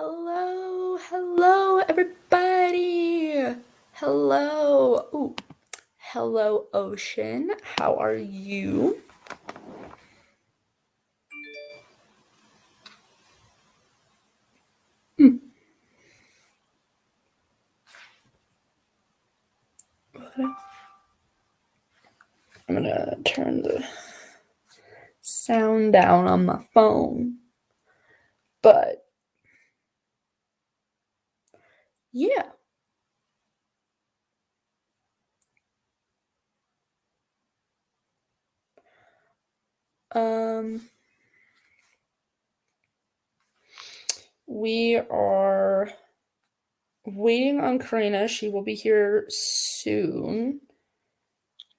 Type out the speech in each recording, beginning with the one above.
Hello, everybody. Hello. Ooh, hello, Ocean. How are you? Hmm. I'm gonna turn the sound down on my phone. But yeah, um, we are waiting on Karina. She will be here soon.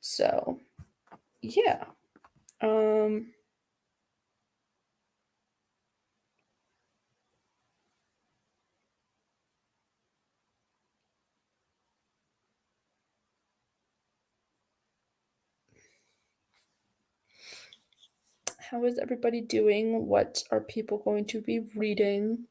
So yeah. Um, how is everybody doing? What are people going to be reading?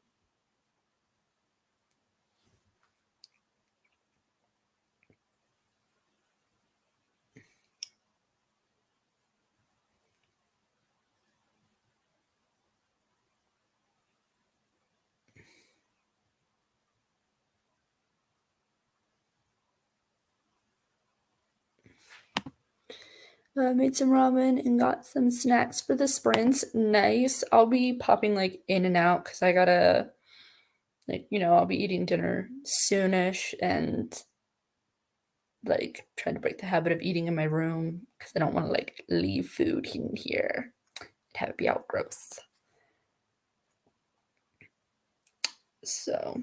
Made some ramen and got some snacks for the sprints. Nice. I'll be popping like in and out because I gotta I'll be eating dinner soonish and like trying to break the habit of eating in my room because I don't want to like leave food in here and have it be out gross. So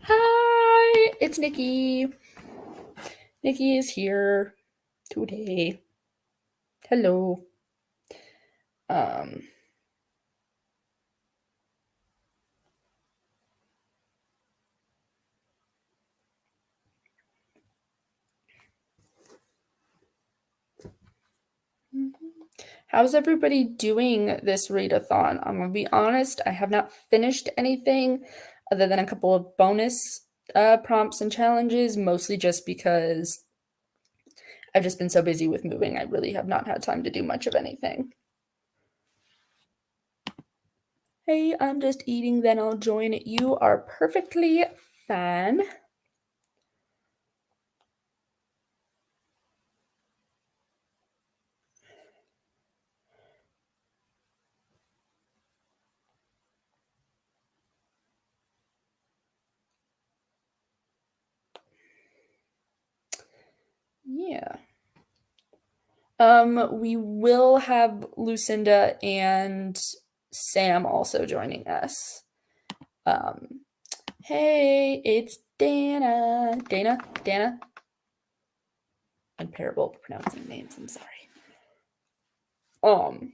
hi, it's Nikki. Nikki is here today. Hello. Um How's everybody doing this readathon? I'm gonna be honest, I have not finished anything other than a couple of bonus prompts and challenges, mostly just because I've just been so busy with moving. I really have not had time to do much of anything. Hey, I'm just eating, then I'll join. You are perfectly fine. Yeah. We will have Lucinda and Sam also joining us. Um, hey, it's Dana. Dana. I'm terrible at pronouncing names. I'm sorry. Um,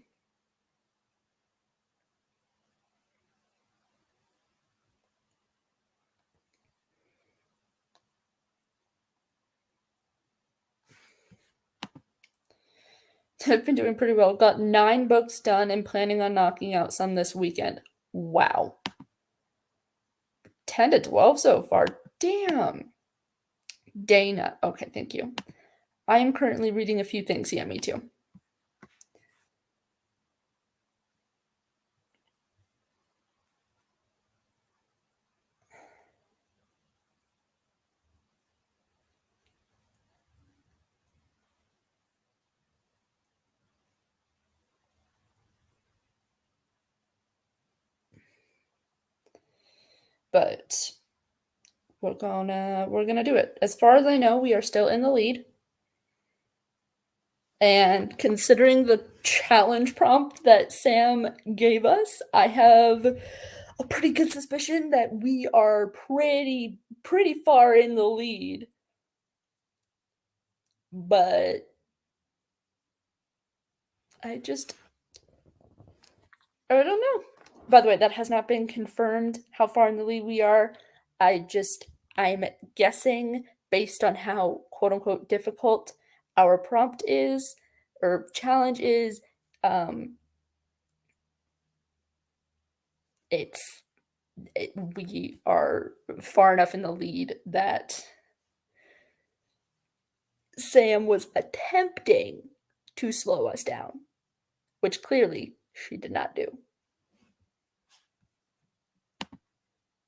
I've been doing pretty well. Got 9 books done and planning on knocking out some this weekend. Wow. 10 to 12 so far. Damn. Dana. Okay, thank you. I am currently reading a few things. Yeah, me too. But we're gonna do it. As far as I know, we are still in the lead. And considering the challenge prompt that Sam gave us, I have a pretty good suspicion that we are pretty far in the lead. But I don't know. by the way, that has not been confirmed how far in the lead we are. I'm guessing based on how quote unquote difficult our prompt is or challenge is. Um, it's we are far enough in the lead that Sam was attempting to slow us down, which clearly she did not do.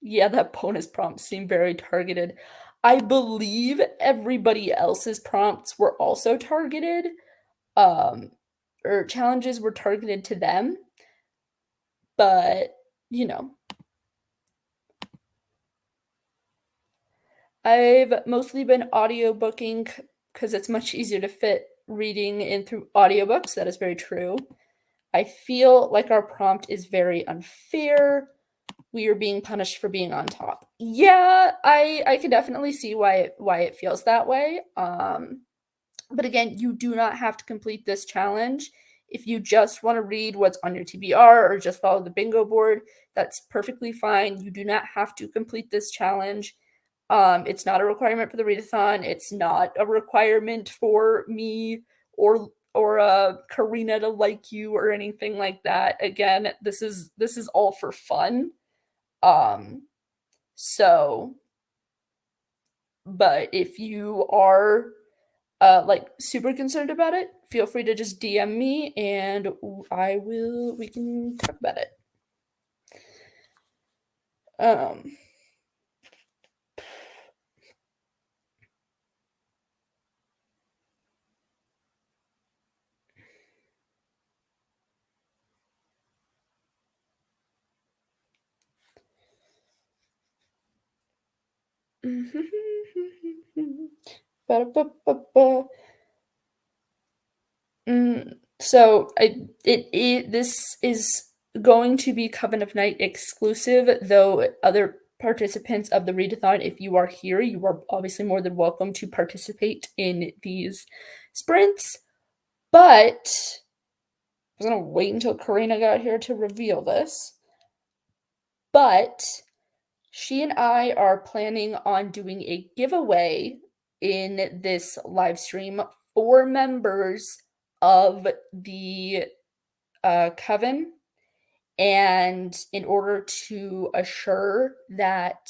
Yeah, that bonus prompt seemed very targeted. I believe everybody else's prompts were also targeted, um, or challenges were targeted to them, but, you know, I've mostly been audiobooking because it's much easier to fit reading in through audiobooks. That is very true. I feel like our prompt is very unfair. We are being punished for being on top. Yeah, I can definitely see why it feels that way. But again, you do not have to complete this challenge. If you just want to read what's on your TBR or just follow the bingo board, that's perfectly fine. You do not have to complete this challenge. It's not a requirement for the readathon. It's not a requirement for me or Karina to like you or anything like that. Again, this is all for fun. Um, so, but if you are like super concerned about it, feel free to just DM me and we can talk about it. Um, Ba-da-ba-ba-ba. So this is going to be Coven of Night exclusive, though other participants of the readathon, if you are here, you are obviously more than welcome to participate in these sprints. But I was gonna wait until Karina got here to reveal this. But she and I are planning on doing a giveaway in this live stream for members of the Coven. And in order to assure that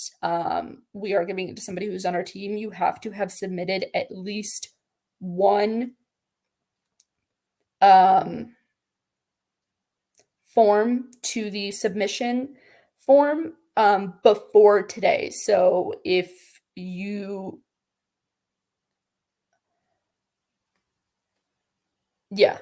we are giving it to somebody who's on our team, you have to have submitted at least one form to the submission form before today. So if you, yeah.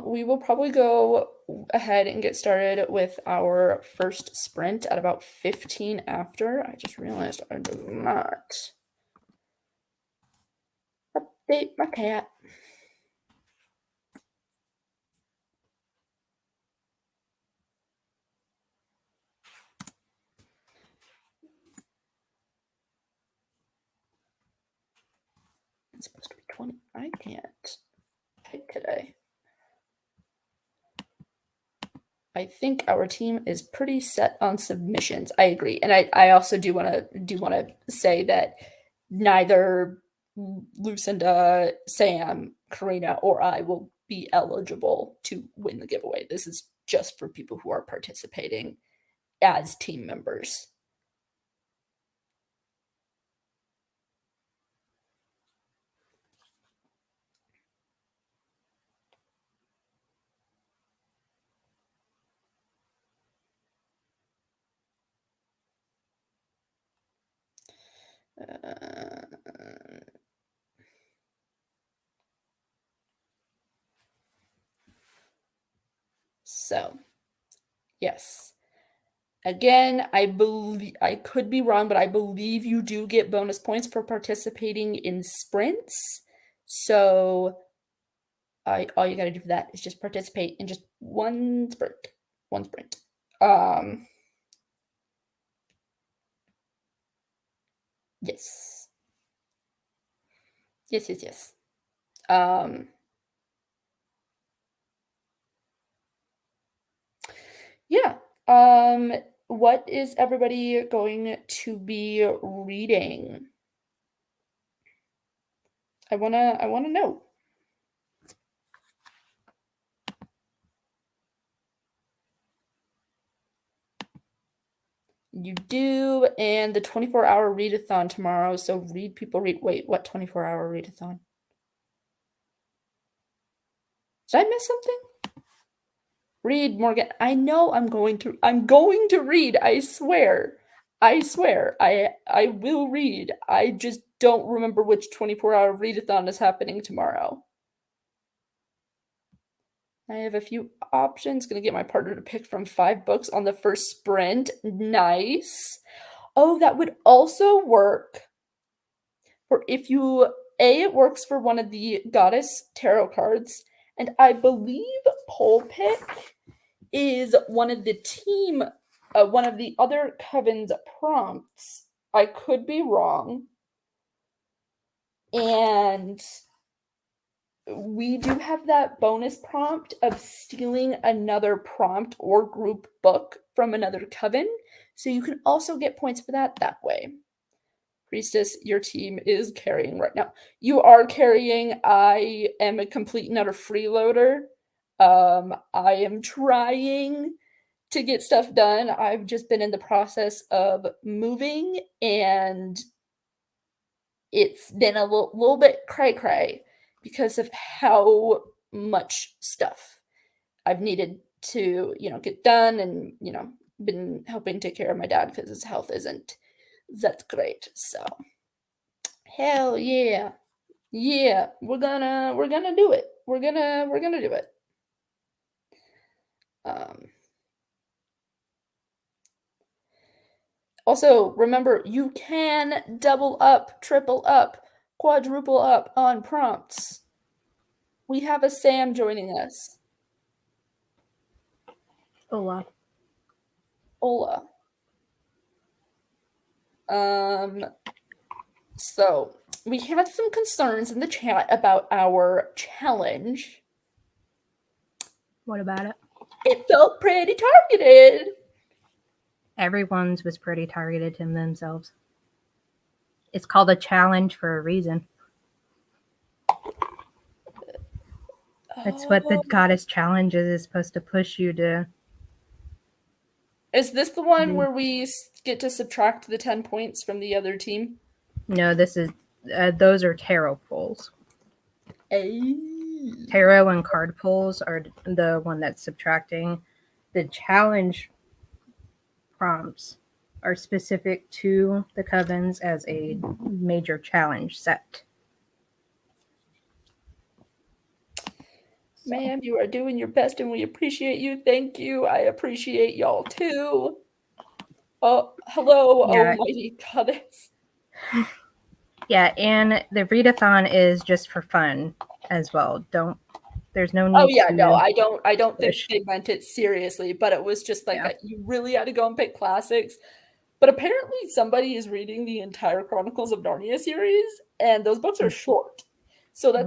We will probably go ahead and get started with our first sprint at about 15 after. I just realized I did not update my cat. It's supposed to be 20. I can't type today. I think our team is pretty set on submissions. I agree. And I also do want to say that neither Lucinda, Sam, Karina, or I will be eligible to win the giveaway. This is just for people who are participating as team members. So, yes. Again, I believe I could be wrong, but I believe you do get bonus points for participating in sprints. So all you gotta do for that is just participate in just one sprint. One sprint. Yes. Yes. Yeah. What is everybody going to be reading? I wanna know. You do, and the 24-hour readathon tomorrow. So read, people read. Wait, what 24-hour readathon? Did I miss something? Read, Morgan. I know I'm going to read. I swear. I will read. I just don't remember which 24-hour readathon is happening tomorrow. I have a few options. Gonna get my partner to pick from 5 books on the first sprint. Nice. Oh, that would also work for if you it works for one of the goddess tarot cards, and I believe pole pick is one of the one of the other Coven's prompts. I could be wrong. And we do have that bonus prompt of stealing another prompt or group book from another Coven. So you can also get points for that way. Priestess, your team is carrying right now. You are carrying. I am a complete and utter freeloader. I am trying to get stuff done. I've just been in the process of moving, and it's been a little bit cray-cray because of how much stuff I've needed to, get done, and, been helping take care of my dad because his health isn't that great. So hell yeah. Yeah, we're gonna do it. We're gonna do it. Also, remember, you can double up, triple up, quadruple up on prompts. We have a Sam joining us. Hola. So we had some concerns in the chat about our challenge. What about it? It felt pretty targeted. Everyone's was pretty targeted to themselves. It's called a challenge for a reason. That's what the goddess challenges is supposed to push you to. Is this the one where we get to subtract the 10 points from the other team? No, this is those are tarot pulls. Tarot and card pulls are the one that's subtracting. The challenge prompts are specific to the covens as a major challenge set. Ma'am, you are doing your best and we appreciate you. Thank you. I appreciate y'all too. Oh, hello, yeah. Almighty goddess. Yeah, and the readathon is just for fun as well. There's no need. Oh yeah, no, I don't think they meant it seriously, but it was just like you really had to go and pick classics. But apparently somebody is reading the entire Chronicles of Narnia series, and those books are short. So that's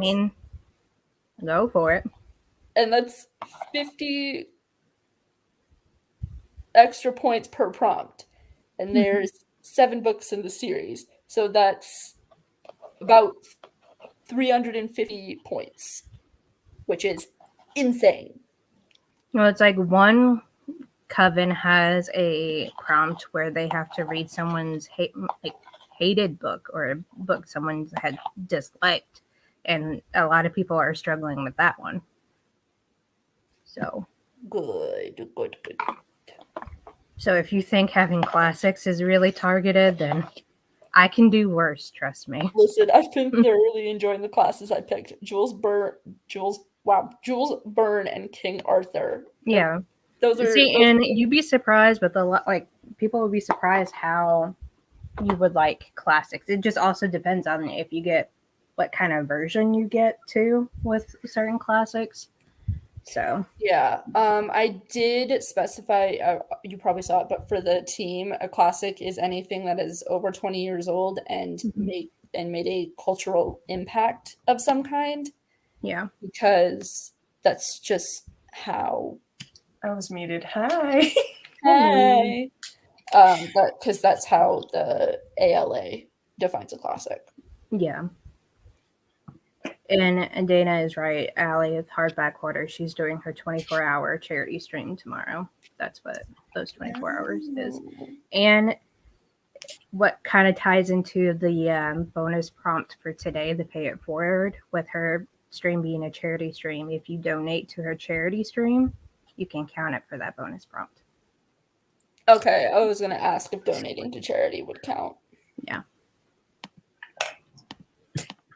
go for it. And that's 50 extra points per prompt. And there's 7 books in the series. So that's about 350 points, which is insane. Well, it's like one Coven has a prompt where they have to read someone's hated book or a book someone's had disliked, and a lot of people are struggling with that one. So good. So if you think having classics is really targeted, then I can do worse, trust me. Listen, I've been thoroughly enjoying the classes I picked. Jules Verne and King Arthur. Yeah. And you'd be surprised, but people would be surprised how you would like classics. It just also depends on if you get what kind of version you get too with certain classics. So Yeah, I did specify, you probably saw it, but for the team, a classic is anything that is over 20 years old and made a cultural impact of some kind, yeah, because that's just how. I was muted. Hi. Hey. Because that's how the ALA defines a classic. yeah. And Dana is right. Allie with Hardback Quarter, she's doing her 24-hour charity stream tomorrow. That's what those 24 hours is. And what kind of ties into the bonus prompt for today, the pay it forward, with her stream being a charity stream. If you donate to her charity stream, you can count it for that bonus prompt. Okay, I was going to ask if donating to charity would count. Yeah.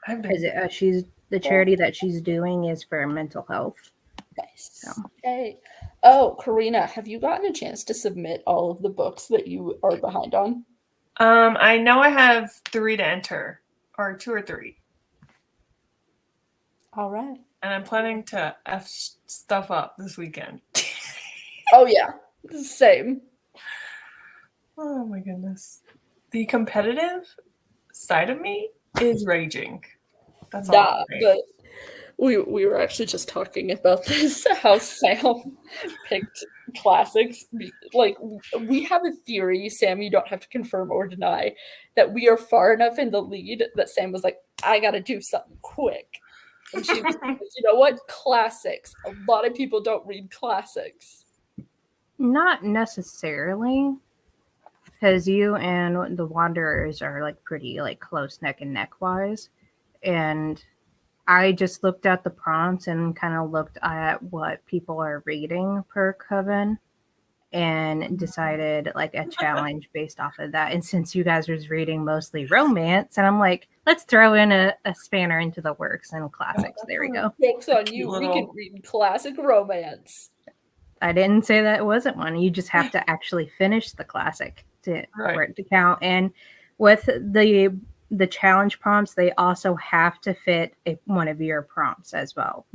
I've She's the charity that she's doing is for mental health. Nice. So. Okay. Oh, Karina, have you gotten a chance to submit all of the books that you are behind on? I know I have 3 to enter, or 2 or 3. All right. And I'm planning to F stuff up this weekend. Oh, yeah. Same. Oh my goodness. The competitive side of me is raging. That's all. Yeah, but we were actually just talking about this, how Sam picked classics. Like, we have a theory, Sam, you don't have to confirm or deny, that we are far enough in the lead that Sam was like, I gotta do something quick. And she was like, you know what? Classics. A lot of people don't read classics. Not necessarily, because you and the Wanderers are like pretty like close neck and neck wise, and I just looked at the prompts and kind of looked at what people are reading per Coven and decided like a challenge based off of that. And since you guys was reading mostly romance, and I'm like, let's throw in a spanner into the works and classics. There we go. Joke's on you. We can read classic romance. I didn't say that it wasn't one. You just have to actually finish the classic for it to count. And with the challenge prompts, they also have to fit one of your prompts as well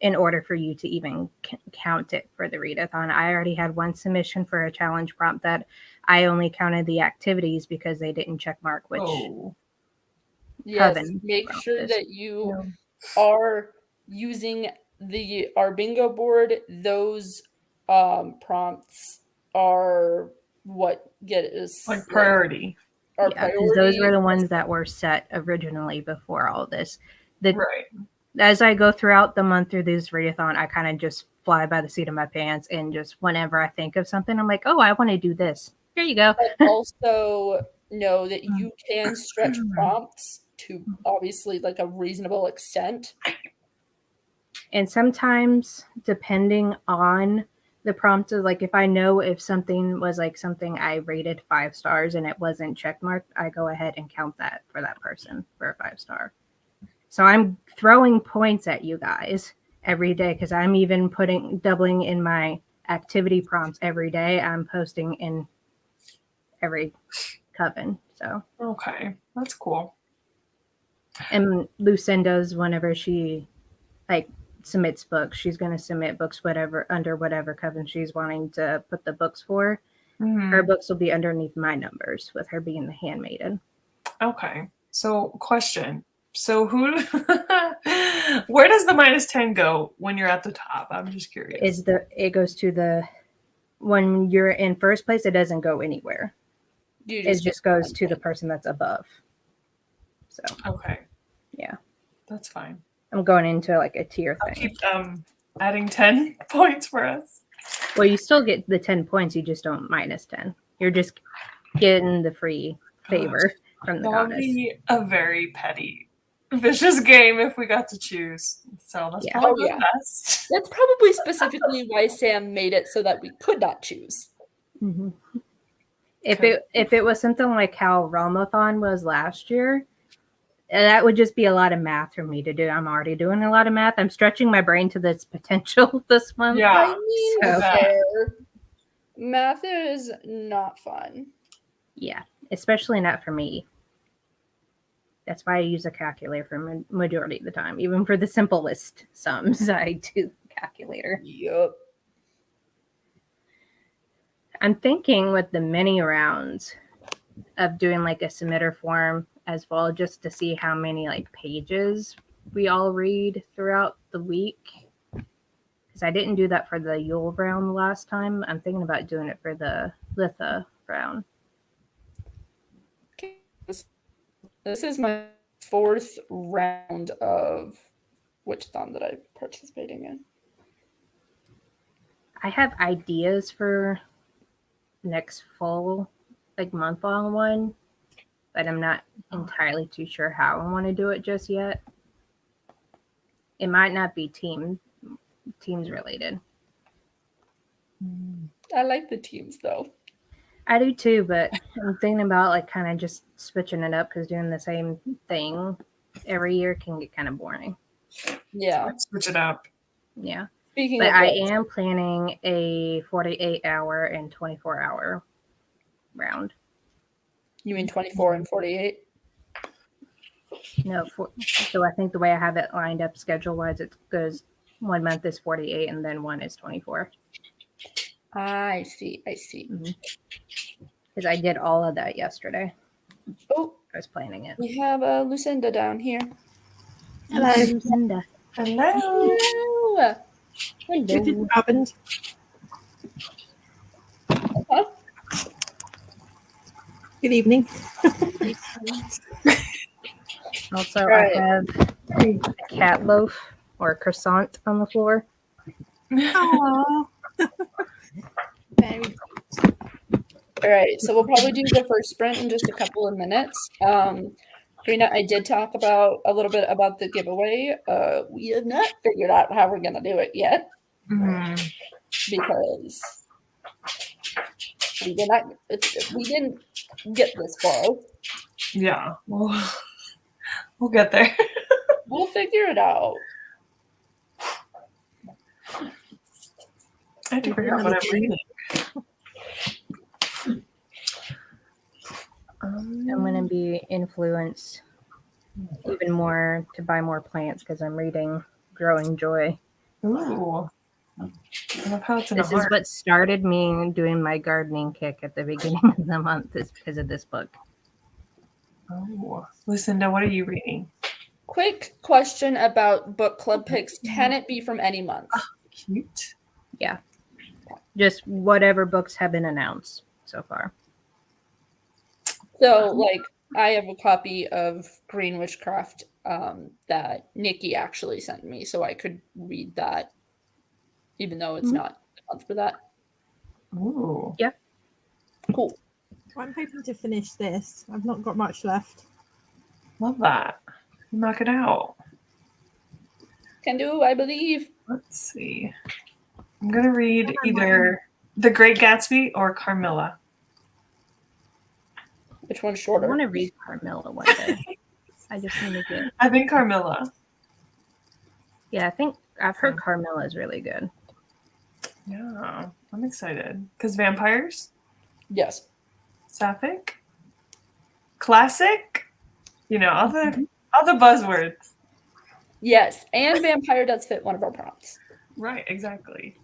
in order for you to even count it for the readathon. I already had one submission for a challenge prompt that I only counted the activities because they didn't check mark which Coven. Make sure that you are using our bingo board. Those prompts are what get us like priority. Our priority. Those were the ones that were set originally before all this. Right. As I go throughout the month through this readathon, I kind of just fly by the seat of my pants, and just whenever I think of something, I'm like, oh, I want to do this. Here you go. But also know that you can stretch prompts to obviously like a reasonable extent. And sometimes, depending on the prompt, is like if I know if something was like something I rated 5 stars and it wasn't checkmarked, I go ahead and count that for that person for a 5-star. So I'm throwing points at you guys every day because I'm even doubling in my activity prompts every day. I'm posting in every Coven. So okay, that's cool. And Lucinda's, whenever she like submits books, she's going to submit books under whatever Coven she's wanting to put the books for. Her books will be underneath my numbers, with her being the handmaiden. Okay, so question. So where does the -10 go when you're at the top? I'm just curious. It goes to when you're in first place, it doesn't go anywhere. It just goes to the person that's above. So okay, yeah, that's fine. I'm going into like a tier thing. I'll keep adding 10 points for us. Well, you still get the 10 points. You just don't -10. You're just getting the free favor from the goddess. That would be a very petty, vicious game if we got to choose. So that's probably the best. That's probably specifically why Sam made it so that we could not choose. Mm-hmm. If it was something like how Realmathon was last year, that would just be a lot of math for me to do. I'm already doing a lot of math. I'm stretching my brain to its potential this month. Yeah, math is not fun. Yeah, especially not for me. That's why I use a calculator for majority of the time. Even for the simplest sums, I do calculator. Yup. I'm thinking with the mini rounds of doing like a submitter form as well, just to see how many like pages we all read throughout the week. Because I didn't do that for the Yule round last time. I'm thinking about doing it for the Litha round. This is my 4th round of Witchathon that I'm participating in. I have ideas for next fall, like month-long one, but I'm not entirely too sure how I want to do it just yet. It might not be teams related. I like the teams though. I do too, but I'm thinking about like kind of just switching it up because doing the same thing every year can get kind of boring. Yeah. Switch it up. Yeah. Speaking But of I which, am planning a 48-hour and 24-hour round. you mean 24 and 48? No, so I think the way I have it lined up schedule-wise, it goes 1 month is 48 and then one is 24. I see. Because I did all of that yesterday. Oh, I was planning it. we have Lucinda down here. Hello. Lucinda. Hello. Hello. Good happened. Huh? Good evening. Also, Right. I have a cat loaf or a croissant on the floor. Aww. Very All right, so we'll probably do the first sprint in just a couple of minutes. Karina, I did talk about a little bit about the giveaway. We have not figured out how we're gonna do it yet because we didn't get this far. Yeah. We'll get there. We'll figure it out. I have to figure out what I'm reading. I'm going to be influenced even more to buy more plants because I'm reading Growing Joy. Ooh. I love how it's in This a is heart. what started me doing my gardening kick at the beginning of the month is because of this book. Oh, Lucinda, what are you reading? Quick question about book club picks. Can it be from any month? Cute. Yeah. Just whatever books have been announced so far. So, like, I have a copy of Green Witchcraft that Nikki actually sent me, so I could read that, even though it's not a month for that. Ooh. Yeah. Cool. I'm hoping to finish this. I've not got much left. Love that. Knock it out. Can do, I believe. Let's see. I'm going to read either The Great Gatsby or Carmilla. Which one's I shorter? want to read Carmilla one day. I just need to get. I think Carmilla. Yeah, I think I've heard Carmilla is really good. Yeah, I'm excited. Because vampires? Yes. Sapphic? Classic? You know, all the buzzwords. Yes, and vampire does fit one of our prompts. Right, exactly.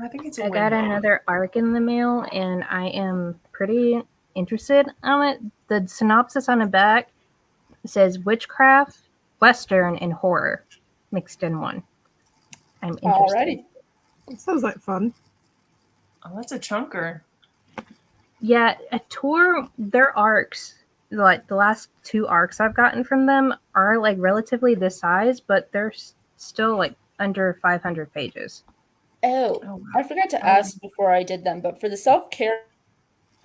I think it's a I got win-win. another arc in the mail, and I am pretty interested on it. The synopsis on the back says witchcraft, western, and horror mixed in one. I'm interested. Alrighty. It sounds like fun. Oh, that's a chunker. Yeah, a tour, their arcs, like the last 2 arcs I've gotten from them are like relatively this size, but they're still like under 500 pages. Oh, I forgot to ask before I did them, but for the self-care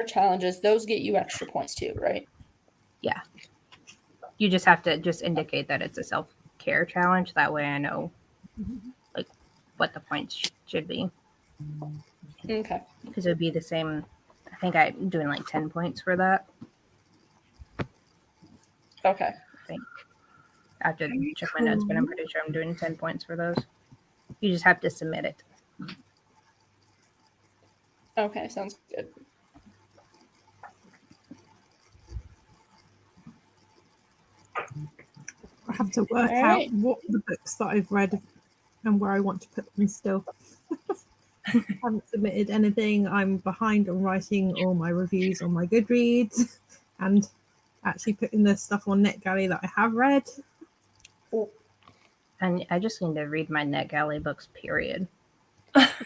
challenges, those get you extra points too, right? Yeah. You just have to just indicate that it's a self-care challenge. That way I know like what the points should be. Okay. Because it would be the same. I think I'm doing like 10 points for that. Okay. I think. I have to check my notes, but I'm pretty sure I'm doing 10 points for those. You just have to submit it. Okay, sounds good. have to work All out right. what the books that I've read and where I want to put them still. Haven't submitted anything. I'm behind on writing all my reviews on my Goodreads and actually putting the stuff on NetGalley that I have read. And I just need to read my NetGalley books, period.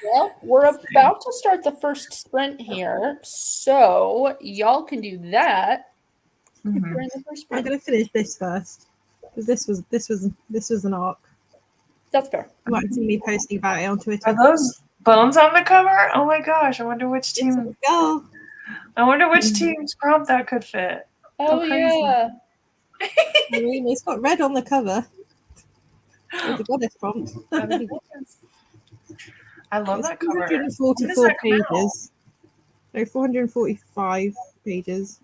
Well, we're about to start the first sprint here, so y'all can do that Mhm. during the first I'm sprint. going to finish this first because this was an arc. That's fair. You might see me posting about it on Twitter. Are those bones on the cover? Oh my gosh! I wonder which It's team. a girl. I wonder which team's prompt that could fit. Oh crazy. yeah. I mean, it's got red on the cover. It's a goddess prompt. I mean, I love It's that cover. When does 444 that come out? pages. No, 445 pages.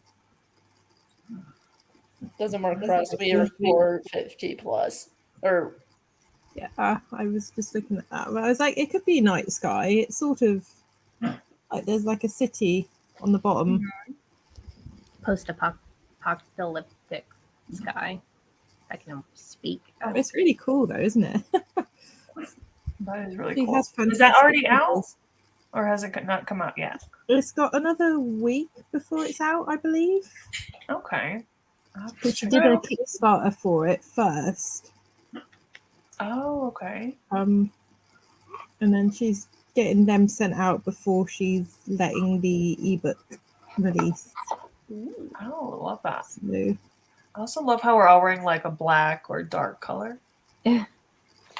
Doesn't work for us. We are 450 plus. Or Yeah, I was just looking at that. But I was like, it could be night sky. It's sort of like there's like a city on the bottom. Post-apocalyptic sky. I can speak. It's really cool though, isn't it? That is really She cool. has Is that fantastic already out, covers. or has it not come out yet? It's got another week before it's out, I believe. Okay. I'll have to Because she check did it a out. Kickstarter for it first. Oh, okay. And then she's getting them sent out before she's letting the ebook release. ooh. Oh, love that. So, I also love how we're all wearing like a black or dark color.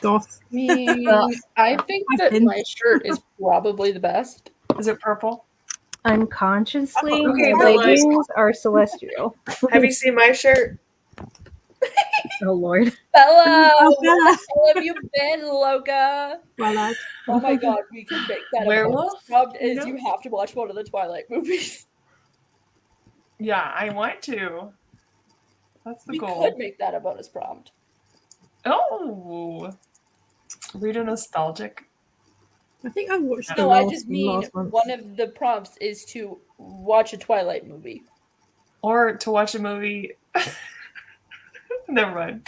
goth. I mean, Well, I think that my shirt is probably the best. Is it purple? Unconsciously, Okay, my but like- leggings are celestial. Have you seen my shirt? Oh Lord. Bella, Oh, where Bella. the hell have you been, Loca? Well, Oh my god, we can make that a Werewolf? bonus. Problem is, No. you have to watch one of the Twilight movies. Yeah, I want to. That's the We goal. could make that a bonus prompt. Oh, read a nostalgic. I think I watched the No, I last just one mean last month. one of the prompts is to watch a Twilight movie. Or to watch a movie. Never mind.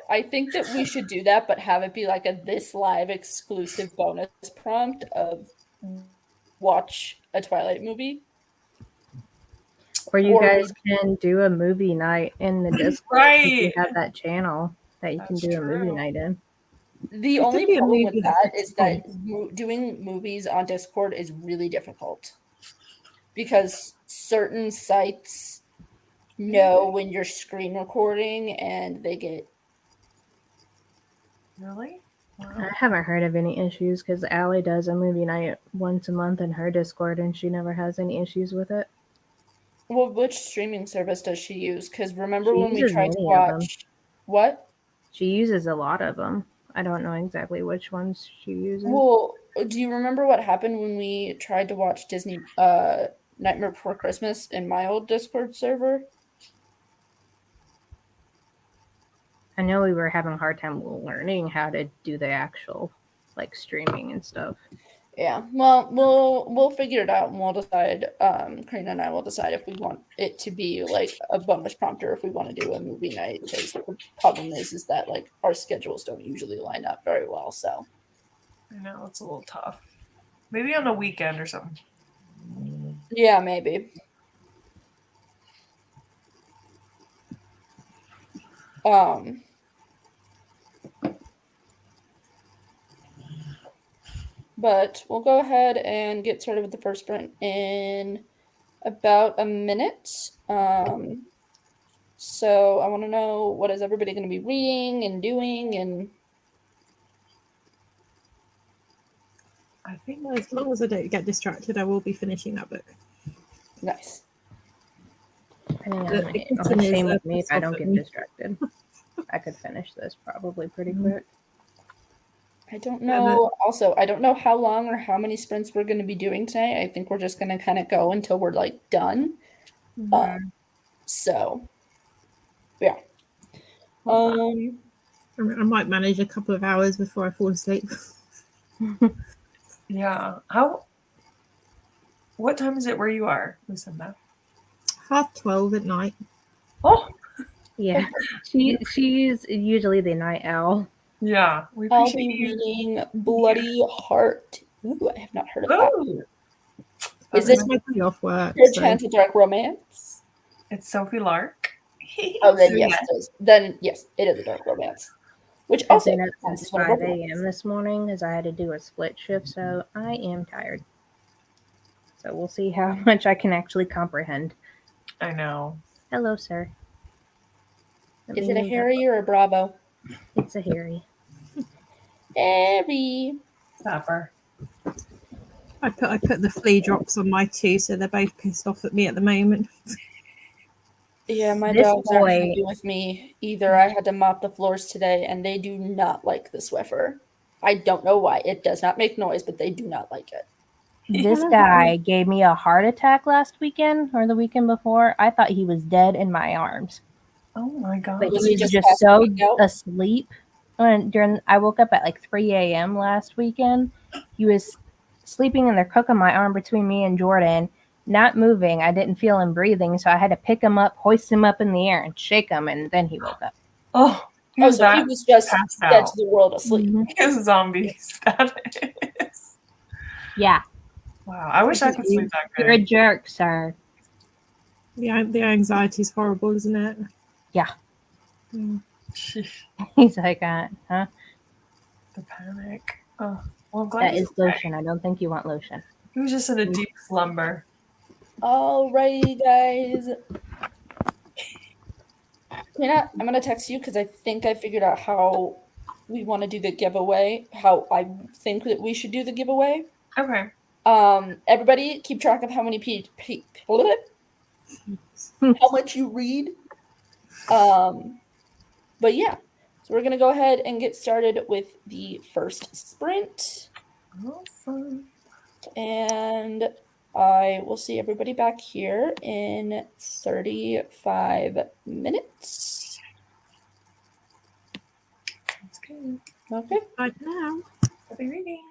I think that we should do that, but have it be like a this live exclusive bonus prompt of watch a Twilight movie. Or you Or guys can do a movie night in the Discord. Right. You have that channel that you can That's do a movie true. night in. The It could only be a problem movie with that that fits is that the doing movies on Discord is really difficult because certain sites know when you're screen recording and they get Really? Wow. I haven't heard of any issues because Allie does a movie night once a month in her Discord and she never has any issues with it. well. Which streaming service does she use? Because remember She when we uses tried to many of them. watch what? She uses a lot of them. I don't know exactly which ones she uses. Well, do you remember what happened when we tried to watch Disney Nightmare Before Christmas in my old Discord server? I know we were having a hard time learning how to do the actual like streaming and stuff. Yeah, well, we'll figure it out and we'll decide. Karina and I will decide if we want it to be like a bonus prompt or if we want to do a movie night. Because the problem is that like our schedules don't usually line up very well. So I know it's a little tough. Maybe on a weekend or something. yeah, maybe. But we'll go ahead and get started with the first sprint in about a minute. So I want to know, what is everybody going to be reading and doing? And I think As long as I don't get distracted, I will be finishing that book. nice. Depending on The my, kitchen is same a with me if I piss don't off get at me. distracted. I could finish this probably pretty Mhm. quick. I don't Yeah, know. Also, I don't know how long or how many sprints we're going to be doing tonight. I think we're just going to kind of go until we're like done. So, yeah. I might manage a couple of hours before I fall asleep. Yeah. What time is it where you are, Lucinda? 12:30 at night. Oh, Yeah, she's usually the night owl. Yeah, we I'll appreciate be you. reading Bloody Heart. Ooh, I have not heard of that. Ooh. Is It's it my day off work. your So. chance of dark romance? It's Sophie Lark. Oh, then So, yes, yeah. it is. Then yes, it is a dark romance. Which I've also been up counts since as one of our 5 a.m. romance. this morning as I had to do a split shift, so I am tired. So we'll see how much I can actually comprehend. I know. Hello, sir. Let Is me it a move up. Harry or a Bravo? It's a Harry. Harry. Snapper. I put the flea drops on my two, so they're both pissed off at me at the moment. Yeah, my This dogs aren't boy- happy with me either. I had to mop the floors today, and they do not like the Swiffer. I don't know why. It does not make noise, but they do not like it. This guy gave me a heart attack last weekend or the weekend before. I thought he was dead in my arms, Oh my god. but Was he he was just just passing so out? asleep. I woke up at like 3 a.m. last weekend. He was sleeping and they're cooking my arm between me and Jordan, not moving. I didn't feel him breathing, so I had to pick him up, hoist him up in the air, and shake him, and then he woke up. Oh, he Oh, was so he that was just passed dead out. to the world asleep. Mhm. He was zombie status. Yeah, Wow, I wish I could sleep that you're a good. jerk, sir. The anxiety is horrible, isn't it? Yeah. Yeah. He's like, huh? The panic. Oh, well, I'm glad That he's is okay. lotion. I don't think you want lotion. He was just in a deep slumber. Alrighty, guys. I'm gonna text you because I think I figured out how we want to do the giveaway. How I think that we should do the giveaway. Okay. Everybody keep track of how many how much you read. But yeah, so we're gonna go ahead and get started with the first sprint, Awesome. and I will see everybody back here in 35 minutes. That's good. Okay. Right now. Happy reading.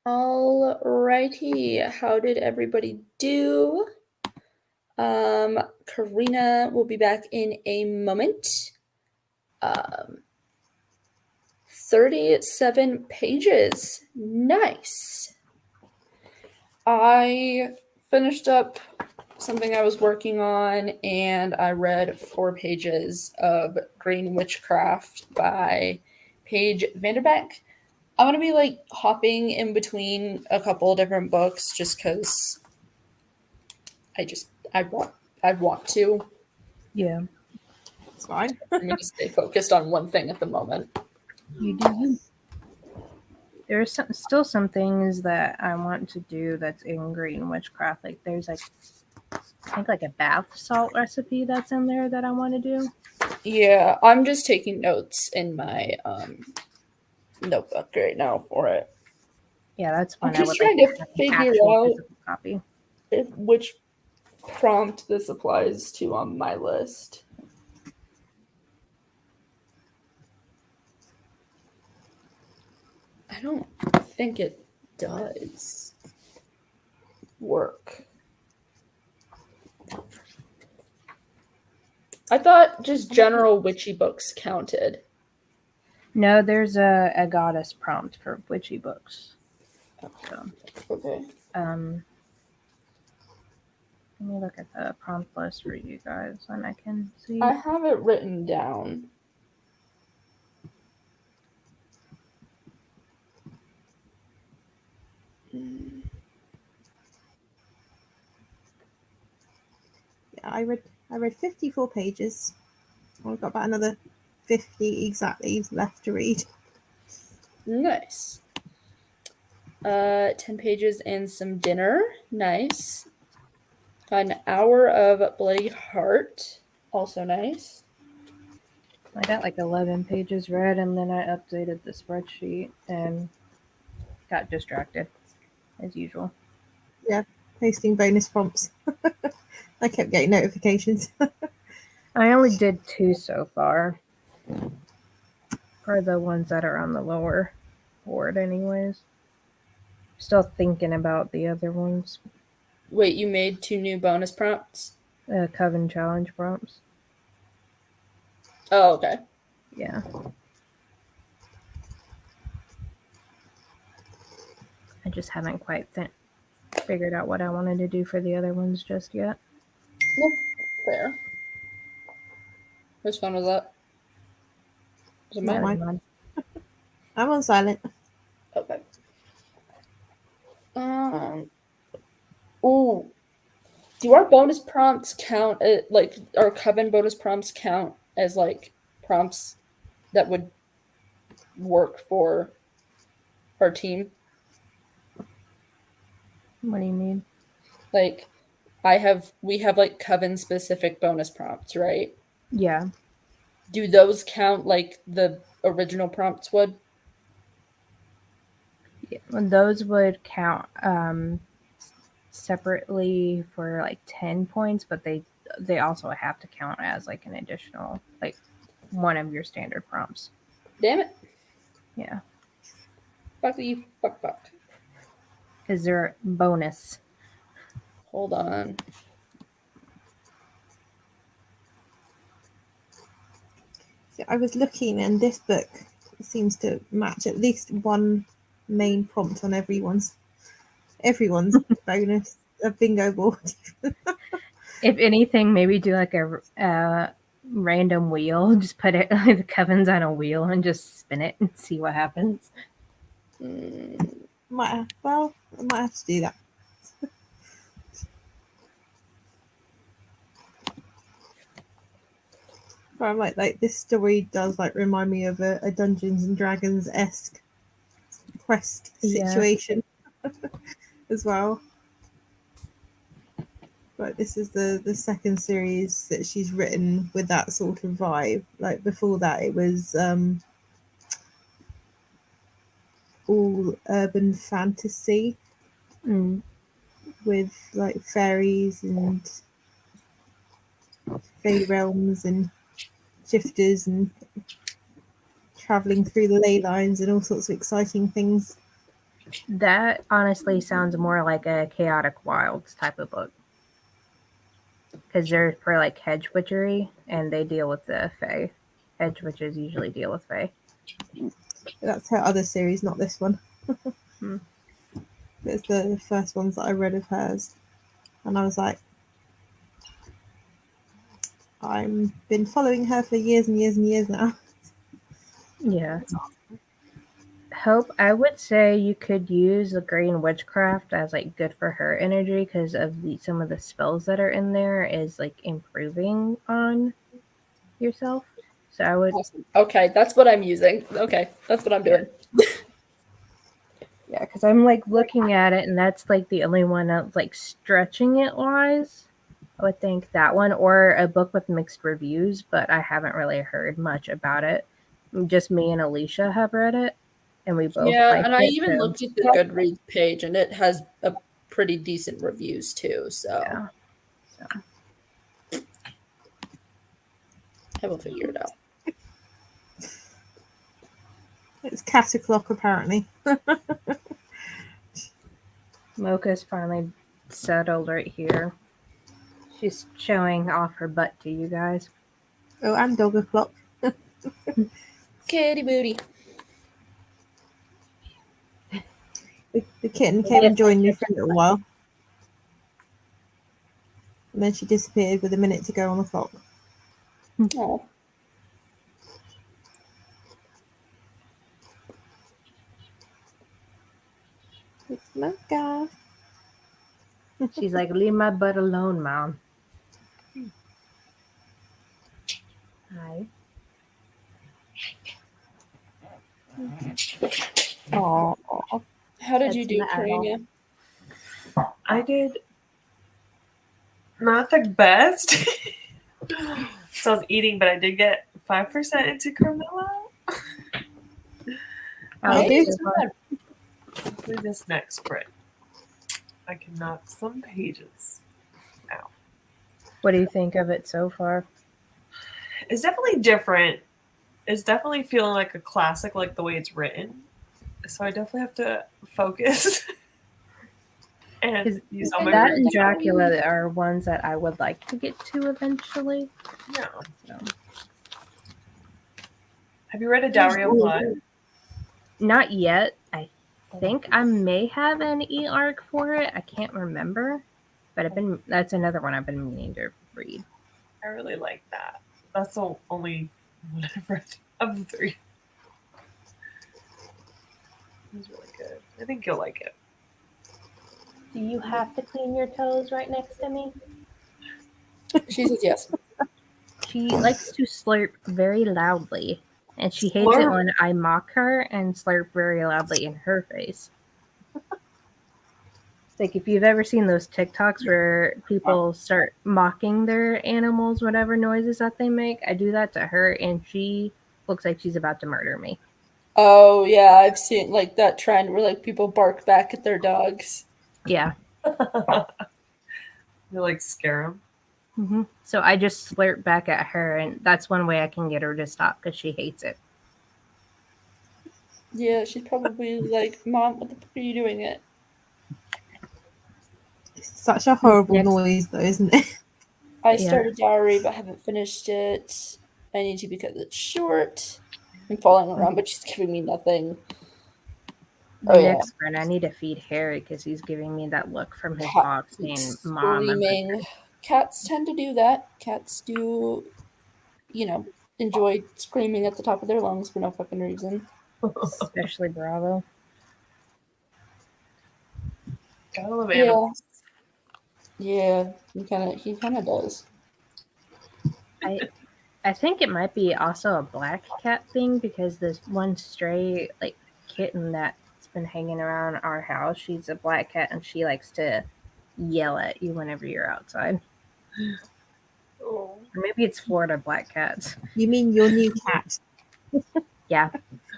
Alrighty, how did everybody do? Karina will be back in a moment. 37 pages. Nice. I finished up something I was working on and I read 4 pages of Green Witchcraft by Paige Vanderbeck. I'm gonna be like hopping in between a couple of different books just because I want to. Yeah, It's fine. I'm gonna stay focused on one thing at the moment. you do you. There's still some things that I want to do that's in Green Witchcraft. Like there's like I think like a bath salt recipe that's in there that I want to do. Yeah, I'm just taking notes in my notebook right now for it. Yeah, that's I'm fun. I just would like trying to to have an figure actual out physical copy. which prompt this applies to on my list. I don't think it does work. I thought just general witchy books counted. No, there's a goddess prompt for witchy books. So, Okay. let me look at the prompt list for you guys and I can see. I have it written down. Yeah, I read 54 pages. I've got about another 50 exactly left to read. Nice. 10 pages and some dinner. Nice. An hour of Bloody Heart. Also nice. I got like 11 pages read and then I updated the spreadsheet and got distracted as usual. Yeah, posting bonus prompts. I kept getting notifications. I only did 2 so far for the ones that are on the lower board anyways. Still thinking about the other ones. Wait, you made 2 new bonus prompts? Coven challenge prompts. Oh, okay. Yeah. I just haven't quite figured out what I wanted to do for the other ones just yet. Nope. Fair. Whose phone was that? Was it Not mine? mine. I'm on silent. Okay. Ooh. Do our bonus prompts count? Like our Coven bonus prompts count as like prompts that would work for our team? What do you mean? Like, we have like Coven specific bonus prompts, right? Yeah. Do those count like the original prompts would? Yeah. Those would count separately for like 10 points, but they also have to count as like an additional like one of your standard prompts. Damn it. Yeah. Fucky fuck. Because they're bonus. Hold on. So I was looking, and this book seems to match at least one main prompt on everyone's bonus a bingo board. If anything, maybe do like a random wheel. Just put it the Covens on a wheel and just spin it and see what happens. I might have to do that. But I'm like this story does like remind me of a Dungeons and Dragons esque quest situation as well. But this is the second series that she's written with that sort of vibe. Like before that, it was all urban fantasy with like fairies and fey realms and shifters and traveling through the ley lines and all sorts of exciting things. That honestly sounds more like a Chaotic Wilds type of book. Because they're for like hedge witchery and they deal with the Fae. Hedge witches usually deal with Fae. That's her other series, not this one. Hmm. It's the first ones that I read of hers. And I was like, I've been following her for years and years and years now. Yeah. Hope, I would say you could use the green witchcraft as like good for her energy because of some of the spells that are in there is like improving on yourself. So I would, Awesome. Okay, that's what I'm using. Okay, that's what I'm doing. yeah, because I'm like looking at it and that's like the only one that's like stretching it wise. I would think that one or a book with mixed reviews, but I haven't really heard much about it. Just me and Alicia have read it, and we both Yeah, liked and I it. even So looked at the Goodreads page, and it has a pretty decent reviews too. So yeah, so I will figure it out. It's cat o'clock, apparently. Mocha's finally settled right here. She's showing off her butt to you guys. Oh, and dog o'clock. Kitty booty. The kitten came and joined me for a little while. And then she disappeared with a minute to go on the clock. Oh, It's Mocha. She's like, leave my butt alone, Mom. Hi. Aww. how did you That's do, my Karina? I did not the best. So I was eating, but I did get 5% into Carmilla. How Hey, is it's it not far? bad. Hopefully this next sprint, I can knock some pages out. What do you think of it so far? It's definitely different. It's definitely feeling like a classic, like the way it's written. So I definitely have to focus and 'Cause use all my that words. and Dracula are ones that I would like to get to eventually. Yeah. So. Have you read A Dowry of Blood? Not yet. I think I may have an e-arc for it. I can't remember. But that's another one I've been meaning to read. I really like that. That's the only one I've read of the three. It was really good. I think you'll like it. Do you have to clean your toes right next to me? She says yes. She likes to slurp very loudly, and she hates it Slurp? when I mock her and slurp very loudly in her face. Like if you've ever seen those TikToks where people start mocking their animals, whatever noises that they make, I do that to her, and she looks like she's about to murder me. Oh yeah, I've seen like that trend where like people bark back at their dogs. Yeah. You like scare them. Mm-hmm. So I just slurp back at her, and that's one way I can get her to stop because she hates it. Yeah, she's probably like, Mom, what the fuck are you doing it? It's such a horrible Next. noise, though, isn't it? I Yeah. started Dowry but haven't finished it. I need to because it's short. I'm falling around, but she's giving me nothing. The Oh, yeah. next friend, I need to feed Harry because he's giving me that look from his Cat box saying, Mom, I'm screaming. hungry. Cats tend to do that. Cats do, enjoy screaming at the top of their lungs for no fucking reason. Especially Bravo. Gotta love Yeah. animals. Yeah, he kind of does. I think it might be also a black cat thing because this one stray like kitten that's been hanging around our house, she's a black cat and she likes to yell at you whenever you're outside. Oh. Or maybe it's Florida black cats. You mean your new cat? Yeah.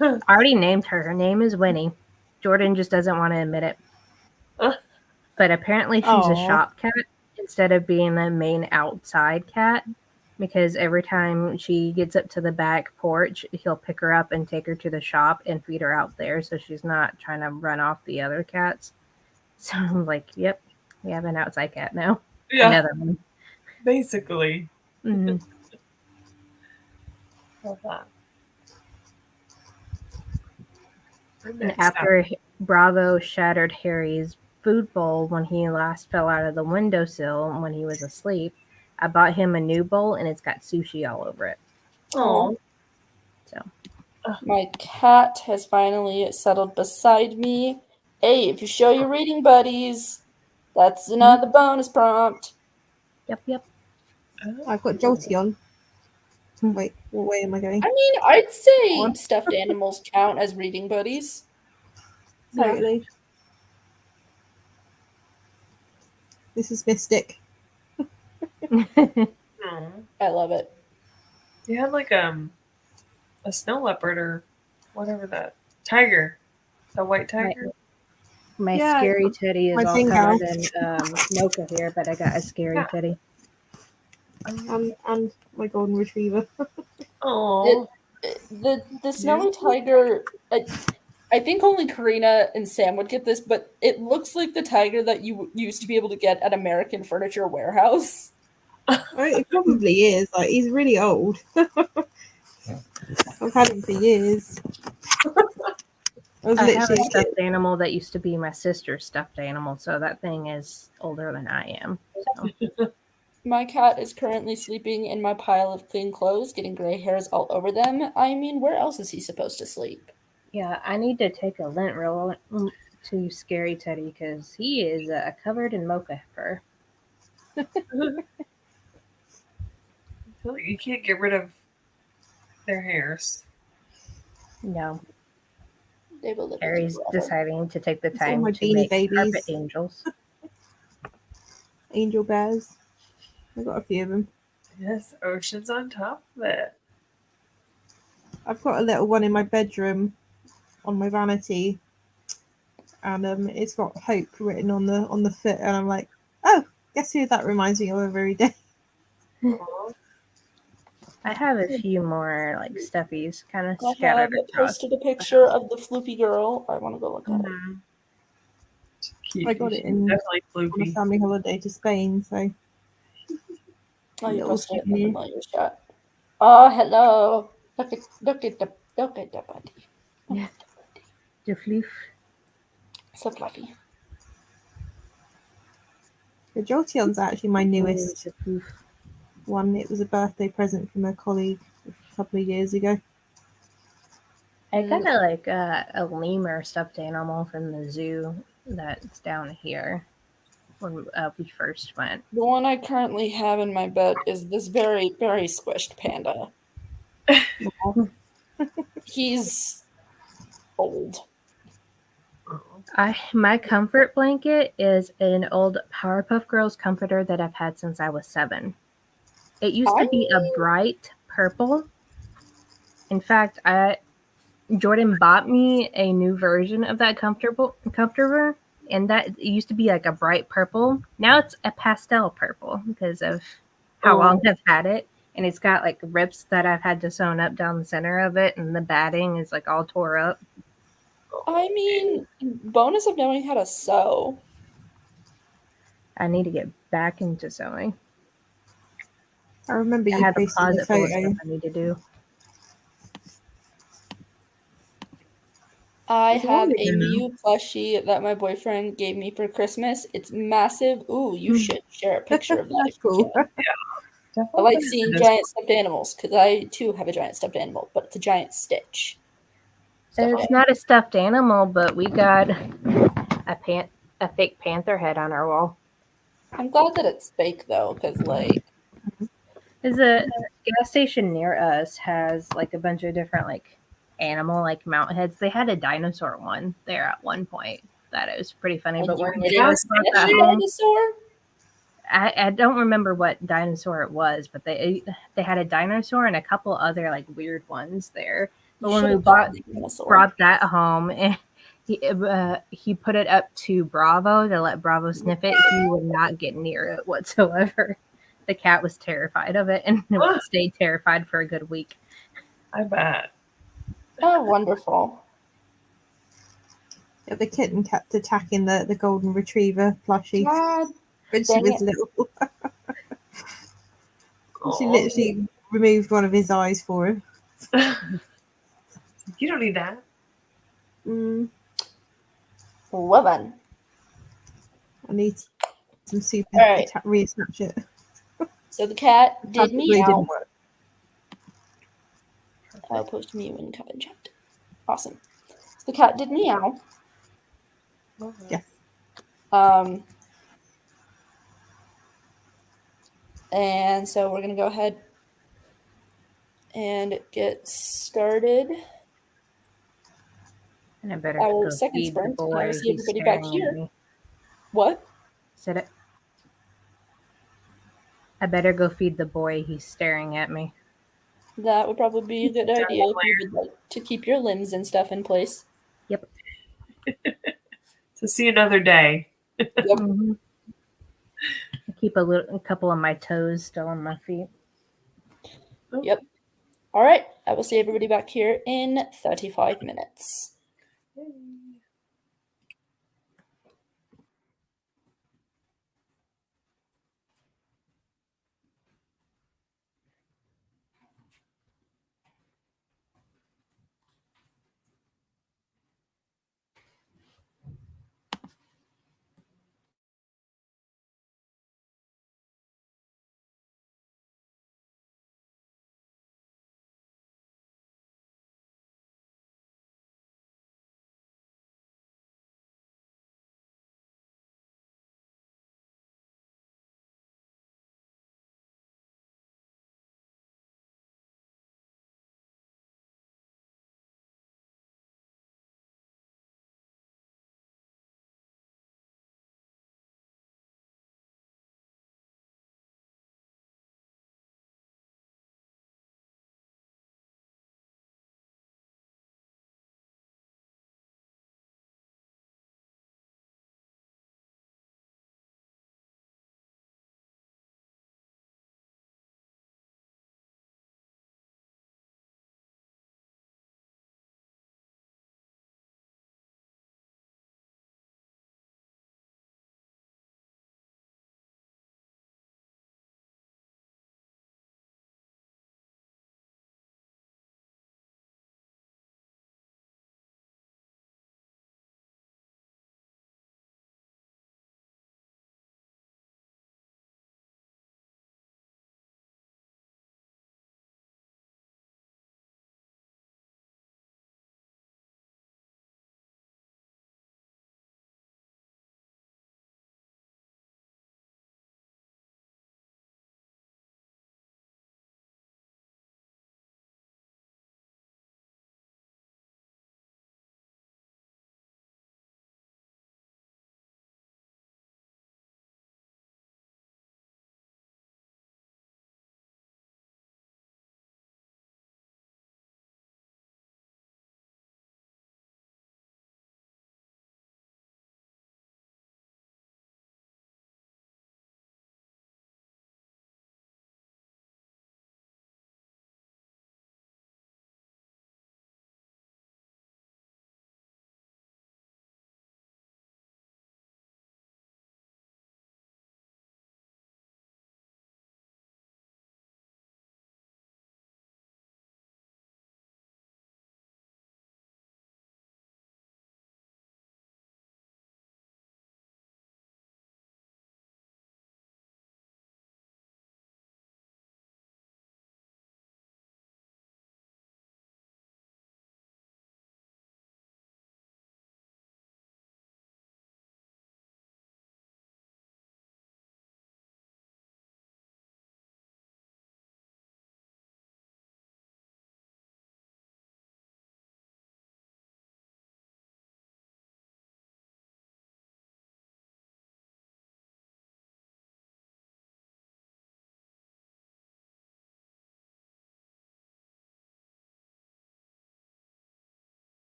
I already named her. Her name is Winnie. Jordan just doesn't want to admit it. But apparently she's a Aw. shop cat instead of being the main outside cat. because every time she gets up to the back porch, he'll pick her up and take her to the shop and feed her out there so she's not trying to run off the other cats. So I'm like, yep, we have an outside cat now. Yeah, Another one. basically. Mhm. Love that. And after Bravo shattered Harry's food bowl when he last fell out of the windowsill when he was asleep, I bought him a new bowl and it's got sushi all over it. Oh, So My cat has finally settled beside me. Hey, if you show your reading buddies, that's another bonus prompt. yep. I've got Jolteon. Wait, what way am I going? I mean, I'd say stuffed animals count as reading buddies. Totally. This is Mystic. oh. I love it. You had like a snow leopard or whatever that tiger, the white tiger. My Yeah, scary teddy is my all thing covered in mocha here, but I got a scary teddy. And my golden retriever. Oh, The snowy tiger. I think only Karina and Sam would get this, but it looks like the tiger that you used to be able to get at American Furniture Warehouse. It probably is. Like, he's really old. I've had him for years. I have a stuffed animal that used to be my sister's stuffed animal, so that thing is older than I am. So. My cat is currently sleeping in my pile of clean clothes, getting gray hairs all over them. I mean, where else is he supposed to sleep? Yeah, I need to take a lint roll to Scary Teddy because he is covered in mocha fur. I feel like you can't get rid of their hairs. No. They will live Harry's forever. deciding to take the It's all time my to beanie make babies. carpet angels. Angel bears. I've got a few of them. Yes, oceans on top of it. I've got a little one in my bedroom on my vanity, and it's got hope written on the foot, and I'm like, oh, guess who that reminds me of every day. Aw. I have a few more like stuffies kind of I have scattered across. posted a picture of the floopy girl. I want to go look at it. Mhm. Cute. I got it She's in- definitely On a floopy. family holiday to Spain, so Oh, you Little posted it in the cutie. familiar shot. Oh, hello. Look at the buddy. Yeah. The floof. So fluffy. the Jolteon's actually my newest The floof. one. It was a birthday present from a colleague a couple of years ago. I got a lemur stuffed animal from the zoo that's down here when we first went. The one I currently have in my bed is this very, very squished panda. He's old. My comfort blanket is an old Powerpuff Girls comforter that I've had since I was 7. It used to be a bright purple. In fact, Jordan bought me a new version of that comforter, and that it used to be like a bright purple. Now it's a pastel purple because of how long I've had it. And it's got like rips that I've had to sew up down the center of it, and the batting is like all tore up. I mean, bonus of knowing how to sew. I need to get back into sewing. I remember I you have a posted closet a full of photo. stuff I need to do. I It's have lovely, a Mew plushie that my boyfriend gave me for Christmas. It's massive. Ooh, you should share a picture of that. That's cool. I like seeing giant stuffed animals because I too have a giant stuffed animal, but it's a giant Stitch. It's not a stuffed animal, but we got a fake panther head on our wall. I'm glad that it's fake though, because like There's a gas station near us has like a bunch of different like animal like mount heads. They had a dinosaur one there at one point. That it was pretty funny. But when we a first brought that home, dinosaur. I don't remember what dinosaur it was, but they had a dinosaur and a couple other like weird ones there. But when we brought that home, and he put it up to Bravo to let Bravo sniff it, he would not get near it whatsoever. The cat was terrified of it and stayed terrified for a good week. I bet. Oh, wonderful. Yeah, the kitten kept attacking the golden retriever plushie God, when she dang was it. little. She Aw. literally removed one of his eyes for him. You don't need that. Mm, Well then. I need some super All right. reattach it. So the cat did Probably meow. didn't work. I'll post mew in Coven chat. Awesome. So the cat did meow. Yes. And so we're gonna go ahead and get started. And I better Our go second feed the sprint. And I will boy. see He's everybody back staring here. at me. What? Said it. I better go feed the boy. He's staring at me. That would probably be a good idea if you would like to keep your limbs and stuff in place. Yep. To see another day. Yep. Mm-hmm. I keep a couple of my toes still on my feet. Yep. All right. I will see everybody back here in 35 minutes.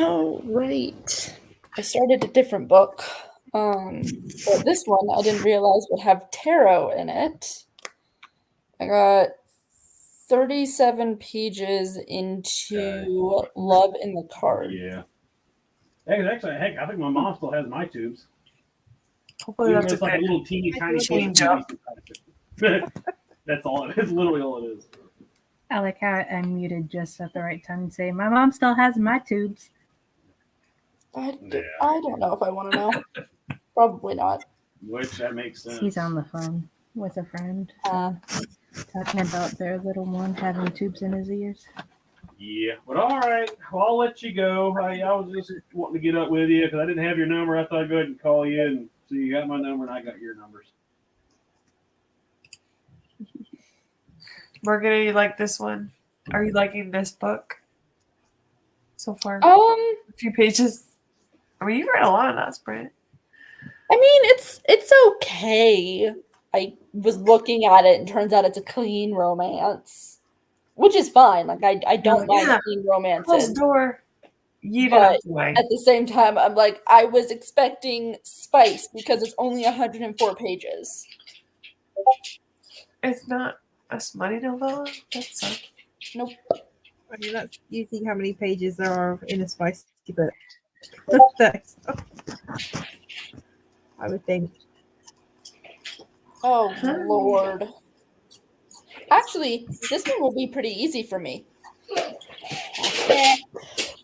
Oh, right. I started a different book. But this one I didn't realize would have tarot in it. I got 37 pages into Love in the Card. Yeah. Actually, heck, I think my mom still has my tubes. Hopefully Even that's though it's like a good. little teeny tiny Change book. up. That's all it is. Literally all it is. I like how I unmuted just at the right time and say, my mom still has my tubes. I don't know if I want to know. Probably not. Which that makes sense. He's on the phone with a friend, talking about their little one having tubes in his ears. Yeah, but all right. Well, I'll let you go. I was just wanting to get up with you because I didn't have your number. I thought I'd go ahead and call you, and so you got my number and I got your numbers. Morgan, are you like this one? Are you liking this book so far? I A few pages. I mean, you've read a lot of that, Brent. mean, it's okay. I was looking at it, and turns out it's a clean romance, which is fine. Like I don't mind Yeah. clean Close romances, the door. Yeet it but out the way. at the same time, I'm like I was expecting spice because it's only 104 pages. It's not a smutty novella. That sucks. Nope. I mean, that's usually how many pages there are in a spicy book. That's- I would think. Oh Lord. Actually, this one will be pretty easy for me.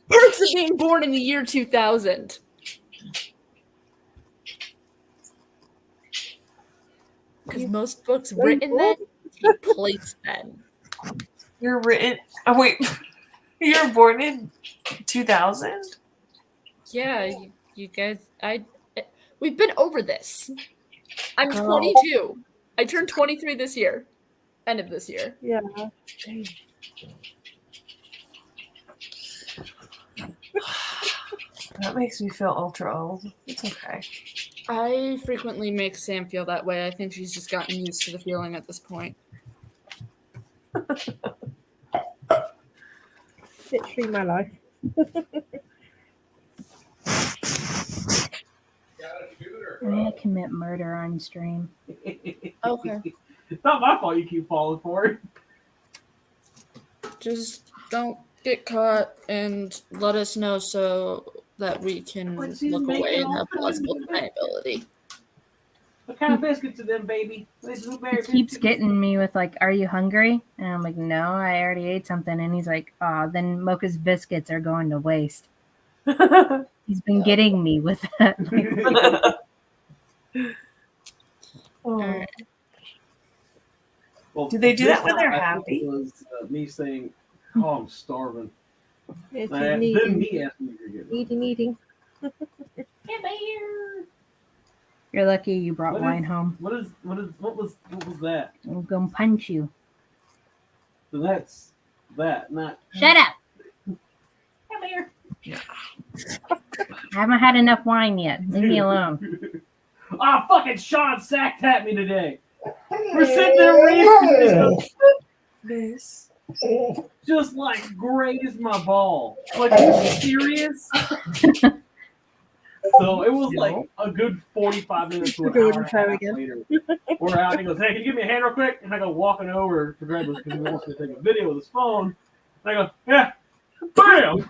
Perks of being born in the year 2000. Because most books written then take place then. You're written. Oh wait, you were born in 2000. Yeah, you guys, we've been over this. I'm Girl. 22. I turned 23 this year. End of this year. Yeah. That makes me feel ultra old. It's okay. I frequently make Sam feel that way. I think she's just gotten used to the feeling at this point. Literally my life. I'm gonna commit murder on stream. Okay. It's not my fault you keep falling for it. Just don't get caught and let us know so that we can But she's look making away and all have plausible kinds of deniability. What kind of biscuits are them, baby? They blueberry He keeps biscuits? getting me with like, "Are you hungry?" And I'm like, "No, I already ate something." And he's like, "Oh, then Mocha's biscuits are going to waste." He's been getting me with that. Oh. Well, Do they do this that when time they're I think happy? It was me saying, "Oh, I'm starving." It's Then eating, me asking if you're getting eating. You're lucky you brought What wine is- home. What was that? I'm gonna punch you. So that's that, not. Shut up! Come here. I haven't had enough wine yet. Leave me alone. Ah, fucking Sean sacked at me today. We're sitting there reading This. just like grazed my ball. Like, are you serious? So it was like a good 45 minutes to an Go hour and and a try half again. later. We're out and he goes, "Hey, can you give me a hand real quick?" And I go walking over to grab this because he wants me to take a video with his phone. And I go, "Yeah." Bam!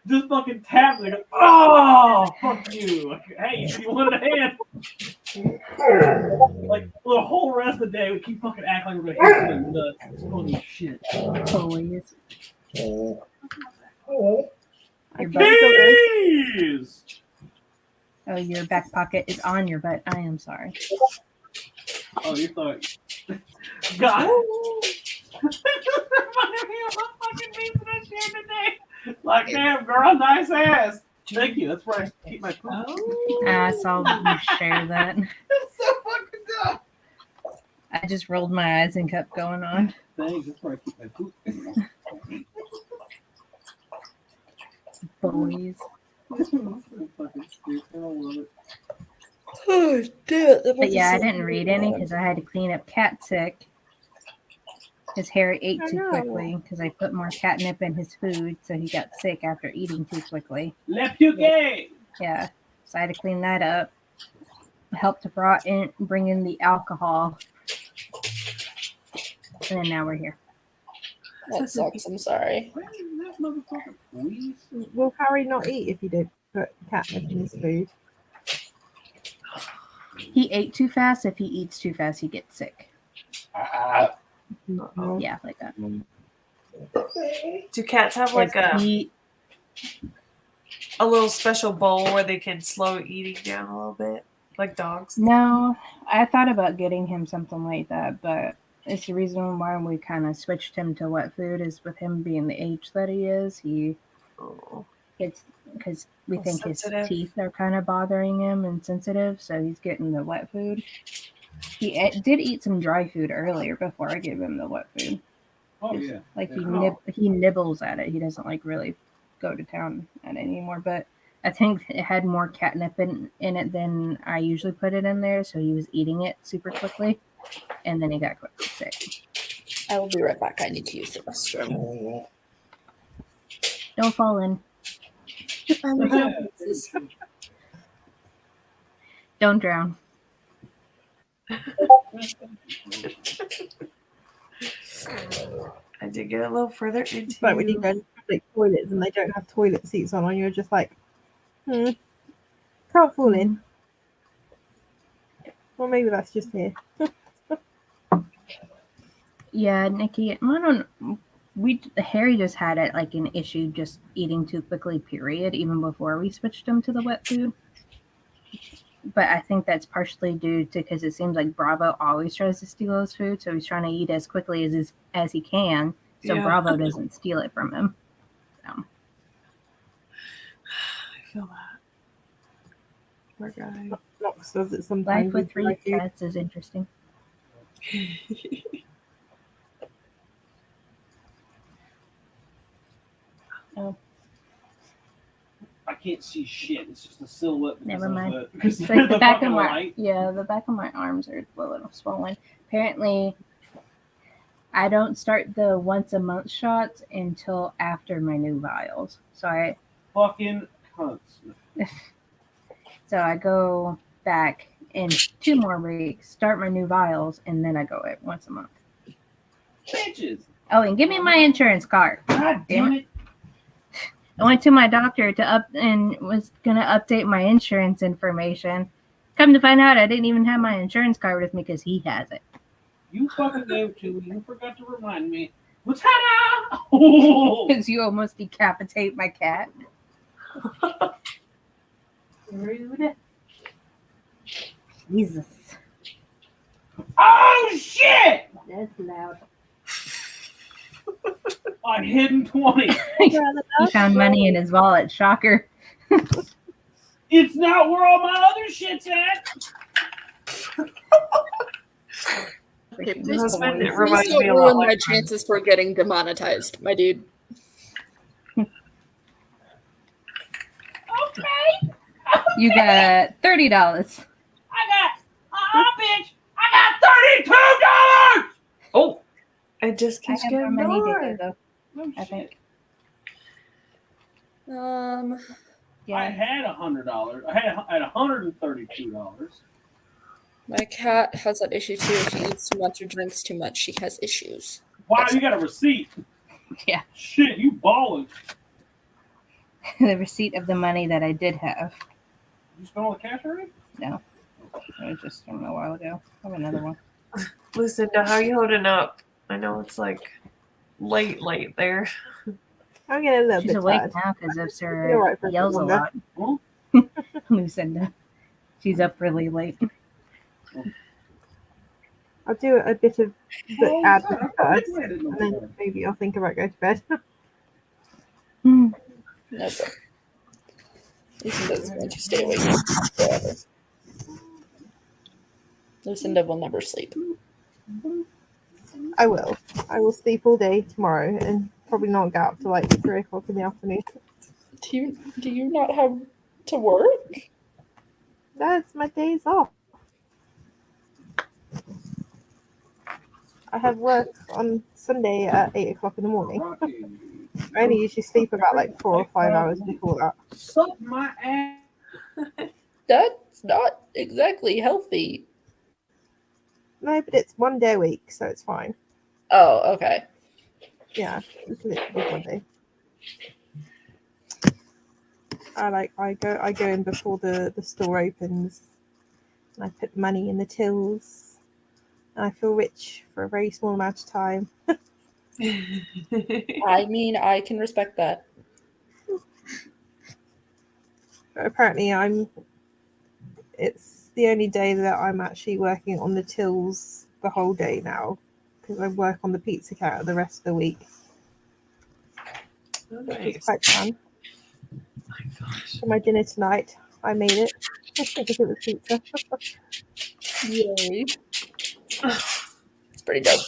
Just fucking tapped me. I go, "Oh, fuck you." Like, hey, you wanted a hand. Like, the whole rest of the day, we keep fucking acting like we're going to hit him nuts. Holy shit. Boys. Your butt. Jeez! Oh, your back pocket is on your butt. I am sorry. Oh, you thought. God. Reminded me of a fucking meme that I shared today. Like, damn, girl, nice ass. Thank you. That's where I keep my poop. I saw you share that. That's so fucking dumb. I just rolled my eyes and kept going on. Thanks. That's where I keep my poop. Boys. Fucking stupid. I love it. Oh, damn. But yeah, I didn't read any because I had to clean up cat sick. His Harry ate Oh, too no. quickly because I put more catnip in his food, so he got sick after eating too quickly. Le Puget! Yeah, so I had to clean that up. Helped to bring in the alcohol, and then now we're here. That sucks. I'm sorry. Where is that motherfucker, please? Will Harry not eat if you don't put catnip in his food? He ate too fast. If he eats too fast, he gets sick. No. Yeah, like that. Do cats have like If he a little special bowl where they can slow eating down a little bit, like dogs? No, I thought about getting him something like that, but it's the reason why we kind of switched him to wet food is with him being the age that he is. He Oh, gets because we Oh, think sensitive. his teeth are kind of bothering him and sensitive, so he's getting the wet food. He did eat some dry food earlier before I gave him the wet food. Oh, yeah. Like Yeah. he nibbles at it. He doesn't like really go to town at it anymore. But I think it had more catnip in it than I usually put it in there, so he was eating it super quickly, and then he got quickly sick. I will be right back. I need to use the restroom. Don't fall in. Don't drown. I did get a little further into. It's like when you go to public toilets and they don't have toilet seats on, and you're just like, can't fall in. Well, maybe that's just here. Yeah, Nikki. Harry just had it like an issue just eating too quickly. Period. Even before we switched him to the wet food. But I think that's partially due to because it seems like Bravo always tries to steal his food, so he's trying to eat as quickly as he can, so Yeah. Bravo doesn't steal it from him. So. I feel that. Poor guy. Knox does it sometimes. Life with three dry food. cats is interesting. Oh, I can't see shit. It's just a silhouette. because never of mind. the- because It's like the back fucking of my light. the back of my arms are a little swollen. Apparently, I don't start the once a month shots until after my new vials. So Fucking cunts. I go back in 2 more weeks, start my new vials, and then I go it once a month. Bitches. Oh, and give me my insurance card. God damn it. I went to my doctor and was gonna update my insurance information. Come to find out, I didn't even have my insurance card with me because he has it. You fucking gave it to me. You forgot to remind me. What's that? Oh! Because you almost decapitate my cat. Rude. Jesus, Oh shit! that's loud. I hidden 20. He found money in his wallet. Shocker. It's not where all my other shit's at. Okay, My please husband, it please reminds don't me a ruin lot my like chances for getting demonetized, my dude. Okay. You got $30. Bitch. I got $32. Oh, it just I keeps have more getting money more. to go, Oh, I think. Um, I Yeah. had $100. I had $132. my cat has that issue too. If she eats too much or drinks too much, she has issues. Wow, you got a receipt. Yeah. Shit, you balling. The receipt of the money that I did have. You spent all the cash already? No. It was just from a while ago. I have another one. Lucinda, how you holding up? I know it's like late there. I'm getting a little She's bit awake tired. now because of You're Sir right for a bit yells a longer. lot. Huh? Lucinda. She's up really late. I'll do a bit of the admin I first, didn't know and then that. maybe I'll think about going to bed. Hmm. Nope. Lucinda's going to stay awake forever. Lucinda will never sleep. I will. I will sleep all day tomorrow and probably not get up till like 3 o'clock in the afternoon. Do you not have to work? That's my days off. I have work on Sunday at 8 o'clock in the morning. I only usually sleep about like 4 or 5 hours before that. Suck my ass. That's not exactly healthy. No, but it's 1 day a week, so it's fine. Oh, okay. Yeah, it's literally 1 day. I go in before the store opens, and I put money in the tills, and I feel rich for a very small amount of time. I mean, I can respect that. But apparently, it's the only day that I'm actually working on the tills the whole day now, because I work on the pizza counter the rest of the week. Oh, It's nice. quite fun. My gosh. For my dinner tonight, I made it. Because it was pizza. Yay. It's pretty dope.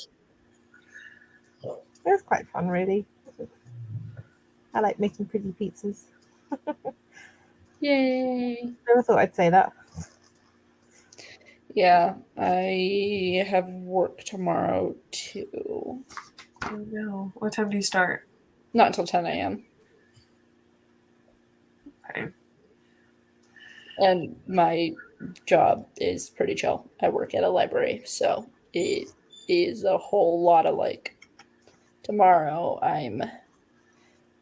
It was quite fun, really. I like making pretty pizzas. Yay. Never thought I'd say that. Yeah, I have work tomorrow too. Oh no. What time do you start? Not until 10 a.m. Okay. And my job is pretty chill. I work at a library, so it is a whole lot of like tomorrow I'm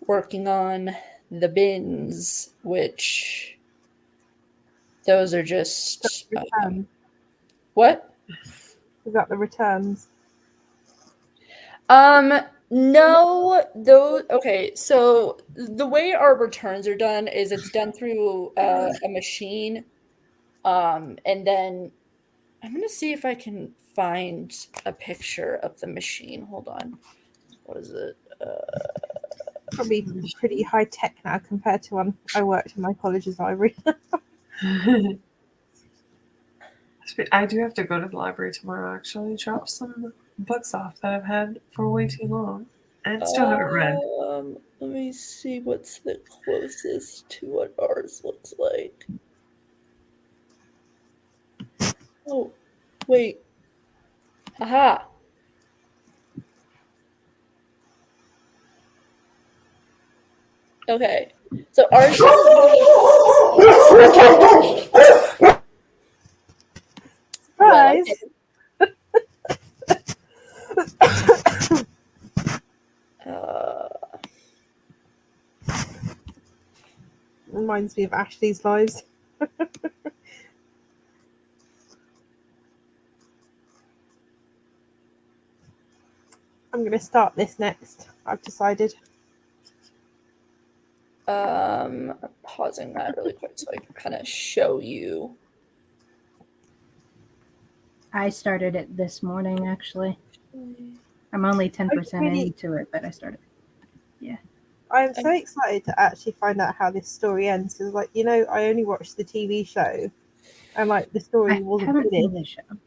working on the bins, which those are just Returns. what? We got the returns. No, those okay, so the way our returns are done is it's done through a machine. And then I'm gonna see if I can find a picture of the machine. Hold on. What is it? Probably pretty high tech now compared to when I worked in my college's library. I do have to go to the library tomorrow, actually, drop some books off that I've had for way too long and still haven't read. Let me see what's the closest to what ours looks like. Oh, wait. Haha. Okay. So ours Surprise! uh, Reminds me of Ashley's lives. I'm going to start this next. I've decided. I'm pausing that really quick so I can kind of show you. I started it this morning, actually. I'm only 10% really- into it, but I started. I'm so excited to actually find out how this story ends. Because, like, you know, I only watched the TV show, and like the story I wasn't haven't finished. seen the show.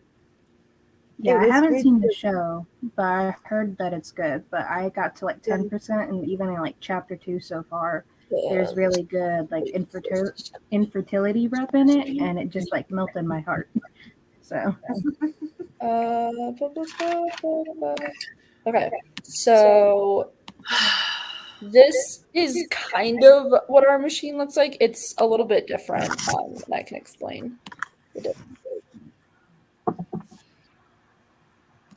Yeah, I was haven't really seen the good. show, but I heard that it's good. But I got to like 10%, and even in like chapter 2 so far, there's really good like infertility rep in it, and it just like melted my heart. So Okay, so this is kind of what our machine looks like. It's a little bit different, and I can explain the difference.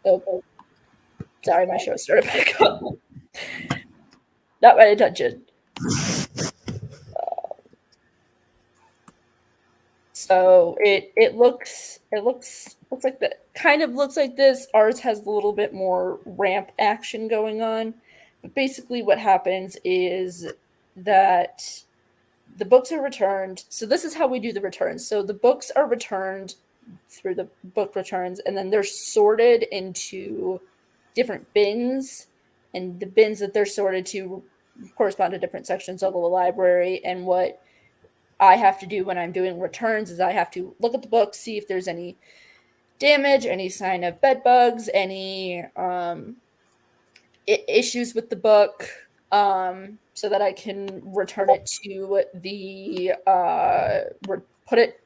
Oh, sorry, my show started back up. Not my attention. So it looks like that, kind of looks like this. Ours has a little bit more ramp action going on. But basically what happens is that the books are returned. So this is how we do the returns. So the books are returned through the book returns, and then they're sorted into different bins, and the bins that they're sorted to correspond to different sections of the library. And what I have to do when I'm doing returns is I have to look at the book, see if there's any damage, any sign of bed bugs, any issues with the book, so that I can return it to the put it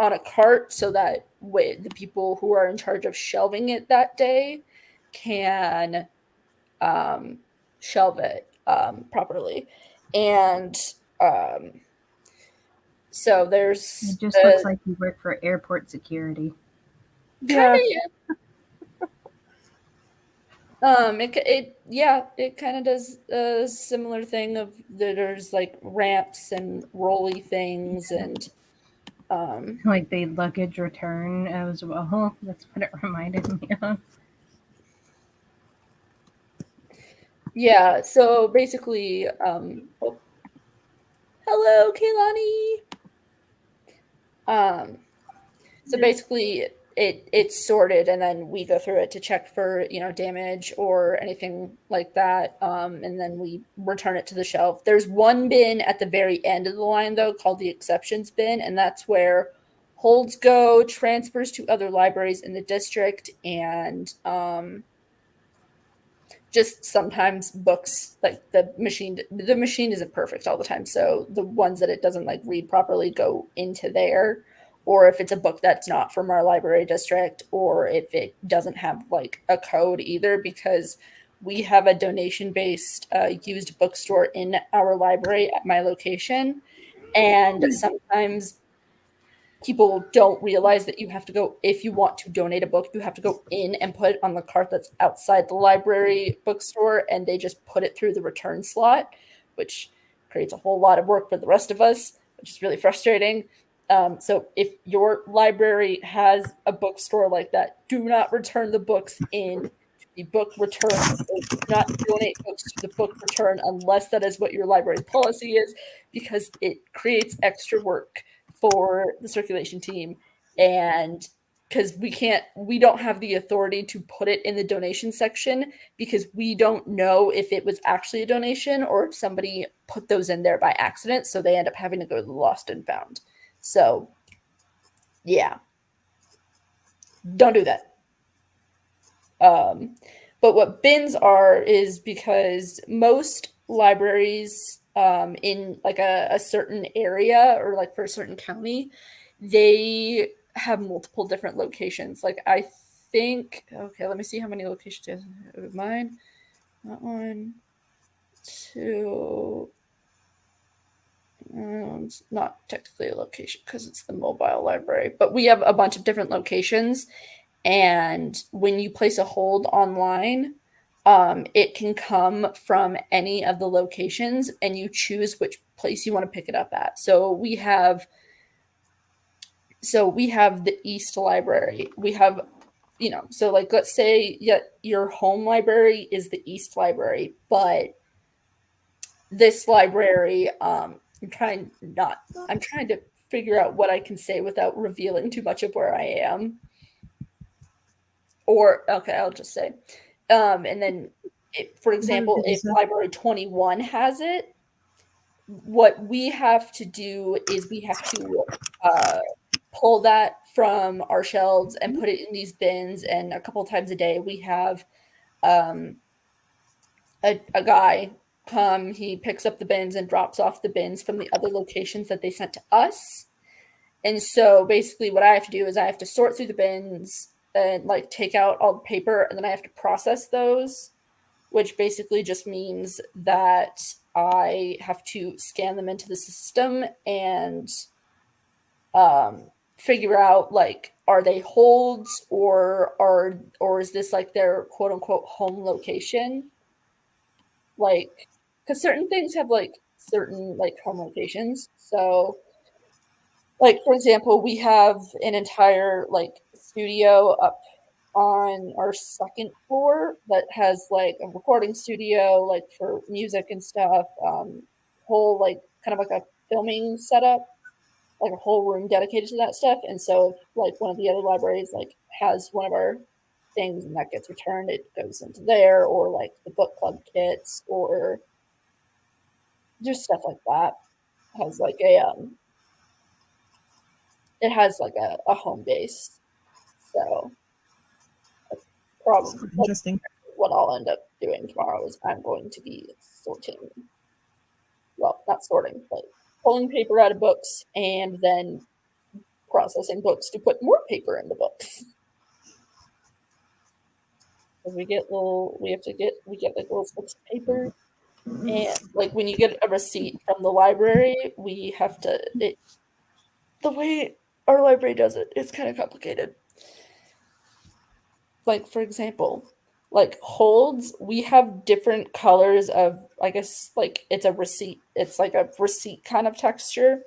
on a cart so that way the people who are in charge of shelving it that day can shelve it properly. And so there's It just looks like you work for airport security. kind of, it kind of does a similar thing of there's like ramps and rolly things and Like the luggage return as well. That's what it reminded me of. yeah, so basically hello Kaylani. So basically it's sorted and then we go through it to check for, damage or anything like that. And then we return it to the shelf. There's one bin at the very end of the line though called the exceptions bin, and that's where holds go, transfers to other libraries in the district, and just sometimes books, like the machine isn't perfect all the time, so the ones that it doesn't like read properly go into there, or if it's a book that's not from our library district, or if it doesn't have like a code either, because we have a donation based used bookstore in our library at my location, and sometimes people don't realize that you have to go, if you want to donate a book, you have to go in and put it on the cart that's outside the library bookstore, and they just put it through the return slot, which creates a whole lot of work for the rest of us, which is really frustrating. So if your library has a bookstore like that, do not return the books in the book return. Do not donate books to the book return unless that is what your library's policy is, because it creates extra work for the circulation team, and because we don't have the authority to put it in the donation section, because we don't know if it was actually a donation or if somebody put those in there by accident, so they end up having to go to the lost and found. So yeah, don't do that. But what bins are is because most libraries in like a certain area or like for a certain county, they have multiple different locations. Like I think, okay, let me see how many locations I have. Mine. That one, two. It's not technically a location because it's the mobile library, but we have a bunch of different locations. And when you place a hold online, it can come from any of the locations, and you choose which place you want to pick it up at. So we have the East Library. We have, so like let's say your home library is the East Library, but this library, I'm trying to figure out what I can say without revealing too much of where I am. Or okay, I'll just say, and then, for example, if Library 21 has it, what we have to do is we have to pull that from our shelves and put it in these bins. And a couple times a day, we have a guy come. He picks up the bins and drops off the bins from the other locations that they sent to us. And so basically, what I have to do is I have to sort through the bins and like take out all the paper, and then I have to process those, which basically just means that I have to scan them into the system and figure out like, are they holds or is this like their quote unquote home location? Like, because certain things have like certain like home locations. So like, for example, we have an entire like studio up on our second floor that has like a recording studio, like for music and stuff, whole like kind of like a filming setup, like a whole room dedicated to that stuff. And so if like one of the other libraries like has one of our things and that gets returned, it goes into there, or like the book club kits or just stuff like that. Has like it has like a home base. So probably Interesting. what I'll end up doing tomorrow is I'm going to be sorting, well, not sorting, but pulling paper out of books and then processing books to put more paper in the books. because we get like little slips of paper, and like when you get a receipt from the library, we have to the way our library does it, it's kind of complicated. Like for example, like holds, we have different colors of, I guess, like it's a receipt. It's like a receipt kind of texture.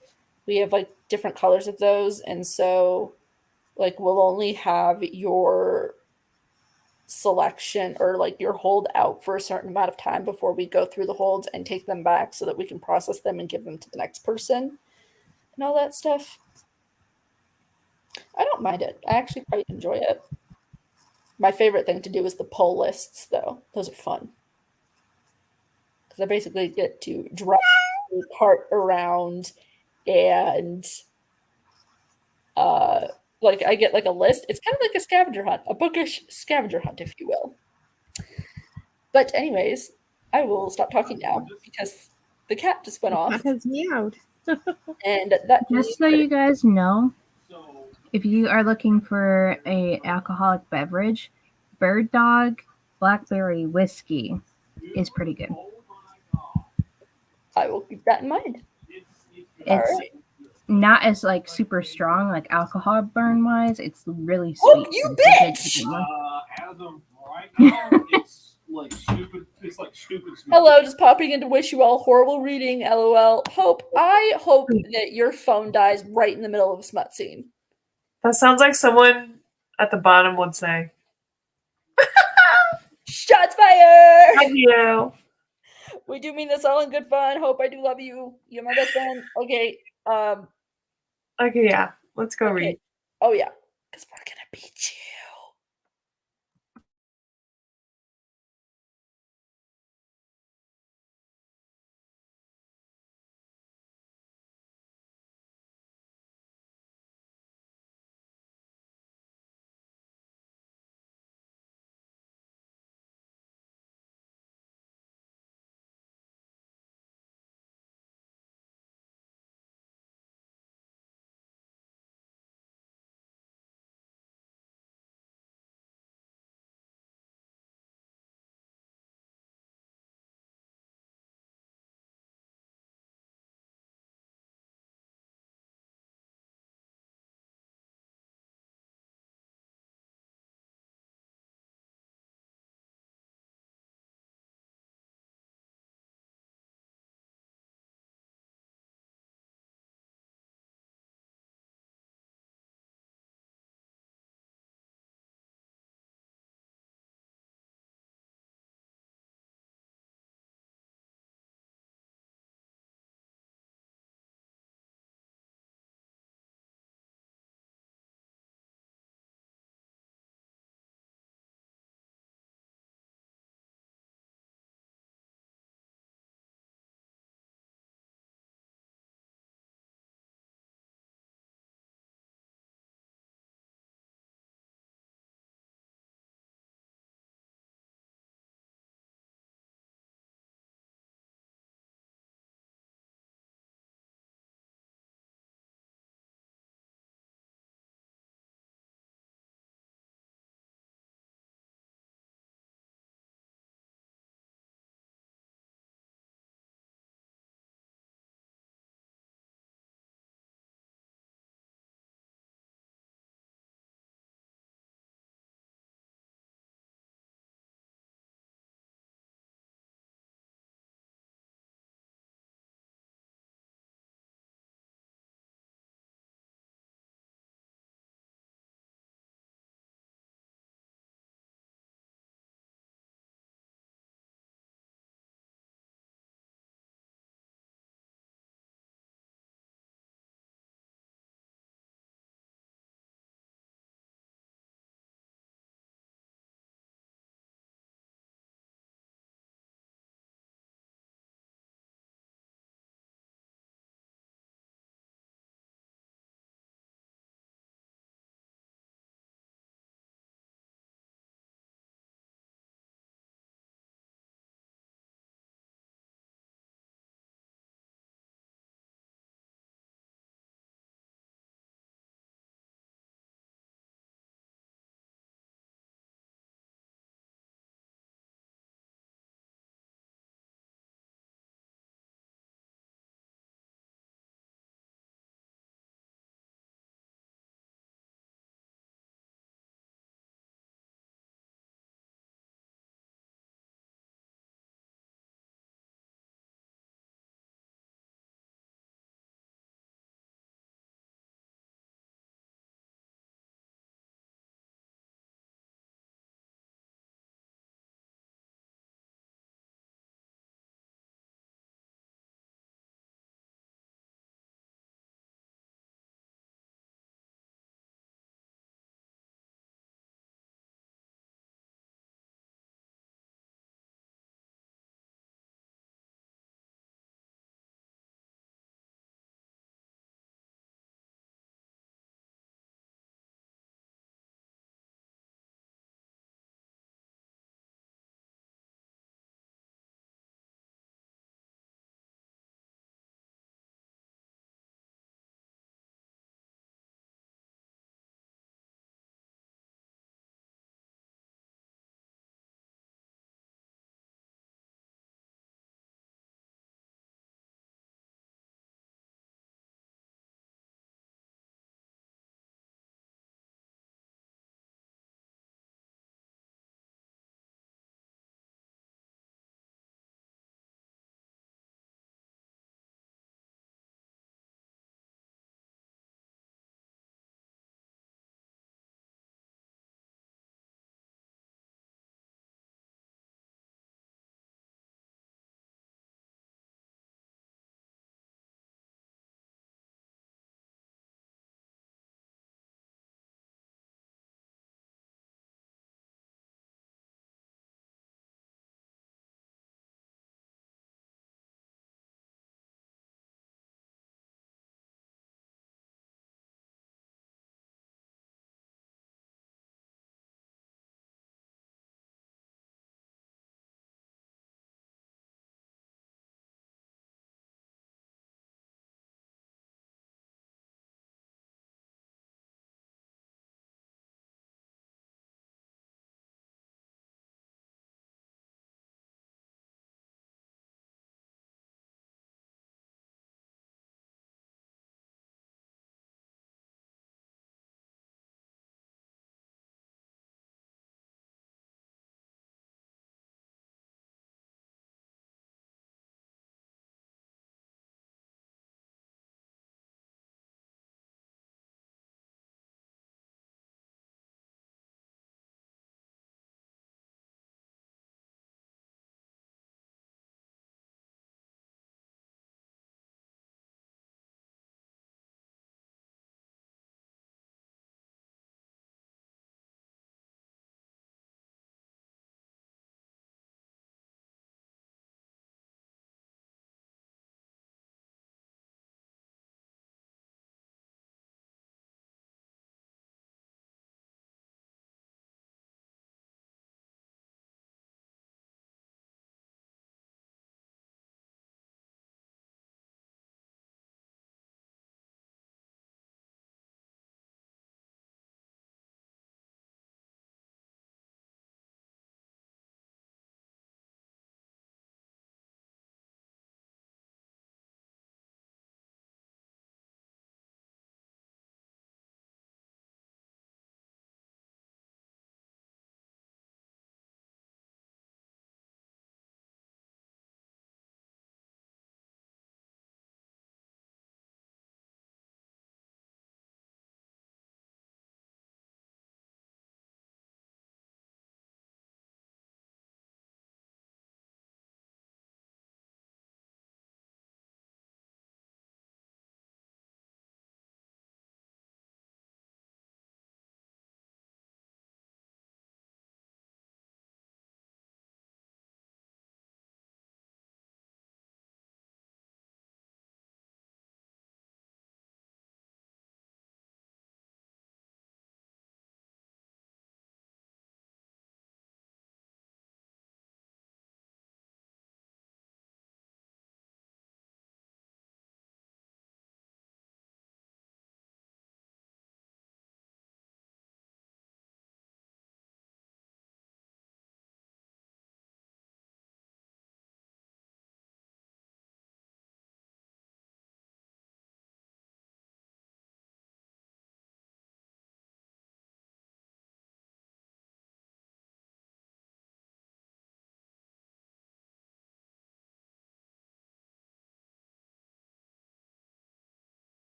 We have like different colors of those, and so like we'll only have your selection or like your hold out for a certain amount of time before we go through the holds and take them back so that we can process them and give them to the next person and all that stuff. I don't mind it. I actually quite enjoy it. My favorite thing to do is the pull lists, though. Those are fun because I basically get to drive the cart around and like I get like a list. It's kind of like a scavenger hunt, a bookish scavenger hunt, if you will. But anyways, I will stop talking now because the cat just went off, Cat has meowed. and that Just so you guys know, if you are looking for a alcoholic beverage, Bird Dog Blackberry Whiskey is pretty good. I will keep that in mind. It's Alright. not as like super strong, like alcohol burn wise. It's really sweet. Oh, you but it's a good bitch! one. As of right now, it's like stupid. It's like stupid. Hello, just popping in to wish you all horrible reading. LOL. Hope I hope that your phone dies right in the middle of a smut scene. That sounds like someone at the bottom would say. Shots fired! Love you. We do mean this all in good fun. Hope I do love you. You're my best friend. Okay. Okay, yeah. Let's go read. Oh yeah. Because we're gonna beat you.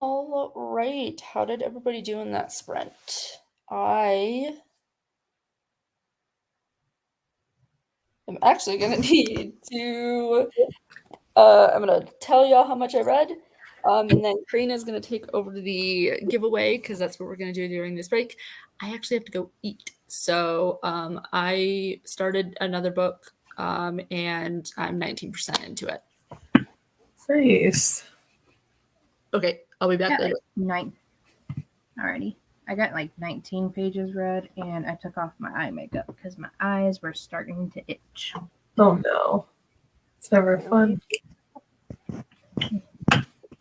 All right. How did everybody do in that sprint? I am actually going to need to, I'm going to tell y'all how much I read. And then Karina's going to take over the giveaway because that's what we're going to do during this break. I actually have to go eat. So I started another book and I'm 19% into it. Nice. Okay. I'll be back Got later. like 9 already. I got like 19 pages read, and I took off my eye makeup because my eyes were starting to itch. Oh no. It's never fun.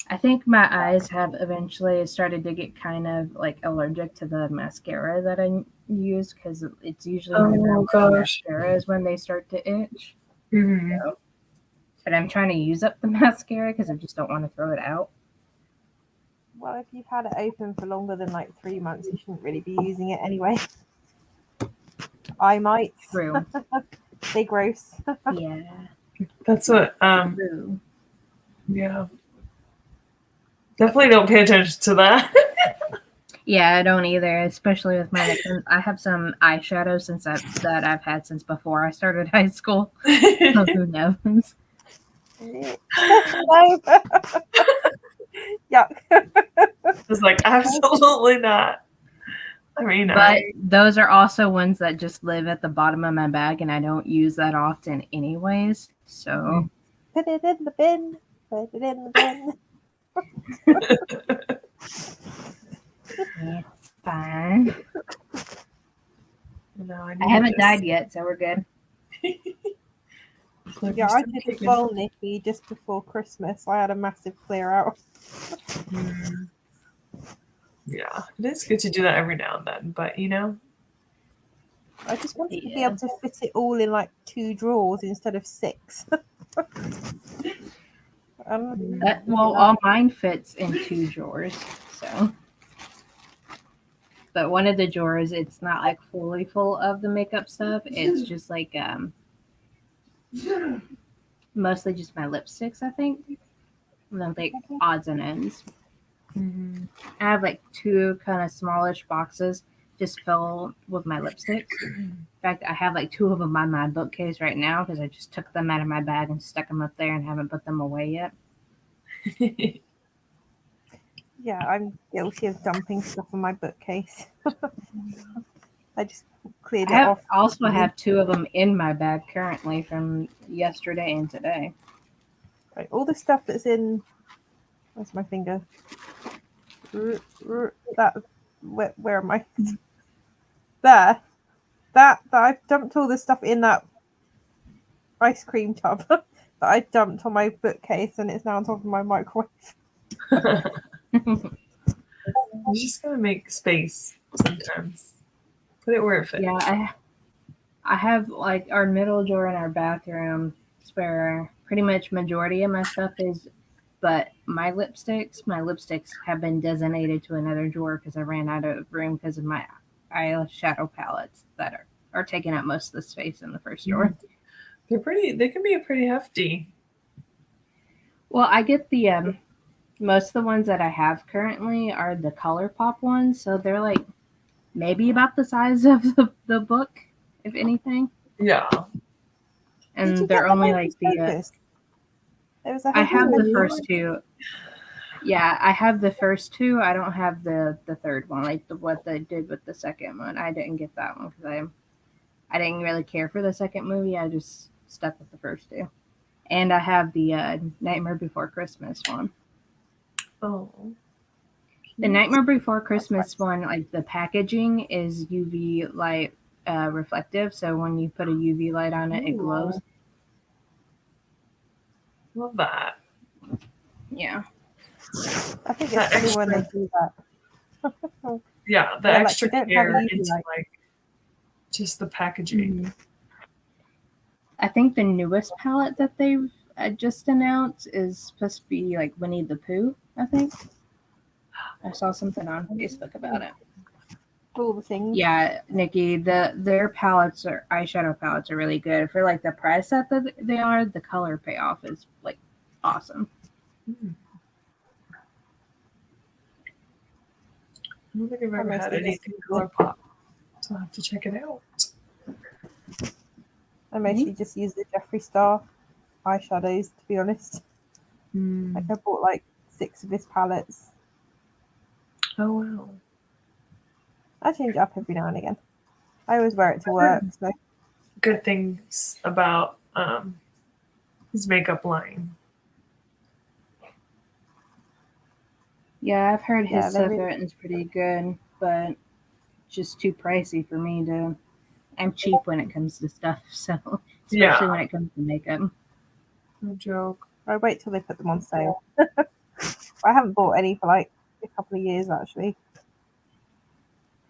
I think my eyes have eventually started to get kind of like allergic to the mascara that I use because it's usually Oh gosh. mascaras when they start to itch. Mm-hmm. So, but I'm trying to use up the mascara because I just don't want to throw it out. Well, if you've had it open for longer than like 3 months, you shouldn't really be using it anyway. I might. True. They gross. Yeah. That's what True. yeah. Definitely don't pay attention to that. Yeah, I don't either, especially with my. I have some eyeshadow that I've had since before I started high school. So who knows? No. Yuck. It's like absolutely not. I mean, But those are also ones that just live at the bottom of my bag, and I don't use that often, anyways. So Put it in the bin. Put it in the bin. it's fine. no, I haven't died yet, so we're good. Yeah, I did as well, Nikki, just before Christmas. I had a massive clear out. Yeah, it is good to do that every now and then, but you know. I just wanted to be able to fit it all in like 2 drawers instead of 6. All mine fits in 2 drawers, so. But one of the drawers, it's not like fully full of the makeup stuff. It's just like mostly just my lipsticks, I think. And then like odds and ends. Mm-hmm. I have like 2 kind of smallish boxes just filled with my lipsticks. In fact, I have like 2 of them on my bookcase right now because I just took them out of my bag and stuck them up there and haven't put them away yet. Yeah, I'm guilty of dumping stuff on my bookcase. I just cleared it off. I also have 2 of them in my bag currently from yesterday and today. Right, all the stuff that's in. Where's my finger? That. Where am I? There. That I've dumped all the stuff in that ice cream tub that I dumped on my bookcase, and it's now on top of my microwave. You just gotta make space sometimes. Put it where it fits. Yeah, I have like our middle drawer in our bathroom where pretty much majority of my stuff is, but my lipsticks have been designated to another drawer because I ran out of room because of my eyeshadow palettes that are taking up most of the space in the first drawer. They're pretty. They can be pretty hefty. Well, I get the most of the ones that I have currently are the ColourPop ones, so they're like maybe about the size of the book, if anything. Yeah. And they're only like the. I have the first 2. Yeah, I have the first 2. I don't have the third one, like what they did with the second one. I didn't get that one because I didn't really care for the second movie. I just stuck with the first 2. And I have the Nightmare Before Christmas one. Oh. The Nightmare Before Christmas one, like the packaging is UV light reflective, so when you put a UV light on it, it glows. Love that. Yeah. I think it's funny when they do that. Yeah, the extra care into like just the packaging. Mm-hmm. I think the newest palette that they've just announced is supposed to be like Winnie the Pooh, I think. I saw something on Facebook about it. All the things. Yeah, Nikki, their eyeshadow palettes are really good. For like the price that they are, the color payoff is like awesome. I don't think I've I ever had mostly anything just- ColourPop, so I'll have to check it out. I mostly just use the Jeffree Star eyeshadows, to be honest. Like I bought like 6 of his palettes. Oh wow. I change it up every now and again. I always wear it to work, so Good things about his makeup line. Yeah, I've heard his Yeah, stuff they're written is pretty good, but just too pricey for me to. I'm cheap when it comes to stuff, so especially Yeah. when it comes to makeup. No joke. I wait till they put them on sale. I haven't bought any for like a couple of years actually.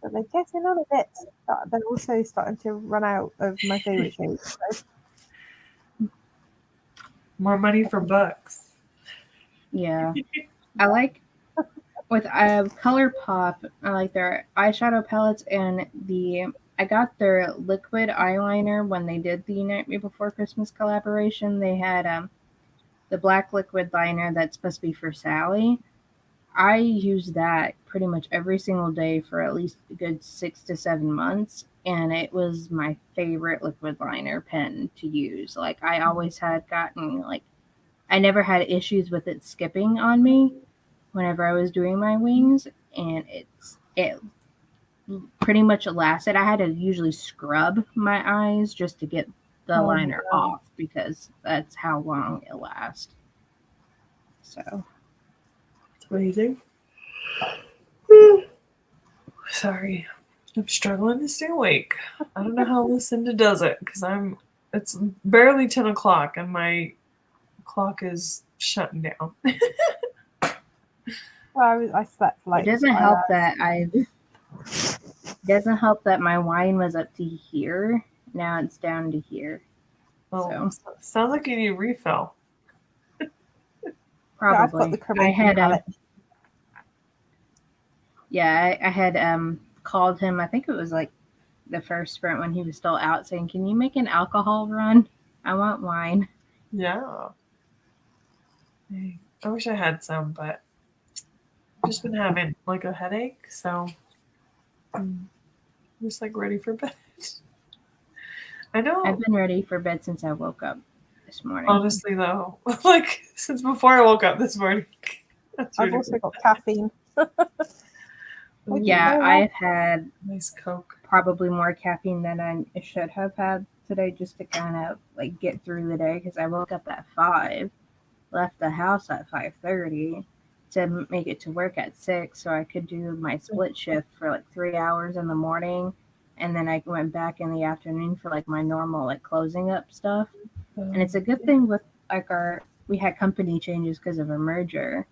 But they're getting on a bit. But they're also starting to run out of my favourite shades. So More money for bucks. Yeah, I like with ColourPop. I like their eyeshadow palettes and I got their liquid eyeliner when they did the Nightmare Before Christmas collaboration. They had the black liquid liner that's supposed to be for Sally. I use that pretty much every single day for at least a good 6 to 7 months, and it was my favorite liquid liner pen to use. Like I always had gotten like I never had issues with it skipping on me whenever I was doing my wings, and it pretty much lasted. I had to usually scrub my eyes just to get the Oh, liner no. off because that's how long it lasts. So What do you think? Sorry, I'm struggling to stay awake. I don't know how Lucinda does it because it's barely 10 o'clock and my clock is shutting down. well, I slept for like it doesn't 5 help hours. doesn't help that my wine was up to here. Now it's down to here. Oh, sounds like you need a refill. Yeah, I've got Probably. the I cremation had palette. I had called him. I think it was like the first sprint when he was still out, saying, "Can you make an alcohol run? I want wine." Yeah. Dang. I wish I had some, but I've just been having like a headache, so I'm just like ready for bed. I know. I've been ready for bed since I woke up this morning. Honestly, though, like since before I woke up this morning. That's I've also got caffeine. Which is Yeah, very I've had nice Coke. probably more caffeine than I should have had today just to kind of like get through the day because I woke up at 5, left the house at 5:30 to make it to work at 6 so I could do my split shift for like 3 hours in the morning, and then I went back in the afternoon for like my normal like closing up stuff. And it's a good thing with like we had company changes because of a merger,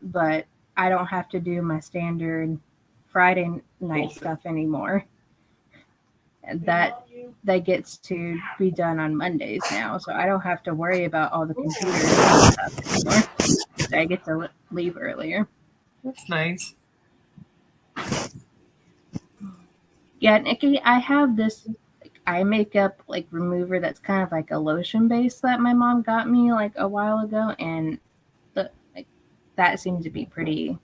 but I don't have to do my standard Friday night stuff anymore. And that gets to be done on Mondays now, so I don't have to worry about all the computers and stuff anymore. So I get to leave earlier. That's nice. Yeah, Nikki, I have this like, eye makeup like remover that's kind of like a lotion base that my mom got me like a while ago, and that seems to be pretty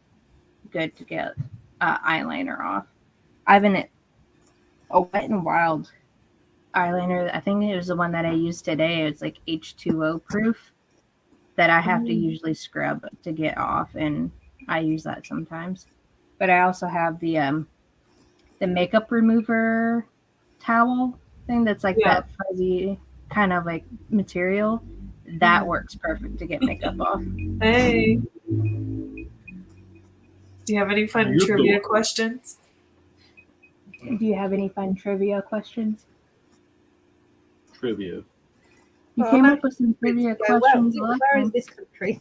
good to get eyeliner off. I have a Wet n Wild eyeliner. I think it was the one that I used today. It's like H2O proof that I have to usually scrub to get off, and I use that sometimes. But I also have the makeup remover towel thing that's like that fuzzy kind of like material. That works perfect to get makeup off. Hey. Do you have any fun trivia questions? Do you have any fun trivia questions? Trivia. You came up with some trivia questions. Where is this country?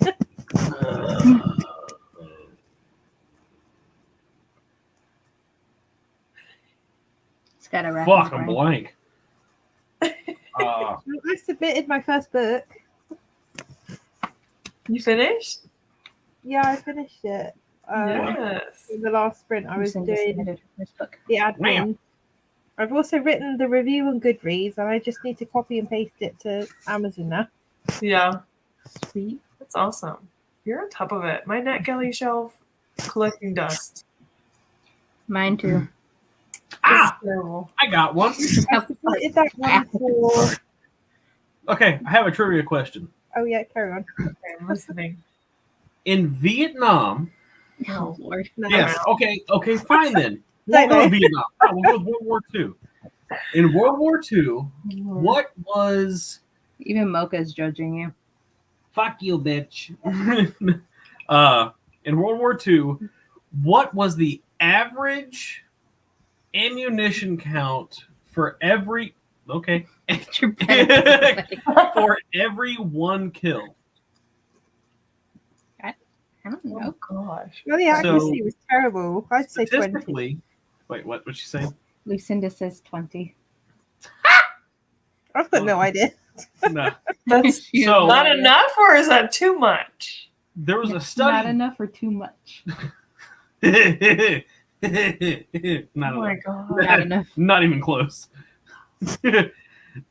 It's got a Fuck, I'm blank. I submitted my first book. You finished? Yeah, I finished it. Yes. In the last sprint, I was doing the admin. Wow. I've also written the review on Goodreads, and I just need to copy and paste it to Amazon now. Yeah. Sweet. That's awesome. You're on top of it. My NetGalley shelf collecting dust. Mine too. Ah, It's terrible. I got one. I submitted that one for. Okay, I have a trivia question. Oh yeah, carry on. Okay, I'm listening. In Vietnam, Oh Lord. No. yes. Okay, fine then. We'll Don't go know. with Vietnam. No, we'll go with World War II. In World War II, what was Even Mocha's judging you. fuck you, bitch? In World War II, what was the average ammunition count for every You're better. for every one kill? I don't know. Oh gosh. Well, the accuracy was terrible. I'd say 20. Statistically, wait, what was she saying? Lucinda says 20. I've got no idea. No. That's She has So- no not idea. enough, or is that too much? There was a Not study. enough or too much. Not Oh my enough. god. Not enough. Not even close.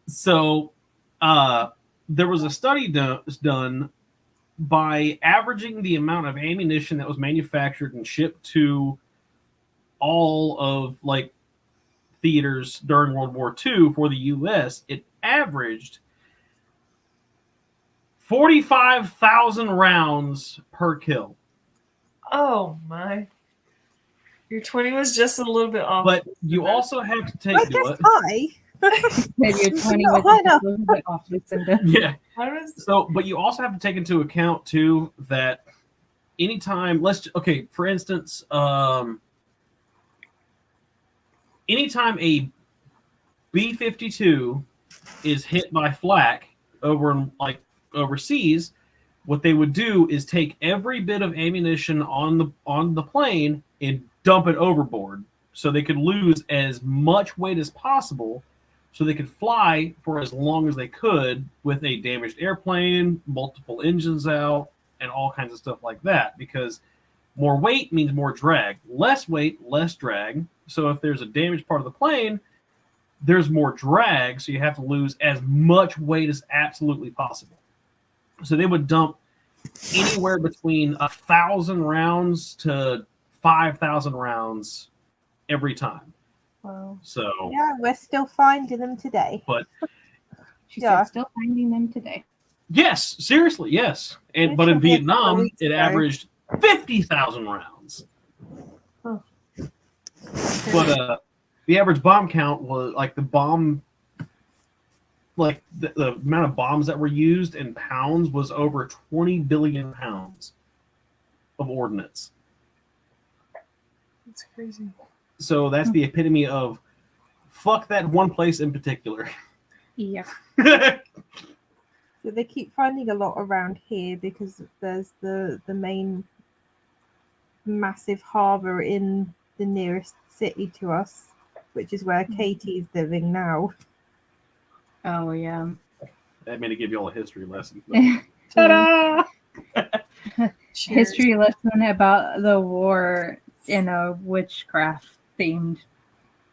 So, there was a study done by averaging the amount of ammunition that was manufactured and shipped to all of like theaters during World War II for the U.S. It averaged 45,000 rounds per kill. Oh my. Your 20 was just a little bit off. But you also have to take I guess high. Maybe your 20 No, was why just not? a little bit off, Lucinda. yeah. How does So, but you also have to take into account too that anytime, for instance, anytime a B-52 is hit by flak over in, like overseas, what they would do is take every bit of ammunition on the plane and dump it overboard, so they could lose as much weight as possible, so they could fly for as long as they could with a damaged airplane, multiple engines out, and all kinds of stuff like that. Because more weight means more drag. Less weight, less drag. So if there's a damaged part of the plane, there's more drag, so you have to lose as much weight as absolutely possible. So they would dump anywhere between 1,000 rounds to 5,000 rounds every time. wow. So Yeah, we're still finding them today. She Yeah. said still finding them today. yes, seriously, yes. It But in should be a couple Vietnam, weeks it ago. averaged 50,000 rounds. Huh. But the average bomb count was like the amount of bombs that were used in pounds was over 20 billion pounds of ordnance. That's crazy. So that's the epitome of fuck that one place in particular. Yeah. So they keep finding a lot around here because there's the main massive harbour in the nearest city to us, which is where Katie's living now. Oh, yeah. That made to give you all a history lesson. Ta-da! Cheers. History lesson about the war in a witchcraft themed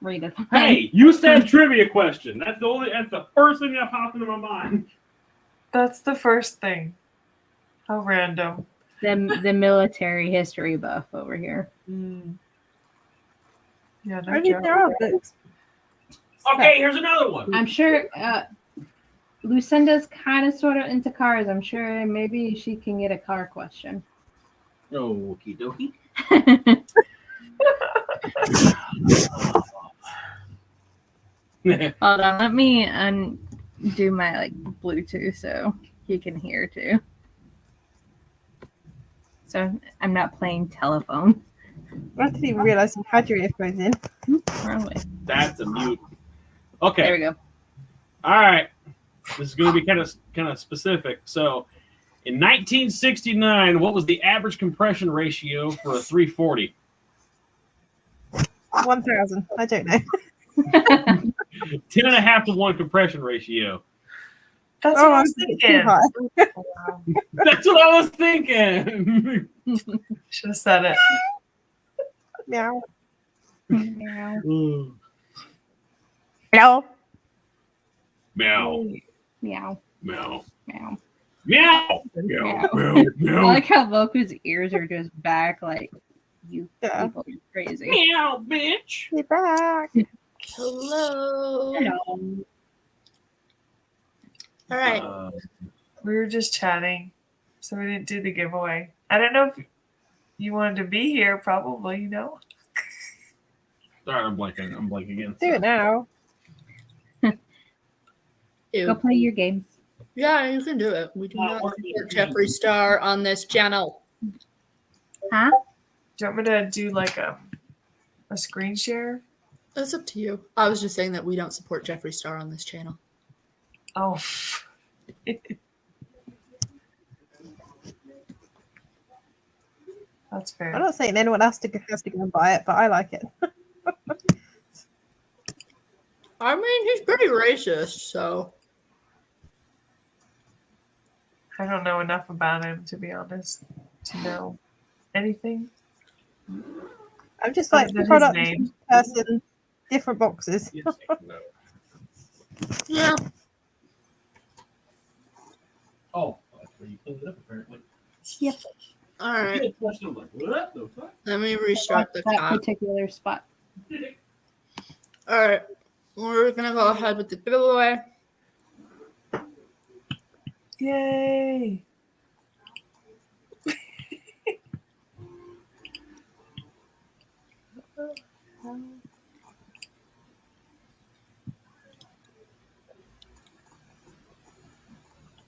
readathon. Hey, you said trivia question. That's the first thing that popped into my mind. That's the first thing. How random. The military history buff over here. Mm. Yeah, no I mean, joke. there are books. Okay, here's another one. I'm sure Lucinda's kind of sort of into cars. I'm sure maybe she can get a car question. Okie dokie. Hold on, let me undo my Bluetooth so you can hear too. So I'm not playing telephone. I didn't even realise you had your earphones in. Wrong way. That's a mute. There Okay. we go. All right. This is going to be kind of specific. So, in 1969, what was the average compression ratio for a 340? 1,000. I don't know. 10.5 to 1 compression ratio. That's Oh, what I I'm was too thinking. high. Wow. That's what I was thinking. Should have said it. Meow. Meow. Ooh. Meow. Meow, Meow. meow, Meow. meow, meow, Meow. meow, I meow. like how Voku's ears are just back You Yeah. people are crazy. Meow, bitch. Be back. Hello. Hello. All right. We were just chatting, so we didn't do the giveaway. I don't know if you wanted to be here, probably, you know? Sorry, I'm blanking. I'm blanking again. Do it now. Ew. Go play your games. Yeah, you can do it. We do not support Jeffree Star on this channel. Huh? Do you want me to do like a screen share? That's up to you. I was just saying that we don't support Jeffree Star on this channel. Oh. That's I'm fair. not saying anyone has to go and buy it, but I like it. I mean, he's pretty racist, so. I don't know enough about him, to be honest, to know anything. I'm just Other like than his product name. person, different boxes. Yes, no. Yeah. Oh, that's where you cleaned it up, apparently. Yep. All right. Good question. I'm like, what the fuck? Let me restart the that chat. particular spot. All right. We're going to go ahead with the giveaway. Yay!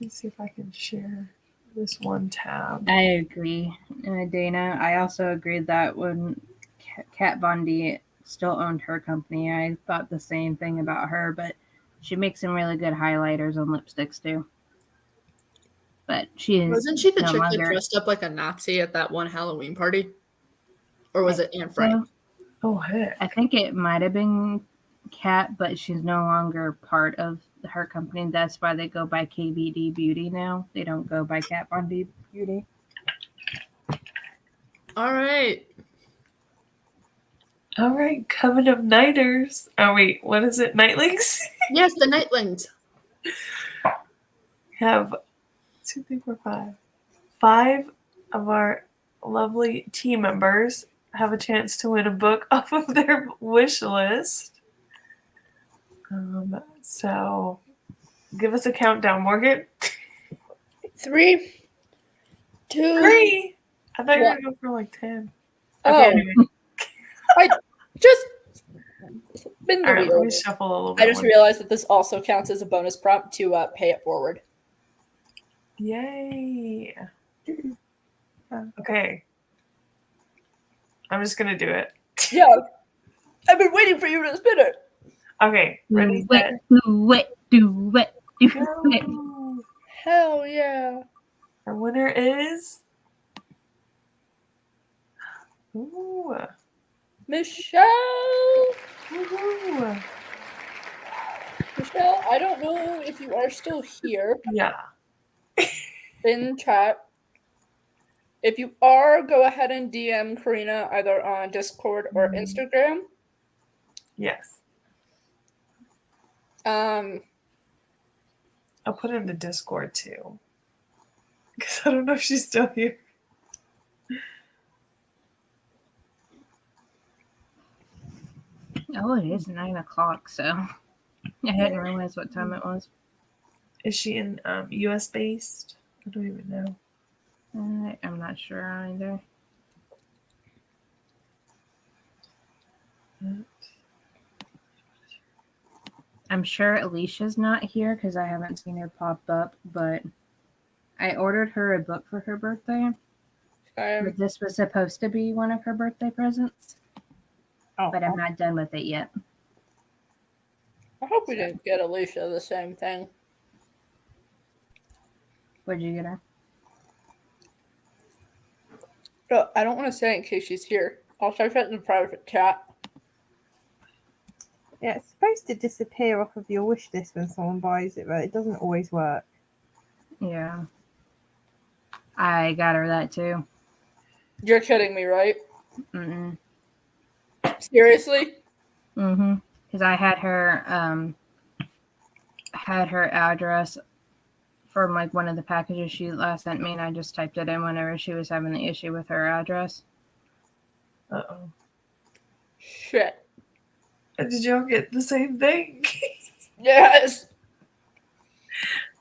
Let's see if I can share this one tab. I agree, Dana. I also agreed that when Kat Von D still owned her company, I thought the same thing about her, but she makes some really good highlighters and lipsticks too. But she is Wasn't she the no chick that longer. dressed up like a Nazi at that one Halloween party? Or was it Anne Frank? So, Oh, heck. I think it might have been Kat, but she's no longer part of her company. That's why they go by KVD Beauty now. They don't go by Kat Von D Beauty. All right. All right, Coven of Nighters. Oh, wait, what is it? Nightlings? Yes, the Nightlings. Have 2, 3, 4, 5. 5 of our lovely team members have a chance to win a book off of their wish list. So give us a countdown, Morgan. 3, 2. 3. I thought you were What? going to go for like 10. Oh. Okay, anyway. I just spin the All right, let me wheel. shuffle a little I bit. just realized that this also counts as a bonus prompt to pay it forward. Yay. Okay. I'm just going to do it. Yeah. I've been waiting for you to spin it. Okay, ready, Do it, do it, do it, do it. go. Hell yeah. Our winner is... Ooh. Michelle. Woohoo. Michelle, I don't know if you are still here Yeah. in chat. If you are, go ahead and DM Karina either on Discord or Instagram. Yes. Um, I'll put it in the Discord too. Because I don't know if she's still here. Oh, it is 9 o'clock, so I hadn't realized what time it was. Is she in US based? I don't even know. I'm not sure either. I'm sure Alicia's not here because I haven't seen her pop up, but I ordered her a book for her birthday. But this was supposed to be one of her birthday presents, but I'm not done with it yet. I hope we didn't get Alicia the same thing. What'd you get her? No, I don't want to say it in case she's here. I'll type it in the private chat. Yeah, it's supposed to disappear off of your wish list when someone buys it, but it doesn't always work. Yeah. I got her that too. You're kidding me, right? Mm-mm. Seriously? Mm-hmm. Because I had her address from like one of the packages she last sent me, and I just typed it in whenever she was having the issue with her address. Uh-oh. Shit. Did y'all get the same thing? Yes.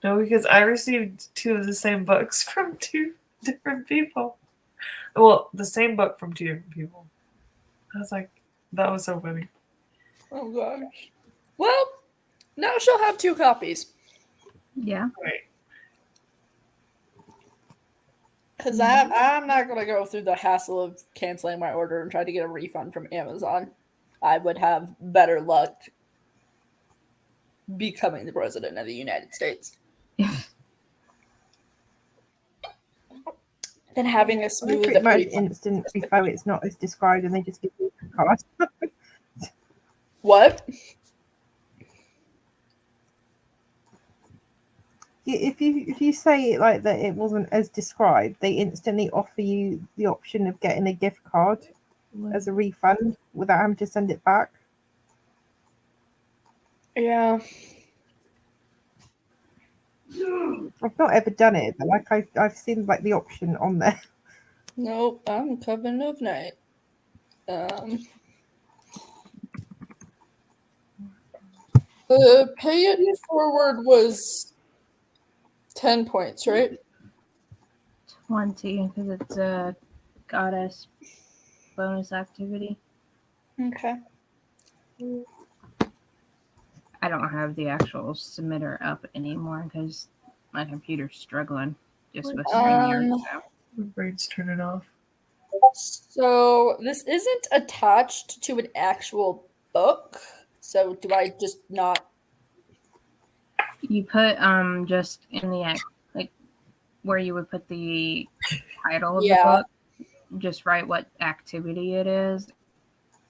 No, because I received 2 of the same books from 2 different people. Well, the same book from 2 different people. I was like, that was so funny. Oh gosh. Well, now she'll have 2 copies. Yeah. Right. Because I'm not going to go through the hassle of canceling my order and try to get a refund from Amazon. I would have better luck becoming the president of the United States than having a smooth Pretty much refund. instant refund. It's not as described, and they just give you a card. What? If you say it like that, it wasn't as described, they instantly offer you the option of getting a gift card as a refund without having to send it back. Yeah. I've not ever done it, but like I've seen like the option on there. Nope, I'm Coven of Night. The pay it forward was 10 points, right? 20, because it's a goddess bonus activity. Okay. I don't have the actual submitter up anymore because my computer's struggling just with StreamYard. So. My brain's turning off. So this isn't attached to an actual book. So do I just not? You put just in the like where you would put the title of the book, just write what activity it is.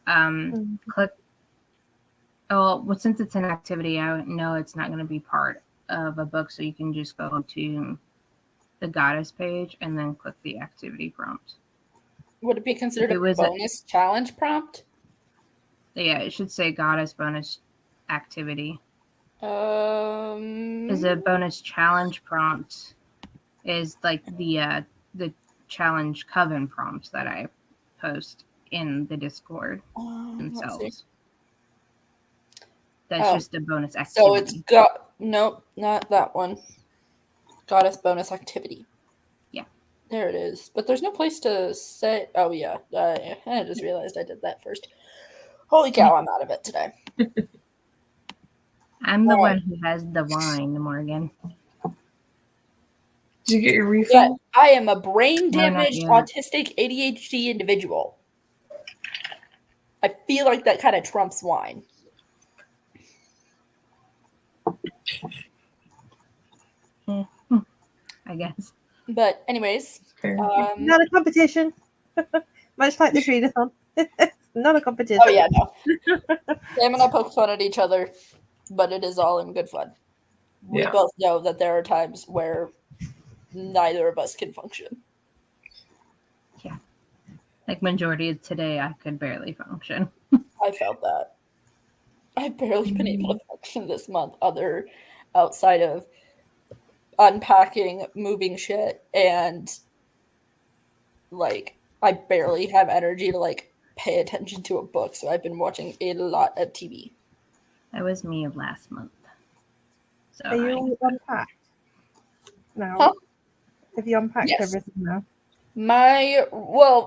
Click. Oh, well, since it's an activity, I know it's not going to be part of a book, so you can just go to the goddess page and then click the activity prompt. Would it be considered a bonus challenge prompt? Yeah, it should say goddess bonus activity. Is a bonus challenge prompt is like the challenge Coven prompts that I post in the Discord themselves. That's just a bonus activity. So it's nope, not that one. Goddess bonus activity. Yeah. There it is. But there's no place to say. Oh, yeah. I just realized I did that first. Holy cow, I'm out of it today. I'm the one who has the wine, Morgan. Did you get your refund? Yeah, I am a brain damaged, autistic, ADHD individual. I feel like that kind of trumps wine. I guess. But anyways. Not a competition. Much like the readathon. Not a competition. Oh, yeah, no. Sam and I poke fun at each other, but it is all in good fun. We both know that there are times where neither of us can function. Yeah. Like majority of today, I could barely function. I felt that. I've barely been able to function this month, outside of unpacking, moving shit, and like I barely have energy to like pay attention to a book, so I've been watching a lot of TV. That was me last month. So are you all unpacked now? Huh? Have you unpacked everything now?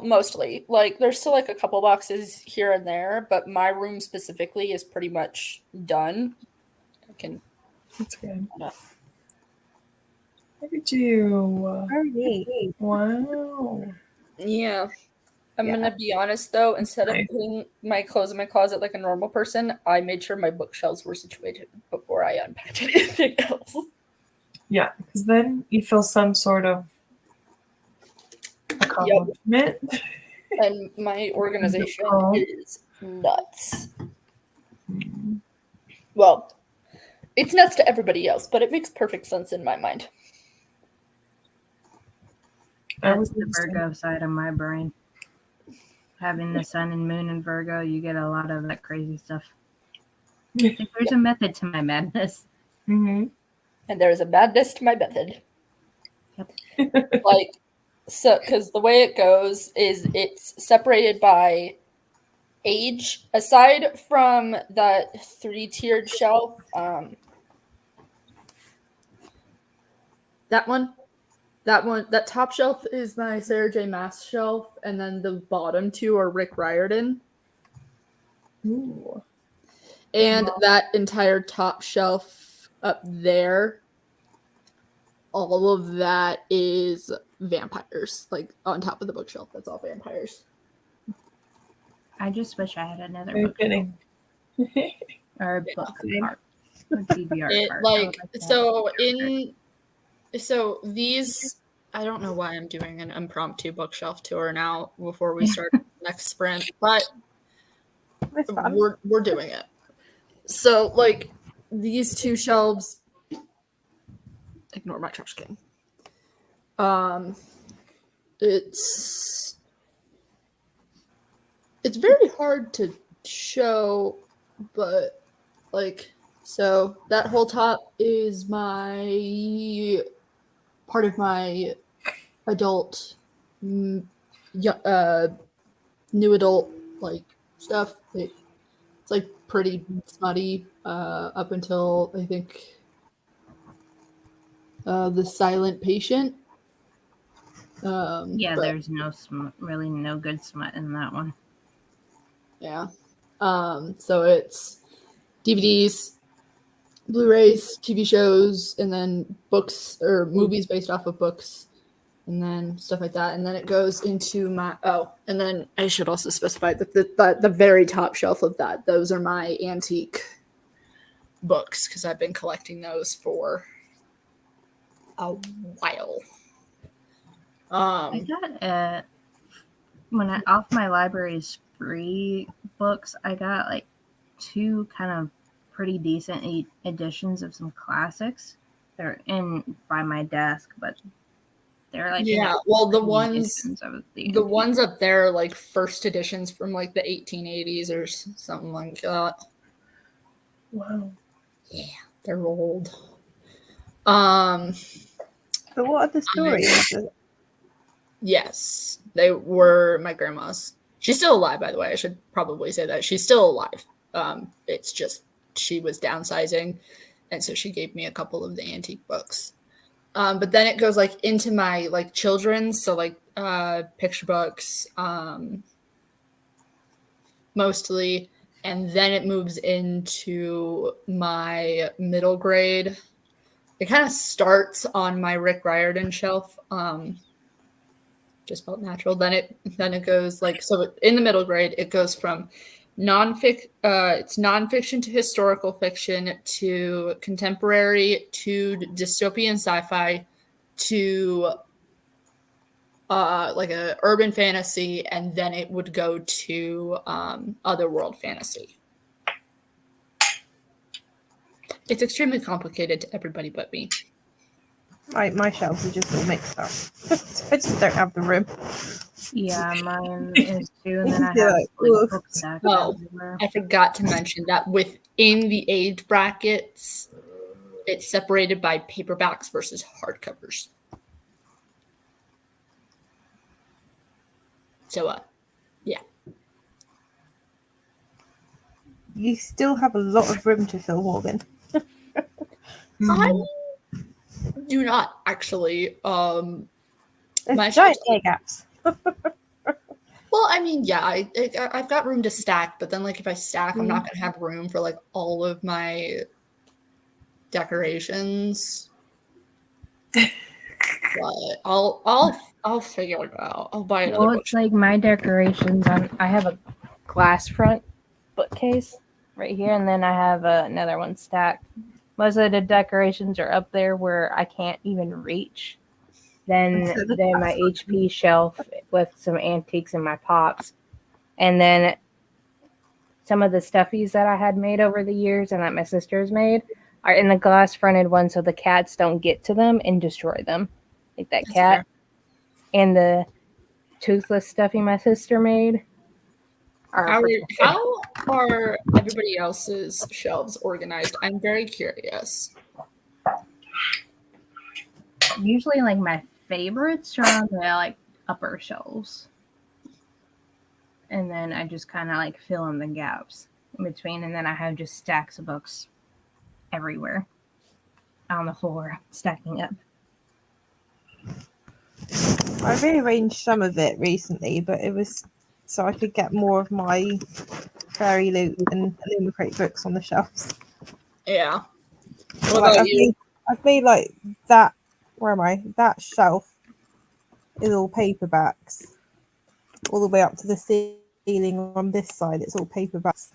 Mostly. Like, there's still like a couple boxes here and there, but my room specifically is pretty much done. That's good. Look at you. Very neat. Wow. Yeah. I'm gonna be honest though, instead of putting my clothes in my closet like a normal person, I made sure my bookshelves were situated before I unpacked anything else. Yeah, because then you feel some sort of accomplishment. Yep. And my organization is nuts. Well, it's nuts to everybody else, but it makes perfect sense in my mind. That's the Virgo side of my brain. Having the sun and moon in Virgo, you get a lot of that crazy stuff. There's a method to my madness. Mm-hmm. And there's a madness to my method. Yep. Like, So, because the way it goes is it's separated by age. Aside from that 3-tiered shelf, that one, that top shelf is my Sarah J. Maas shelf, and then the bottom two are Rick Riordan. Ooh. And that entire top shelf up there, all of that is vampires. Like on top of the bookshelf, that's all vampires. I just wish I had another Very book fitting. or a book cart. Or DVR It cart. like that. so these. I don't know why I'm doing an impromptu bookshelf tour now before we start next sprint, but That's fun. we're doing it. So like these two shelves. Ignore my trash can. It's very hard to show, but like so that whole top is my part of my adult new adult like stuff. It's like pretty smutty up until I think The Silent Patient. Yeah, but, there's really no good smut in that one. Yeah. So it's DVDs, Blu-rays, TV shows, and then books or movies based off of books, and then stuff like that. And then it goes into my and then I should also specify that the very top shelf of that, those are my antique books because I've been collecting those for a while. I got off my library's free books, I got like 2 kind of pretty decent editions of some classics. They're in by my desk, but they're like well the ones up there are like first editions from like the 1880s or something like that. Wow. Yeah, they're old. But what are the stories? Yes, they were my grandma's. She's still alive, by the way. I should probably say that. She's still alive. It's just she was downsizing, and so she gave me a couple of the antique books. But then it goes like into my like children's, so like picture books, mostly, and then it moves into my middle grade. It kind of starts on my Rick Riordan shelf. Just felt natural. Then it goes like so in the middle grade. It goes from it's nonfiction to historical fiction to contemporary to dystopian sci-fi to like a urban fantasy, and then it would go to otherworld fantasy. It's extremely complicated to everybody but me. My shelves are just all mixed up. I just don't have the room. Yeah, mine is too, and then I Yeah, have like, like, book stacks Oh, everywhere. I forgot to mention that within the age brackets, it's separated by paperbacks versus hardcovers. So, yeah. You still have a lot of room to fill, Morgan. I do not actually. There's giant air gaps. Well, I mean, yeah, I've got room to stack, but then like if I stack, I'm not gonna have room for like all of my decorations. But I'll figure it out. I'll buy another Well, book. it's like my decorations. I have a glass front bookcase right here, and then I have another one stacked. Most of the decorations are up there where I can't even reach. Then my HP shelf with some antiques in my pops, and then some of the stuffies that I had made over the years and that my sisters made are in the glass fronted one, so the cats don't get to them and destroy them. Like that cat and the toothless stuffy my sister made. How are everybody else's shelves organized? I'm very curious. Usually, like my favorites are on the like upper shelves. And then I just kind of like fill in the gaps in between. And then I have just stacks of books everywhere on the floor, stacking up. I rearranged some of it recently, but it was so I could get more of my fairy loot and Illumicrate books on the shelves. Yeah. What Like, about you? I've made like that. Where am I? That shelf is all paperbacks, all the way up to the ceiling on this side. It's all paperbacks,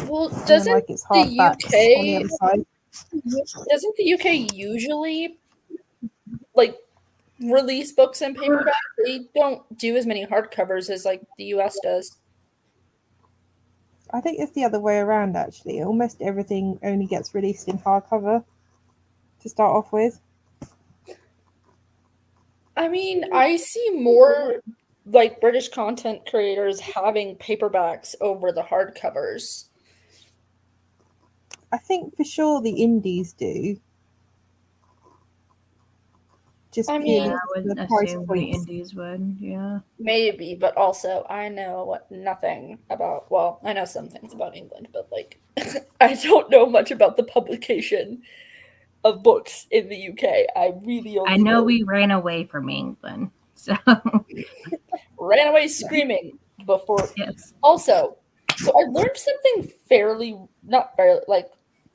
Well, and then doesn't like it's the hardbacks on the UK other side. doesn't the UK usually like release books in paperback? They don't do as many hardcovers as like the US does. I think it's the other way around actually. Almost everything only gets released in hardcover to start off with. I mean, I see more like British content creators having paperbacks over the hardcovers. I think for sure the indies do. Just I purely mean, I because would of the price assume the points. indies would, yeah. maybe, but also I know nothing about, well, I know some things about England, but like I don't know much about the publication of books in the UK. I really I only know we ran away from England, so ran away screaming before. yes. Also, so I learned something not fairly, like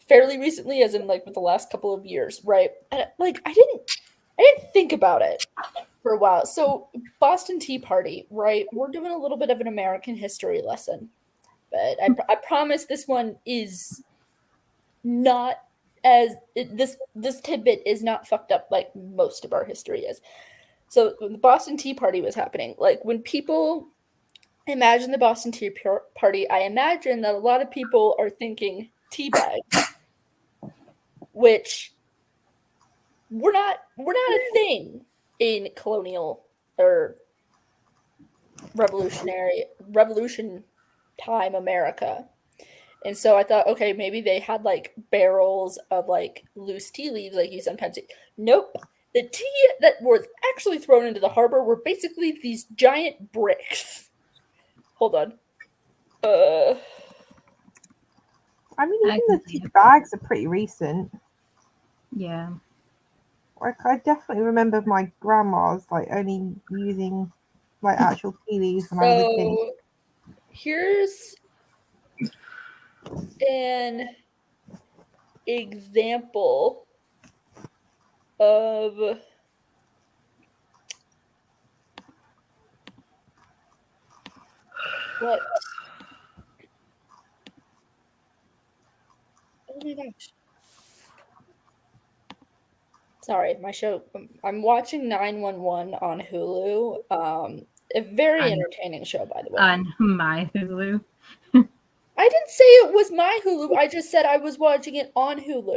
fairly recently, as in like with the last couple of years, right? And like I didn't think about it for a while. So Boston Tea Party, right? We're doing a little bit of an American history lesson, but I promise this one is not this tidbit is not fucked up like most of our history is. So when the Boston Tea Party was happening, like when people imagine the Boston Tea Party, I imagine that a lot of people are thinking tea bags, which were not a thing in colonial or revolution time America. And so I thought, okay, maybe they had like barrels of like loose tea leaves, like you sometimes see. Nope. The tea that was actually thrown into the harbor were basically these giant bricks. Hold on. I mean, I even can the see tea it. bags are pretty recent. Yeah. Like I definitely remember my grandma's like only using like actual tea leaves when I was a kid. So here's an example of what? Oh my gosh. Sorry, my show. I'm watching 911 on Hulu. A very On entertaining show, by the way. on my Hulu. I didn't say it was my Hulu. I just said I was watching it on Hulu.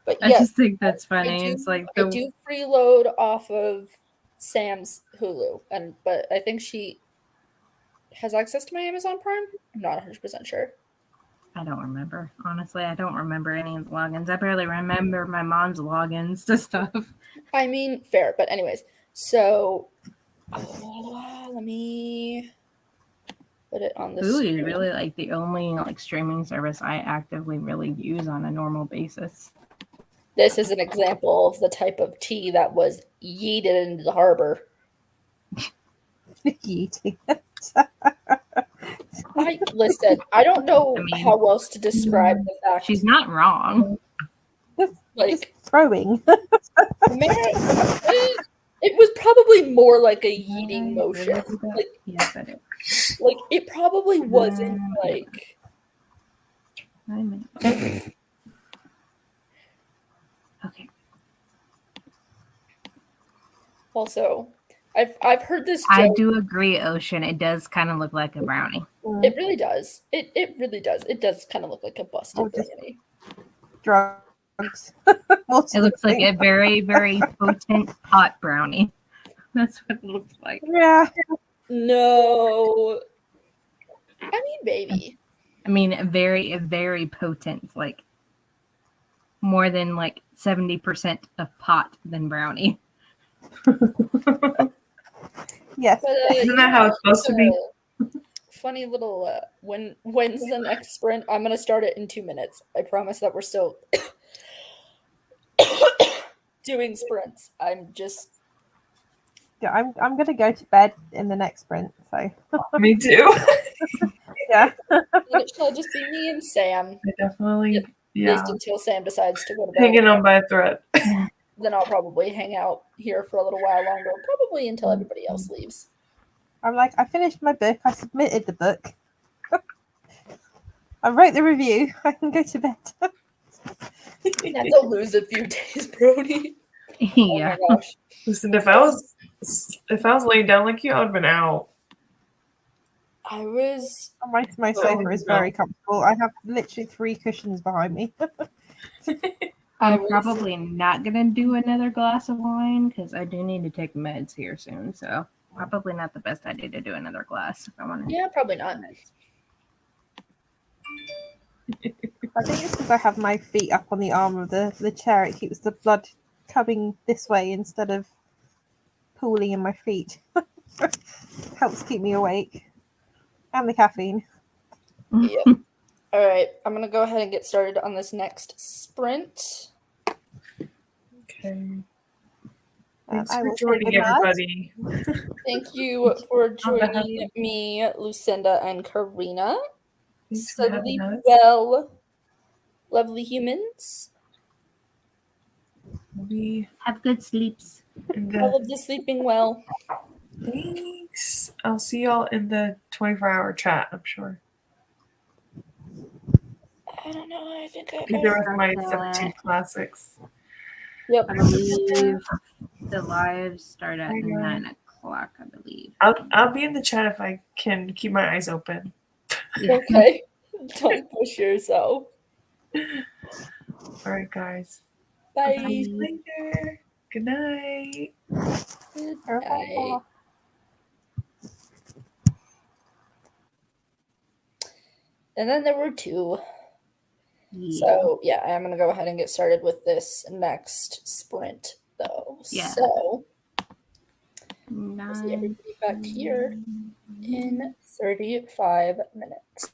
But I yes, just think that's I funny. It's like I the do freeload off of Sam's Hulu, but I think she has access to my Amazon Prime. I'm not 100% sure. I don't remember. Honestly, I don't remember any of the logins. I barely remember my mom's logins to stuff. I mean, fair, but anyways, so let me put it on the Hulu screen. is really like the only like streaming service I actively really use on a normal basis. This is an example of the type of tea that was yeeted into the harbor. Eating. Listen, I don't know I mean, how else to describe the fact. she's not wrong. Just Like throwing. it was probably more like a yeeting motion. Like, Yes, I do. like it probably wasn't like. Okay. Also, I've heard this joke. I do agree, Ocean. It does kind of look like a brownie. It really does. It really does. It does kind of look like a busted just brownie. Drugs. It looks like a very, very potent pot brownie. That's what it looks like. Yeah. No. I mean, maybe. I mean, very, very potent. Like more than like 70% of pot than brownie. Yes. But Isn't that how it's supposed to be? Funny little when's the next sprint? I'm gonna start it in 2 minutes. I promise that we're still doing sprints. I'm just Yeah, I'm gonna go to bed in the next sprint. So Me too. yeah. it shall just be me and Sam. I definitely, At yeah, least until Sam decides to go to bed. hanging on by a thread. Then I'll probably hang out here for a little while longer, probably until everybody else leaves. I'm like, I finished my book. I submitted the book. I wrote the review. I can go to bed. That's a lose a few days, Brody. Yeah. Oh my gosh. Listen, if I was laying down like you, I would have been out. I was My sofa is very comfortable. I have literally 3 cushions behind me. I'm probably not gonna do another glass of wine because I do need to take meds here soon. So probably not the best idea to do another glass if I want to. Yeah, probably not. I think it's because I have my feet up on the arm of the chair. It keeps the blood coming this way instead of pooling in my feet. Helps keep me awake. And the caffeine. Yep. All right, I'm gonna go ahead and get started on this next sprint. Okay. Thanks I for will say joining, good night. everybody. Thank you for joining me, Lucinda and Karina. Thanks for having Sleep us. well, lovely humans. We Have good sleeps. I love the sleeping well. Thanks. I'll see y'all in the 24-hour chat, I'm sure. I don't know. I think Either of my Okay. 17 classics. Yep. I believe the lives start at Bye, guys. 9 o'clock. I believe. I'll be in the chat if I can keep my eyes open. Okay. Don't push yourself. All right, guys. Bye. See you later. Good night. Good Okay. night. And then there were 2. Yeah. So yeah, I'm gonna go ahead and get started with this next sprint though. Yeah. So see 9. everybody back here in 35 minutes.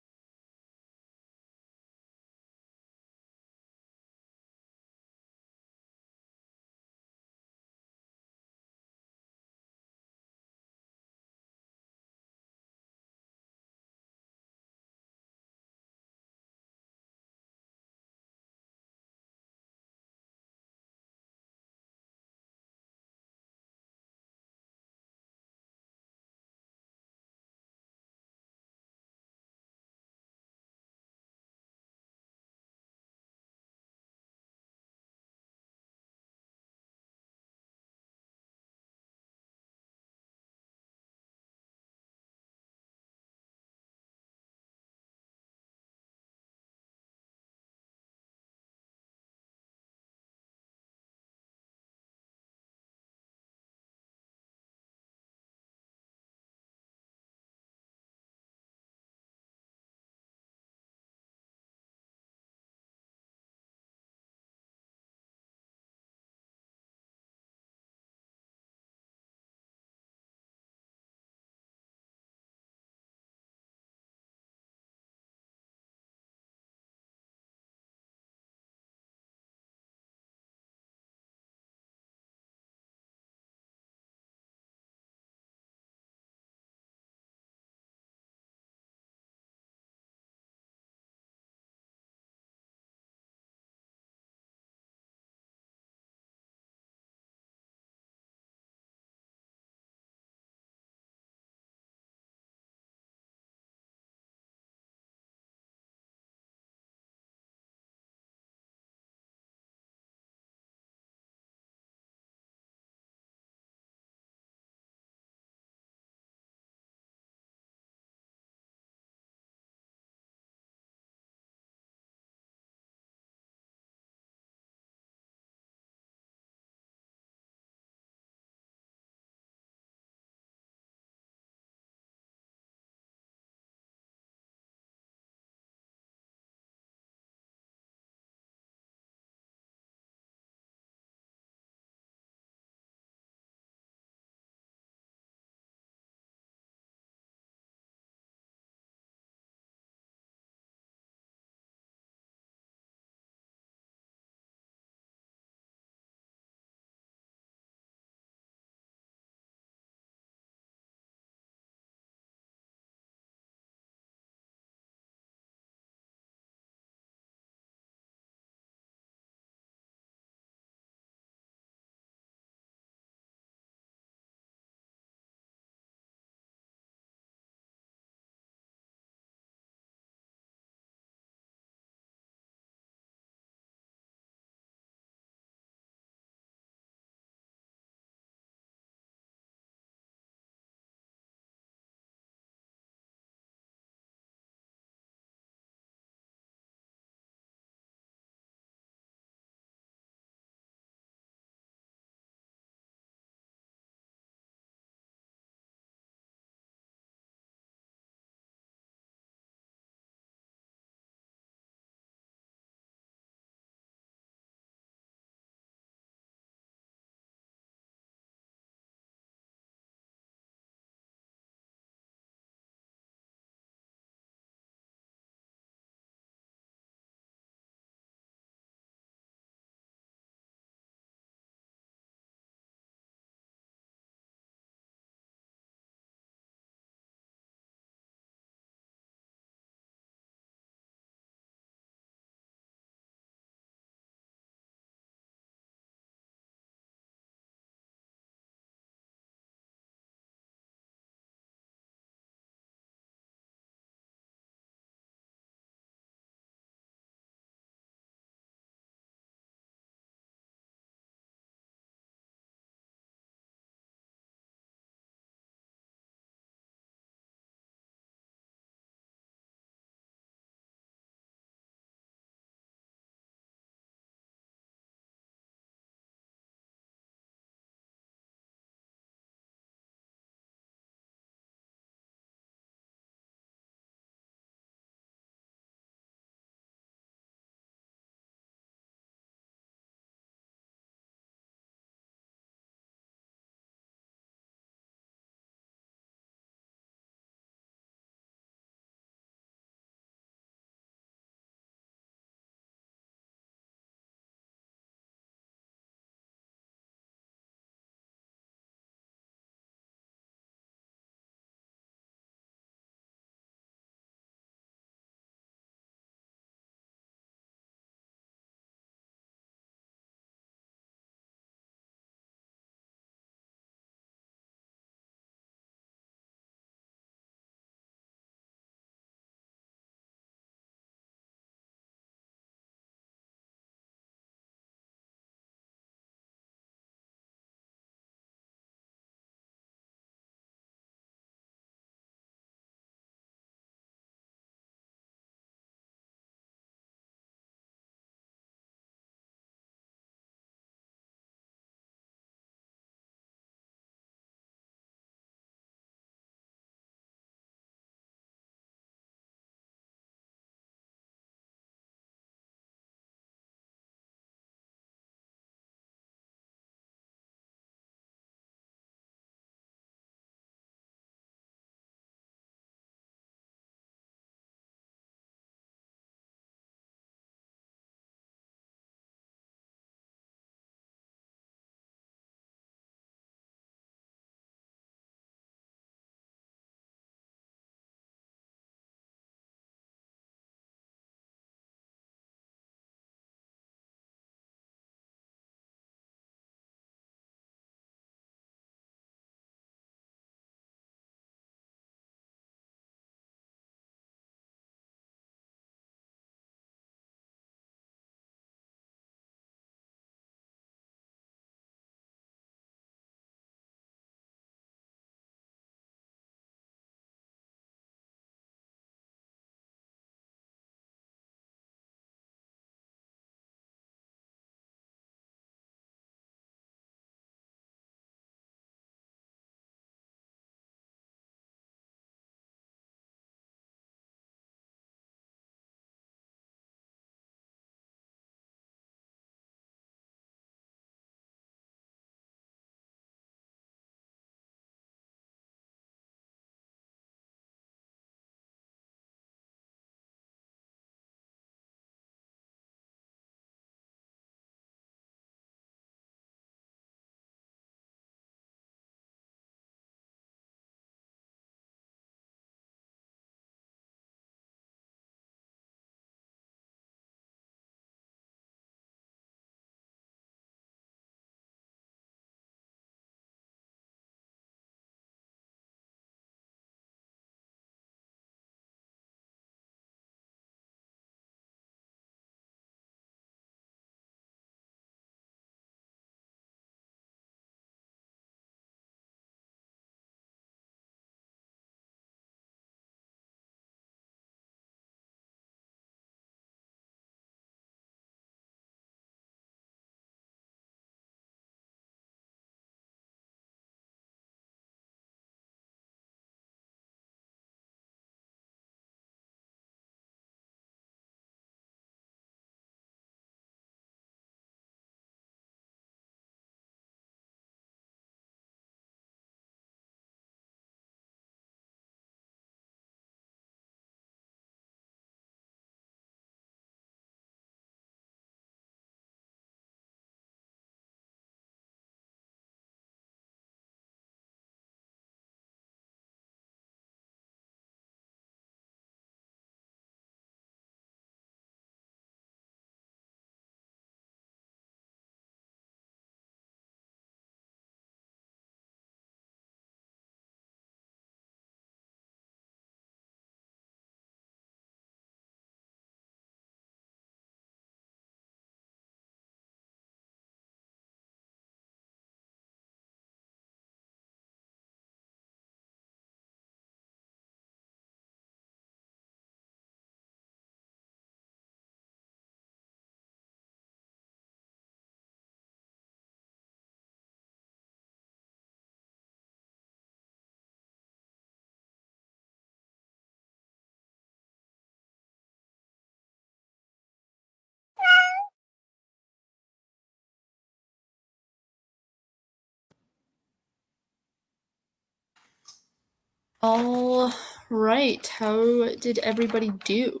All right. How did everybody do?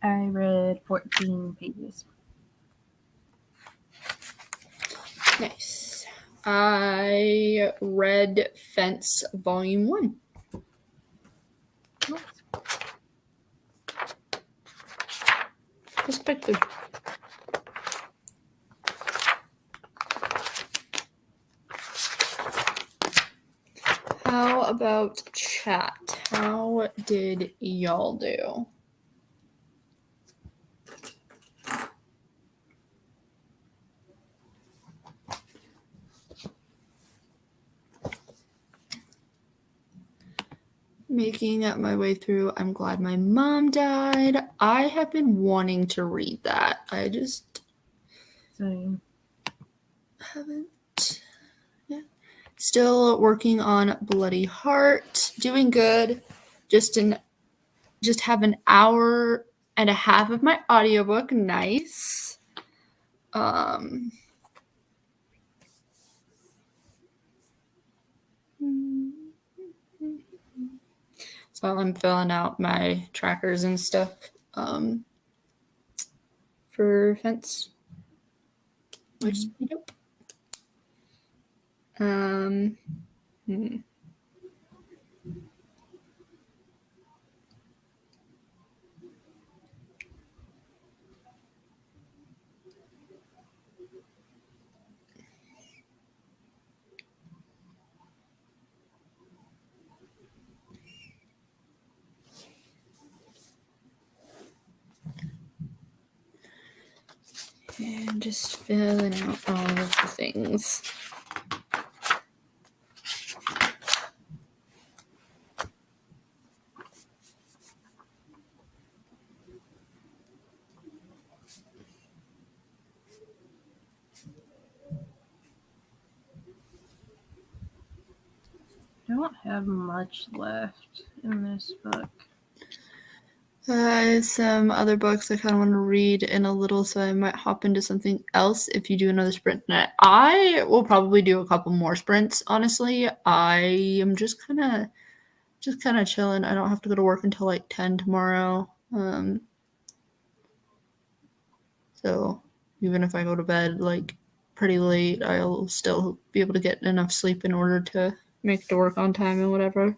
I read 14 pages. Nice. I read Fence Volume 1. Just quickly. How about chat? How did y'all do? Making my way through I'm Glad My Mom Died. I have been wanting to read that. I just Same. haven't. Yeah. Still working on Bloody Heart. Doing good. Just have an hour and a half of my audiobook. Nice. So I'm filling out my trackers and stuff for Fence, which is pretty dope. And just filling out all of the things. Don't have much left in this book. Some other books I kind of want to read in a little, so I might hop into something else if you do another sprint. I will probably do a couple more sprints, honestly. I am just kind of chilling. I don't have to go to work until like 10 tomorrow. So even if I go to bed like pretty late, I'll still be able to get enough sleep in order to make it to work on time and whatever.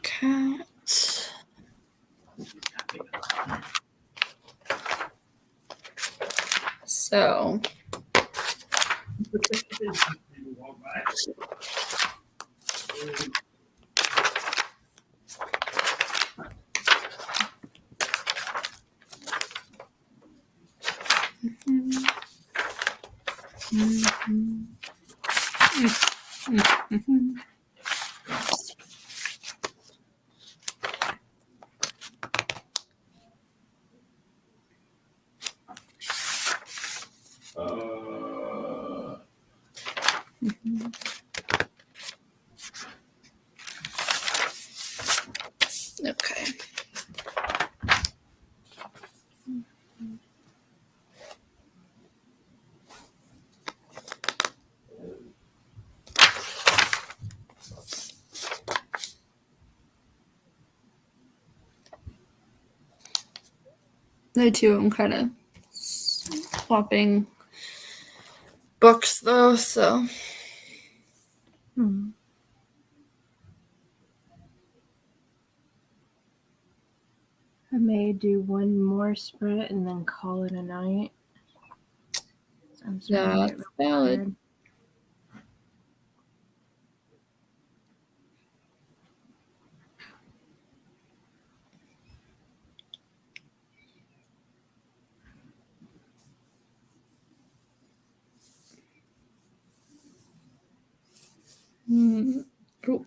Cat. So okay. The two I'm kind of swapping books though, so I may do one more sprint and then call it a night. I'm starting to get that's really valid. tired. Cool.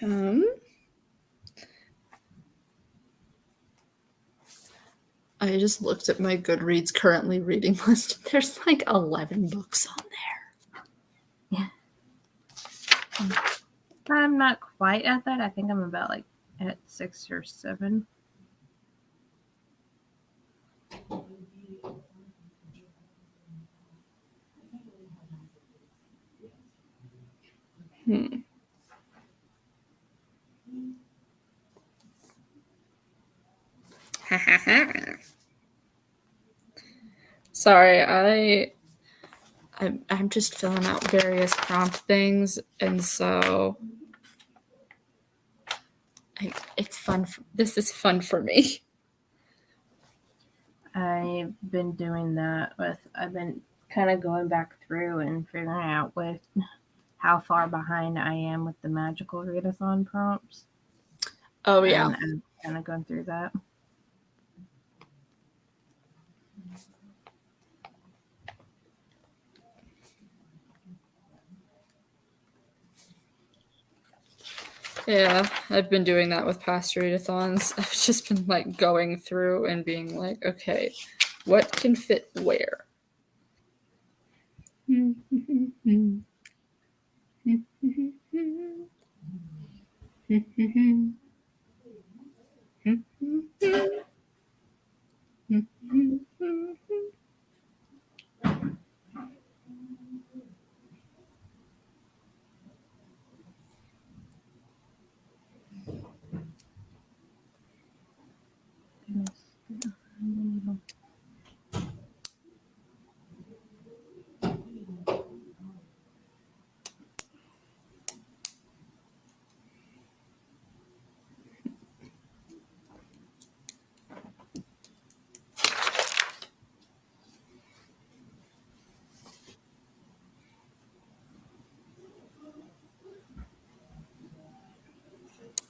I just looked at my Goodreads currently reading list. There's like 11 books on there. I'm not quite at that. I think I'm about like at 6 or 7. Sorry, I'm just filling out various prompt things, and so it's fun. This is fun for me. I've been doing that I've been kind of going back through and figuring out how far behind I am with the magical readathon prompts. Oh yeah. And I'm kind of going through that. Yeah, I've been doing that with past readathons. I've just been like going through and being like, okay, what can fit where?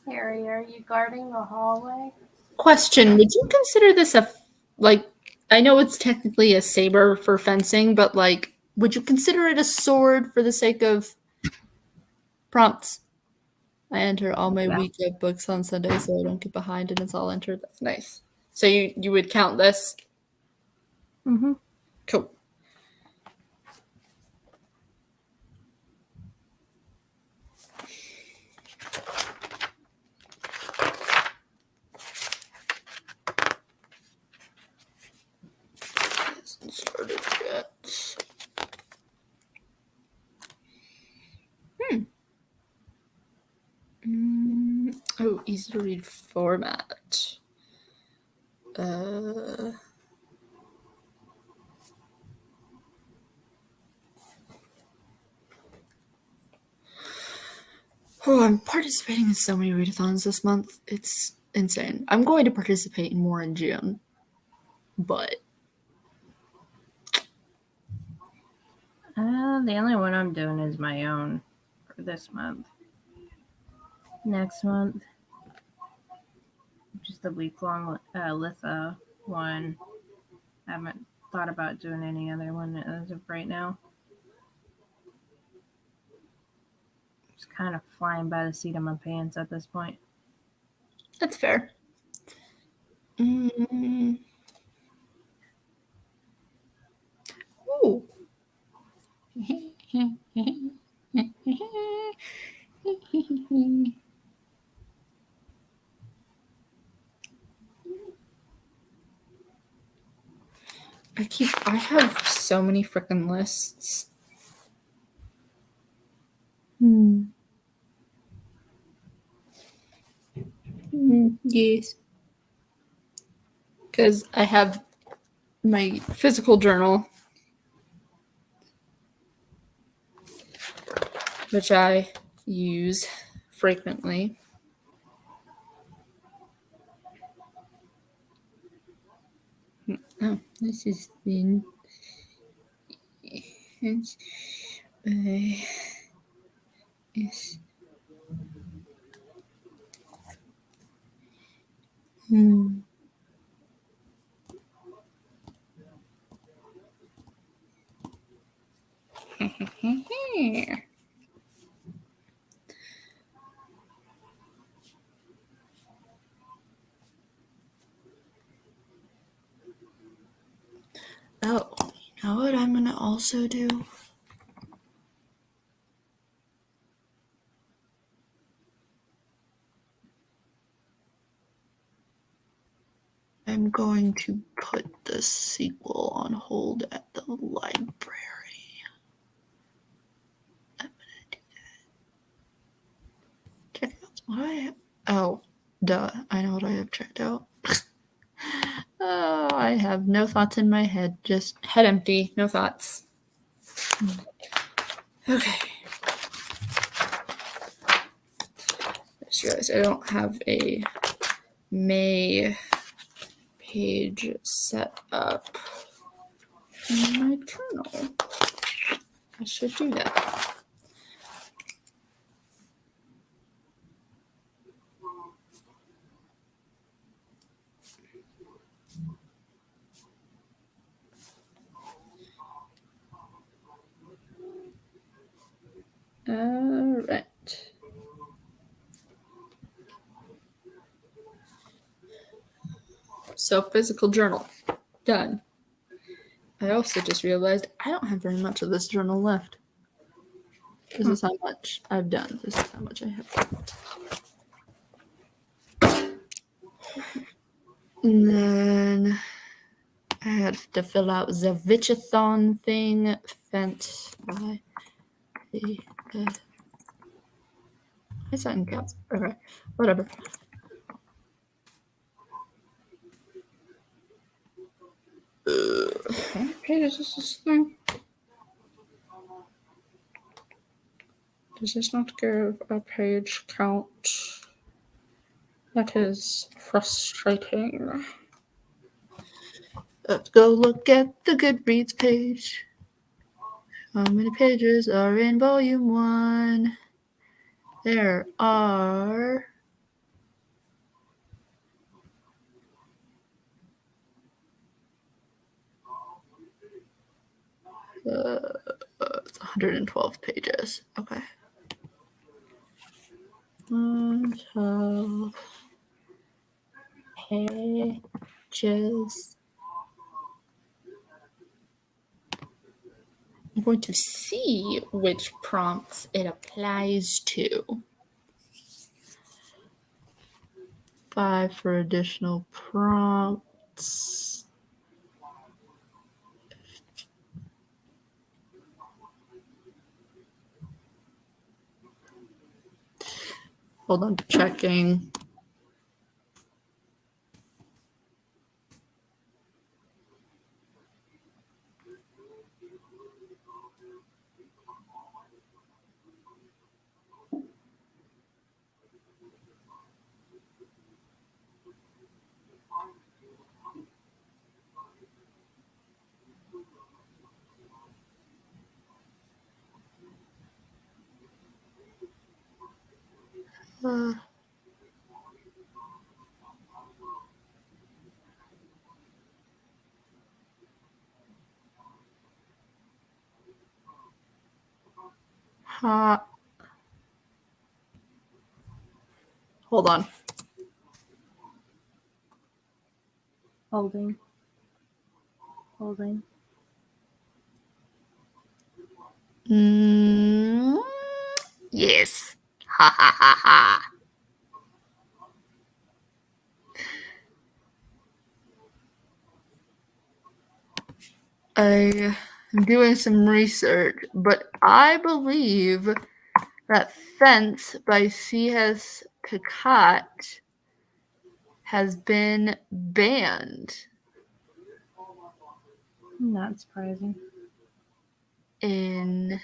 Harry, are you guarding the hallway? Question: would you consider this I know it's technically a saber for fencing, but like, would you consider it a sword for the sake of prompts? I enter all my Yeah. weekend books on Sunday so I don't get behind and it's all entered. That's nice. So you would count this? Mm-hmm. Cool. Hasn't started yet. Oh, easy to read format. Oh, I'm participating in so many readathons this month. It's insane. I'm going to participate in more in June, but The only one I'm doing is my own for this month. Next month, just the week-long Litha one. I haven't thought about doing any other one as of right now. Just kind of flying by the seat of my pants at this point. that's fair. Ooh. I have so many freaking lists. Yes. Because I have my physical journal, which I use frequently. Oh, this is thin. Yes. Oh, you know what I'm going to also do? I'm going to put the sequel on hold at the library. I'm gonna do that. Check out what I have. Oh, duh. I know what I have checked out. Oh, I have no thoughts in my head. Just head empty. No thoughts. Okay. I just realized I don't have a May page set up in my journal. I should do that. All right. So physical journal, done. I also just realized I don't have very much of this journal left. This is how much I've done. This is how much I have. And then I had to fill out the Witchathon thing, fence by the. I said in counts. Okay, whatever. How many pages is this thing? Does this not give a page count? That is frustrating. Let's go look at the Goodreads page. How many pages are in volume 1? There are 112 pages. Okay. 112 pages. I'm going to see which prompts it applies to. 5 for additional prompts. Hold on, checking. Hold on. Holding. Yes. Ha ha ha ha. I am doing some research, but I believe that Fence by C.S. Picot has been banned Not surprising. in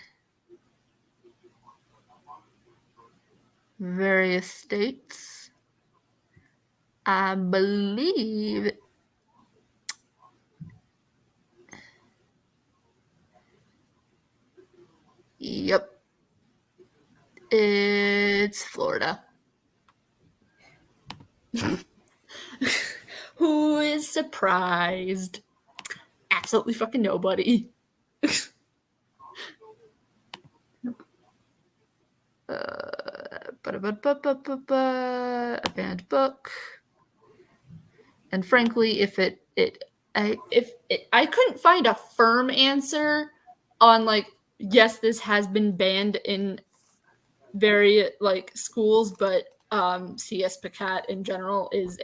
various states. I believe yep. It's Florida. Who is surprised? Absolutely fucking nobody. A banned book. And frankly, if it I couldn't find a firm answer on like, yes, this has been banned in very like schools, but CS Pacat in general is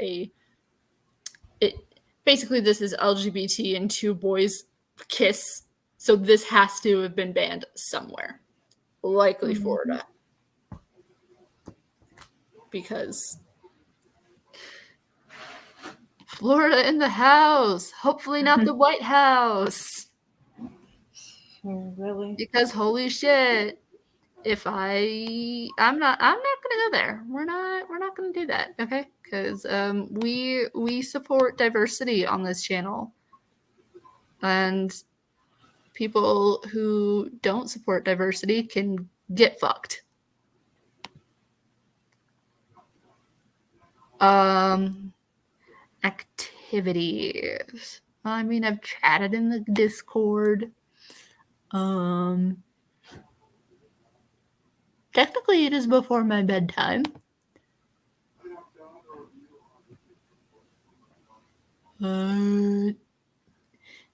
basically this is LGBT and two boys kiss, so this has to have been banned somewhere, likely Florida, because Florida in the house. Hopefully not the White House. Really? Because holy shit, if I'm not gonna go there. We're not gonna do that, okay? Because we support diversity on this channel, and people who don't support diversity can get fucked. Activities. I mean, I've chatted in the Discord. Technically, it is before my bedtime.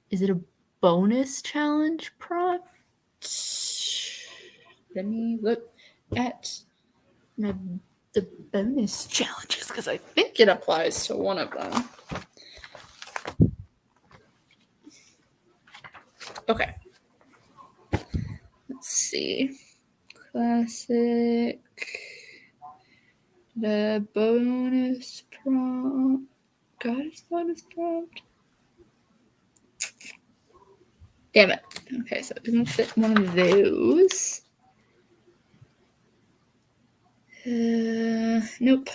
Is it a bonus challenge prompt? Let me look at the bonus challenges because I think it applies to one of them. Okay. Let's see. Classic. The bonus prompt. Goddess bonus prompt. Damn it. Okay, so it doesn't fit one of those. Nope.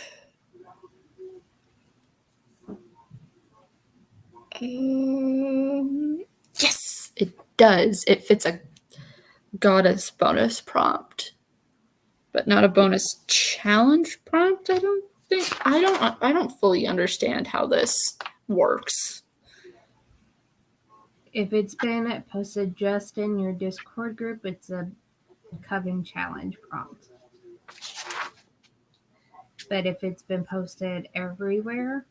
Yes, it does. It fits a goddess bonus prompt, but not a bonus challenge prompt. I don't think. I don't fully understand how this works. If it's been posted just in your Discord group, it's a Coven challenge prompt. But if it's been posted everywhere,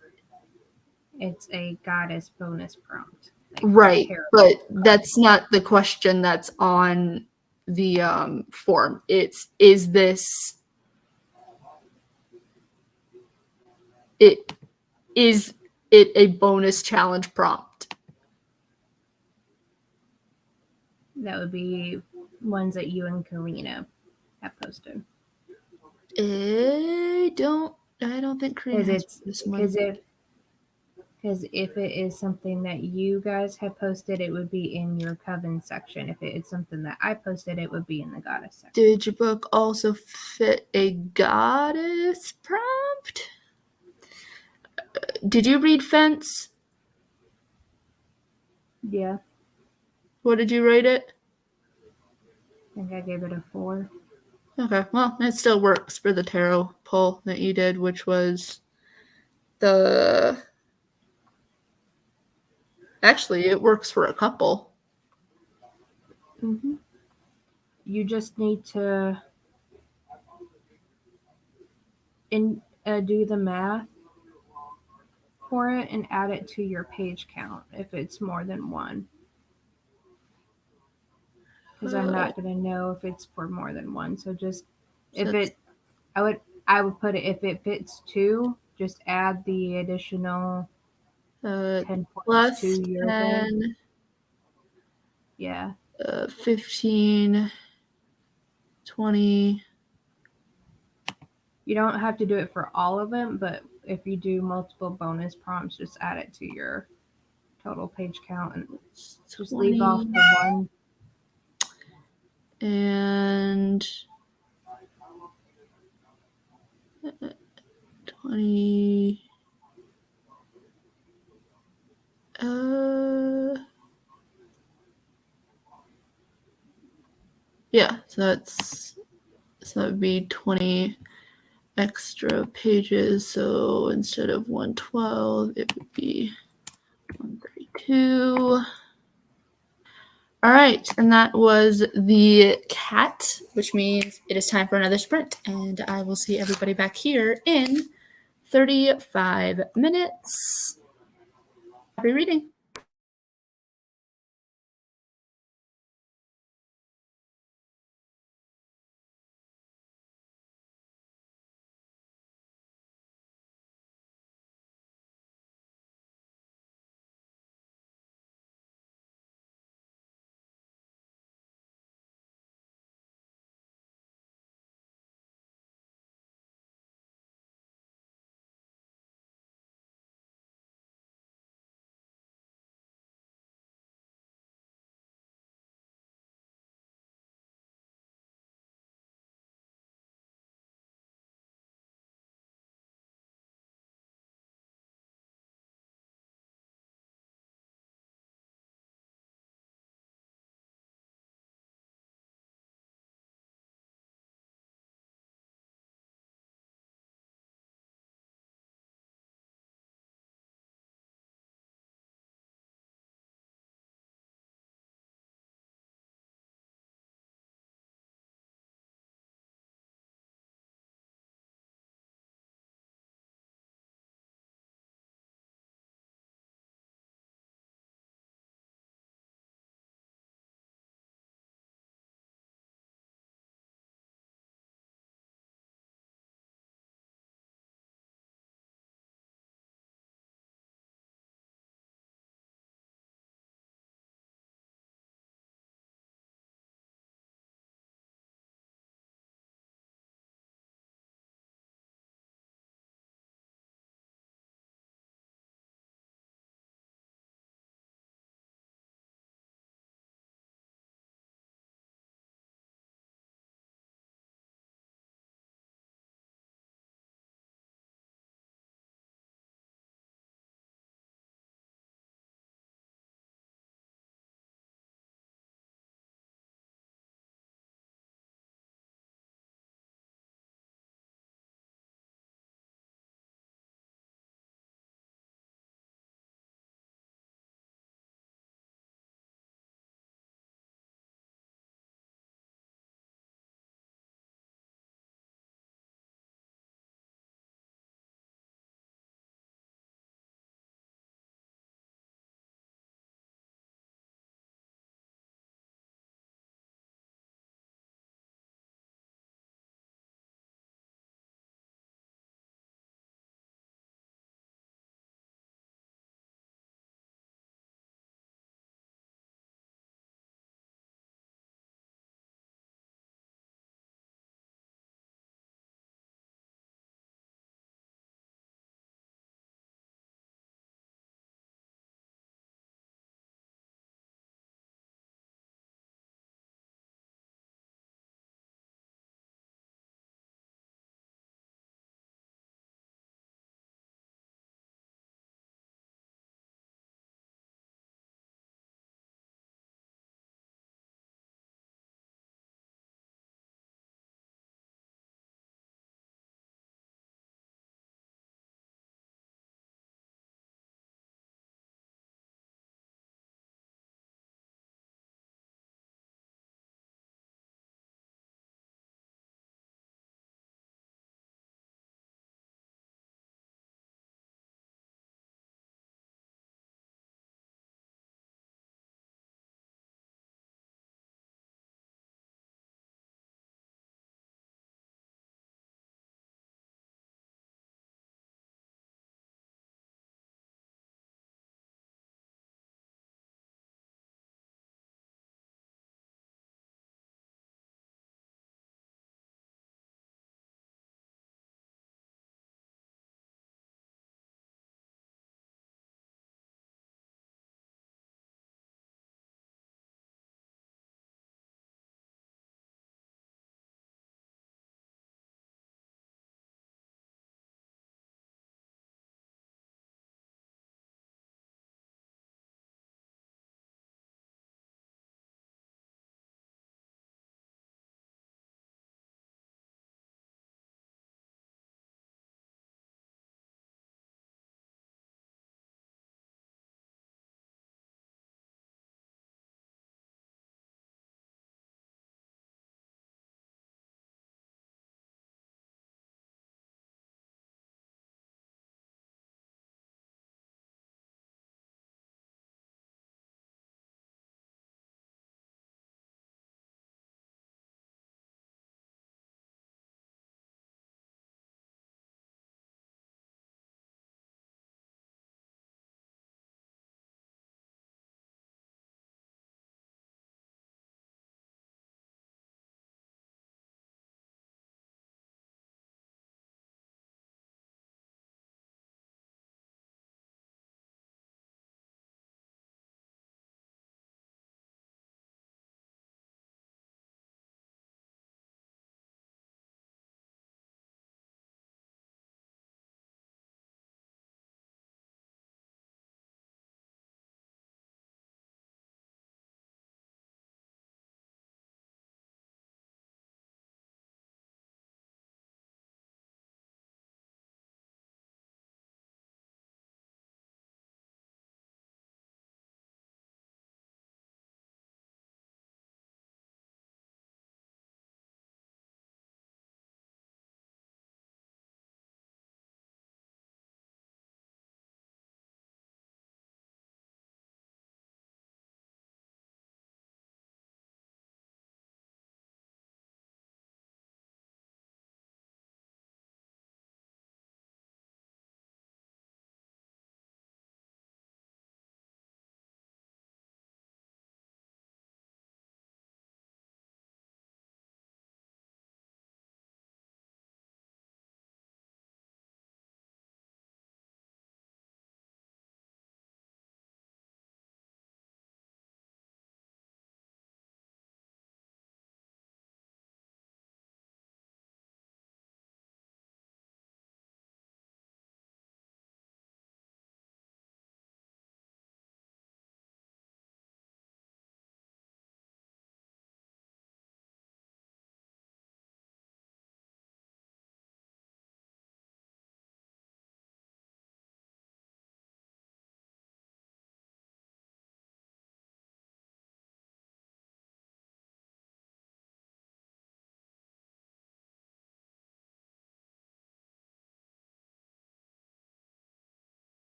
it's a goddess bonus prompt. Like Right, tarot. but that's not the question that's on the form. It's is it a bonus challenge prompt? That would be ones that you and Karina have posted. I don't think Karina has this one. Because if it is something that you guys have posted, it would be in your Coven section. If it is something that I posted, it would be in the goddess section. Did your book also fit a goddess prompt? Did you read Fence? Yeah, What did you rate it? I think I gave it a 4. Okay, well, it still works for the tarot pull that you did, which was the... Actually, it works for a couple. Mm-hmm. You just need to do the math for it and add it to your page count if it's more than one. Because I'm not going to know if it's for more than one. So just I would put it, if it fits 2, just add the additional 10 points plus to your 10, goal. Yeah. 15, 20. You don't have to do it for all of them, but if you do multiple bonus prompts, just add it to your total page count and just leave off the one. And 20. Yeah, so that would be 20 extra pages. So instead of 112, it would be 132. All right, and that was the cat, which means it is time for another sprint, and I will see everybody back here in 35 minutes. Happy reading.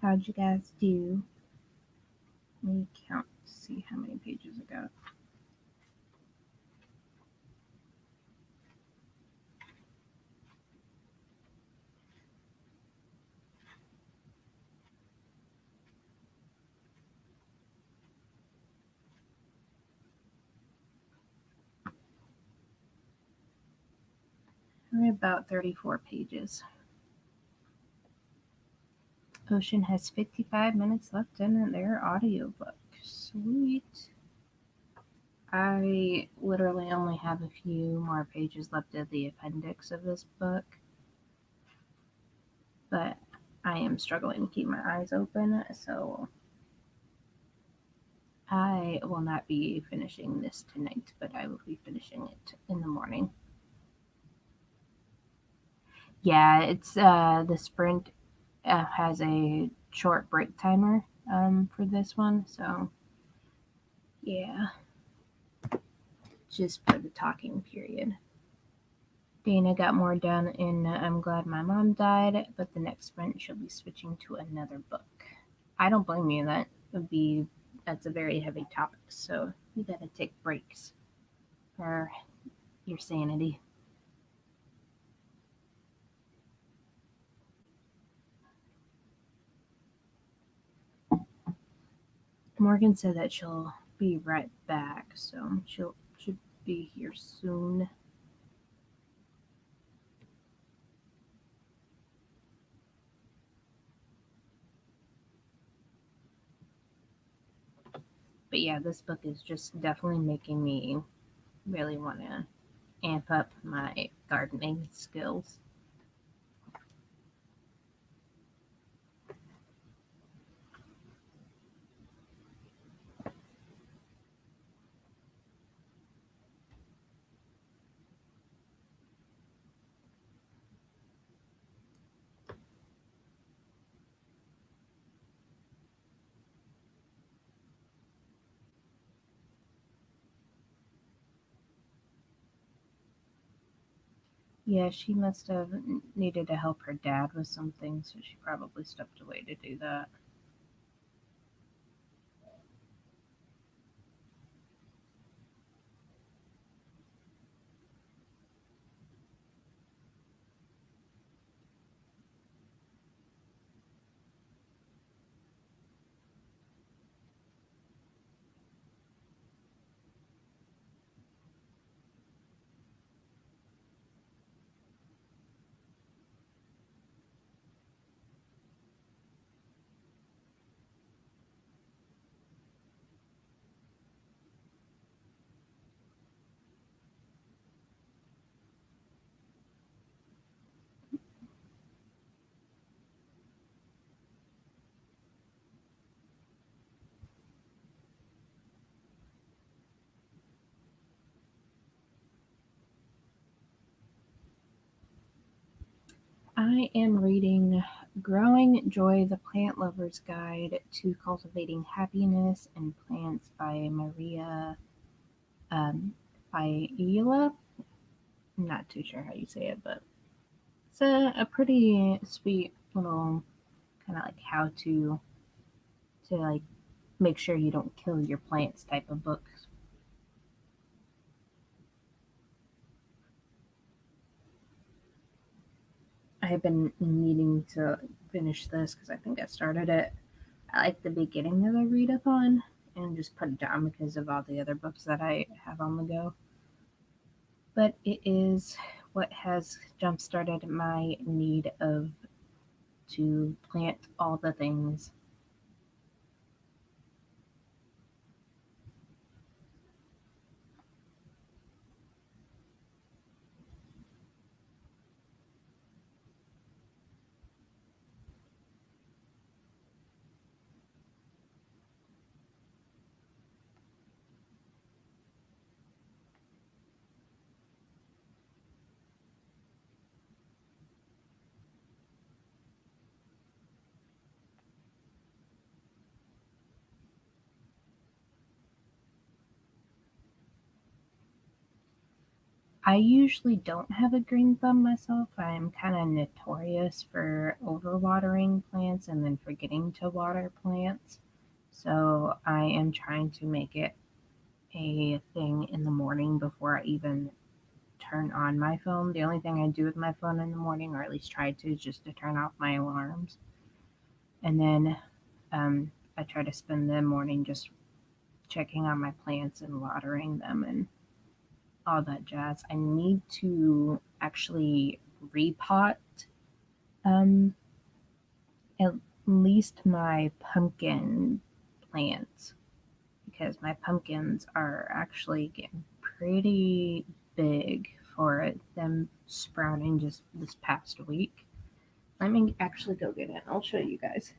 How'd you guys do? Let me count to see how many pages I got. I'm about 34 pages. Ocean has 55 minutes left in their audiobook. Sweet. I literally only have a few more pages left of the appendix of this book, but I am struggling to keep my eyes open, so I will not be finishing this tonight, but I will be finishing it in the morning. Yeah, it's the sprint has a short break timer for this one, so yeah, just for the talking period. Dana got more done in I'm Glad My Mom Died, but the next sprint she'll be switching to another book. I don't blame you. That's a very heavy topic, so you gotta take breaks for your sanity. Morgan said that she'll be right back, so should be here soon. But yeah, this book is just definitely making me really want to amp up my gardening skills. Yeah, she must have needed to help her dad with something, so she probably stepped away to do that. I am reading Growing Joy, the Plant Lover's Guide to Cultivating Happiness in Plants by Maria Faila. I'm not too sure how you say it, but it's a pretty sweet little kind of like how to like make sure you don't kill your plants type of book. I have been needing to finish this because I think I started it at like the beginning of the readathon and just put it down because of all the other books that I have on the go. But it is what has jump started my need of to plant all the things. I usually don't have a green thumb myself. I'm kind of notorious for overwatering plants and then forgetting to water plants. So I am trying to make it a thing in the morning before I even turn on my phone. The only thing I do with my phone in the morning, or at least try to, is just to turn off my alarms. And then I try to spend the morning just checking on my plants and watering them and all that jazz. I need to actually repot um, at least my pumpkin plants because my pumpkins are actually getting pretty big for them sprouting just this past week. Let me actually go get it. I'll show you guys.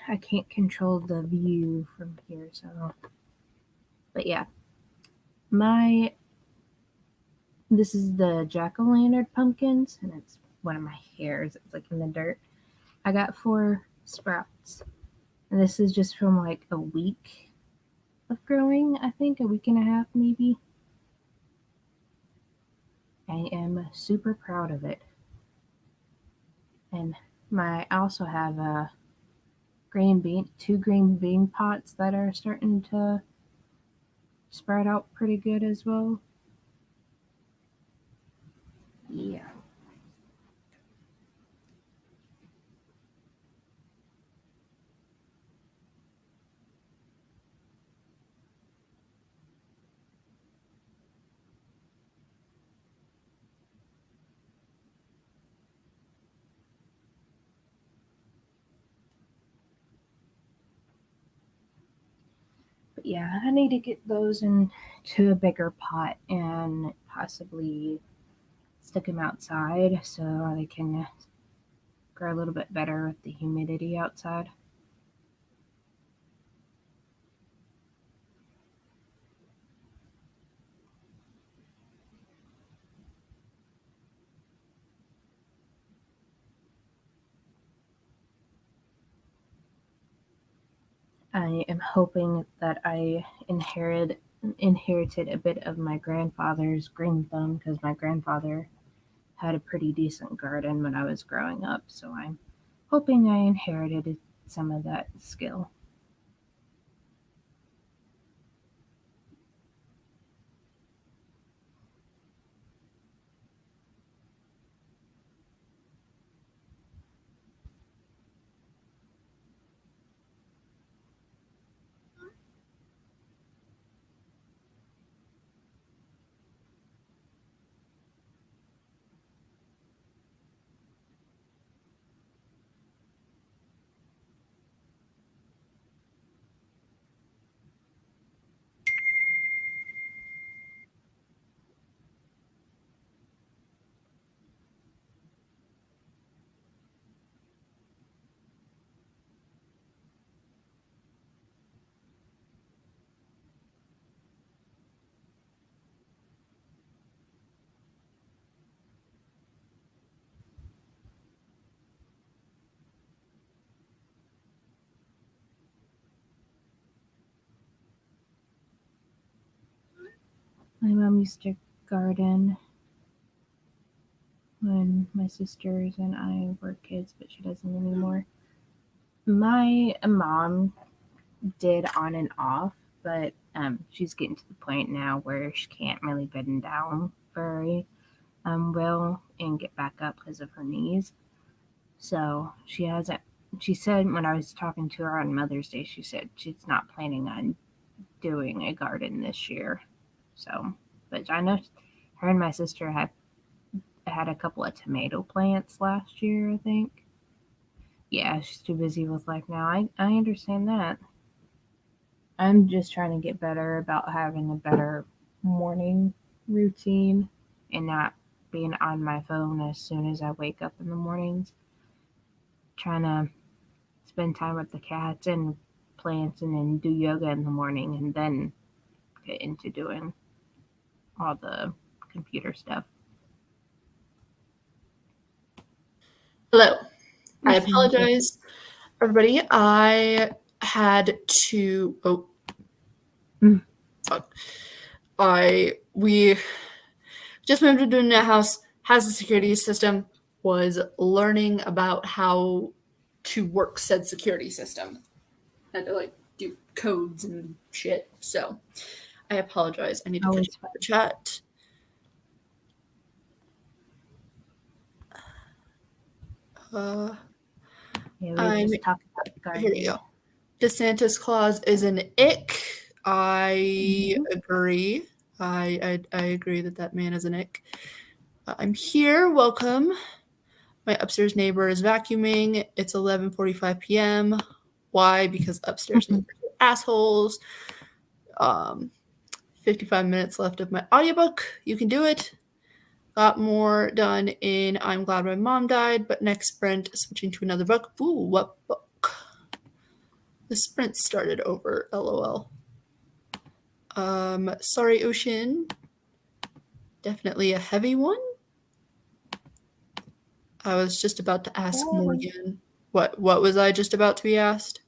I can't control the view from here, so. But yeah, this is the jack-o'-lantern pumpkins, and it's one of my hairs. It's like in the dirt. I got 4 sprouts, and this is just from like a week of growing. I think a week and a half, maybe. I am super proud of it, and I also have a two green bean pots that are starting to sprout out pretty good as well. Yeah. But yeah, I need to get those into a bigger pot and possibly stick them outside so they can grow a little bit better with the humidity outside. I am hoping that I inherited a bit of my grandfather's green thumb because my grandfather had a pretty decent garden when I was growing up, so I'm hoping I inherited some of that skill. My mom used to garden when my sisters and I were kids, but she doesn't anymore. My mom did on and off, but she's getting to the point now where she can't really bend down very well and get back up because of her knees. So she hasn't. She said when I was talking to her on Mother's Day, she said she's not planning on doing a garden this year. So, but I know her and my sister had a couple of tomato plants last year, I think. Yeah, she's too busy with life now. I understand that. I'm just trying to get better about having a better morning routine and not being on my phone as soon as I wake up in the mornings. Trying to spend time with the cats and plants and then do yoga in the morning and then get into doing all the computer stuff. Hello. I Yes, apologize, everybody. I had to. Oh, Mm. fuck. We just moved into a new house. Has a security system. Was learning about how to work said security system. Had to like do codes and shit. So I apologize. I need to Oh, catch it's up with the chat. Yeah, we I'm just talked about the here we gardening. go. DeSantis Claus is an ick. I agree. I agree that man is an ick. I'm here. Welcome. My upstairs neighbor is vacuuming. It's 11:45 p.m. Why? Because upstairs neighbors are assholes. 55 minutes left of my audiobook. You can do it. Got more done in I'm Glad My Mom Died, but next sprint, switching to another book. Ooh, what book? The sprint started over, lol. Sorry, Ocean. Definitely a heavy one. I was just about to ask Morgan. What was I just about to be asked?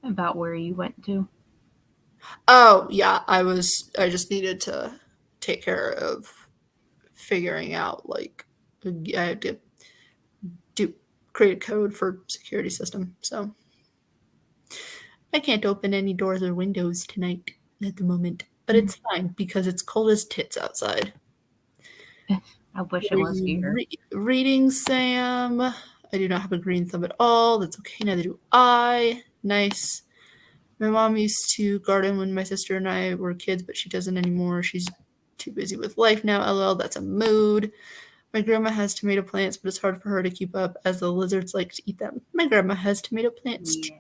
About where you went to. Oh, yeah, I just needed to take care of figuring out, like, I had to create a code for security system, so I can't open any doors or windows tonight at the moment, but it's fine because it's cold as tits outside. I wish it was here. Reading, Sam. I do not have a green thumb at all. That's okay, neither do I. Nice. My mom used to garden when my sister and I were kids, but she doesn't anymore. She's too busy with life now. LOL, that's a mood. My grandma has tomato plants, but it's hard for her to keep up as the lizards like to eat them. My grandma has tomato plants too.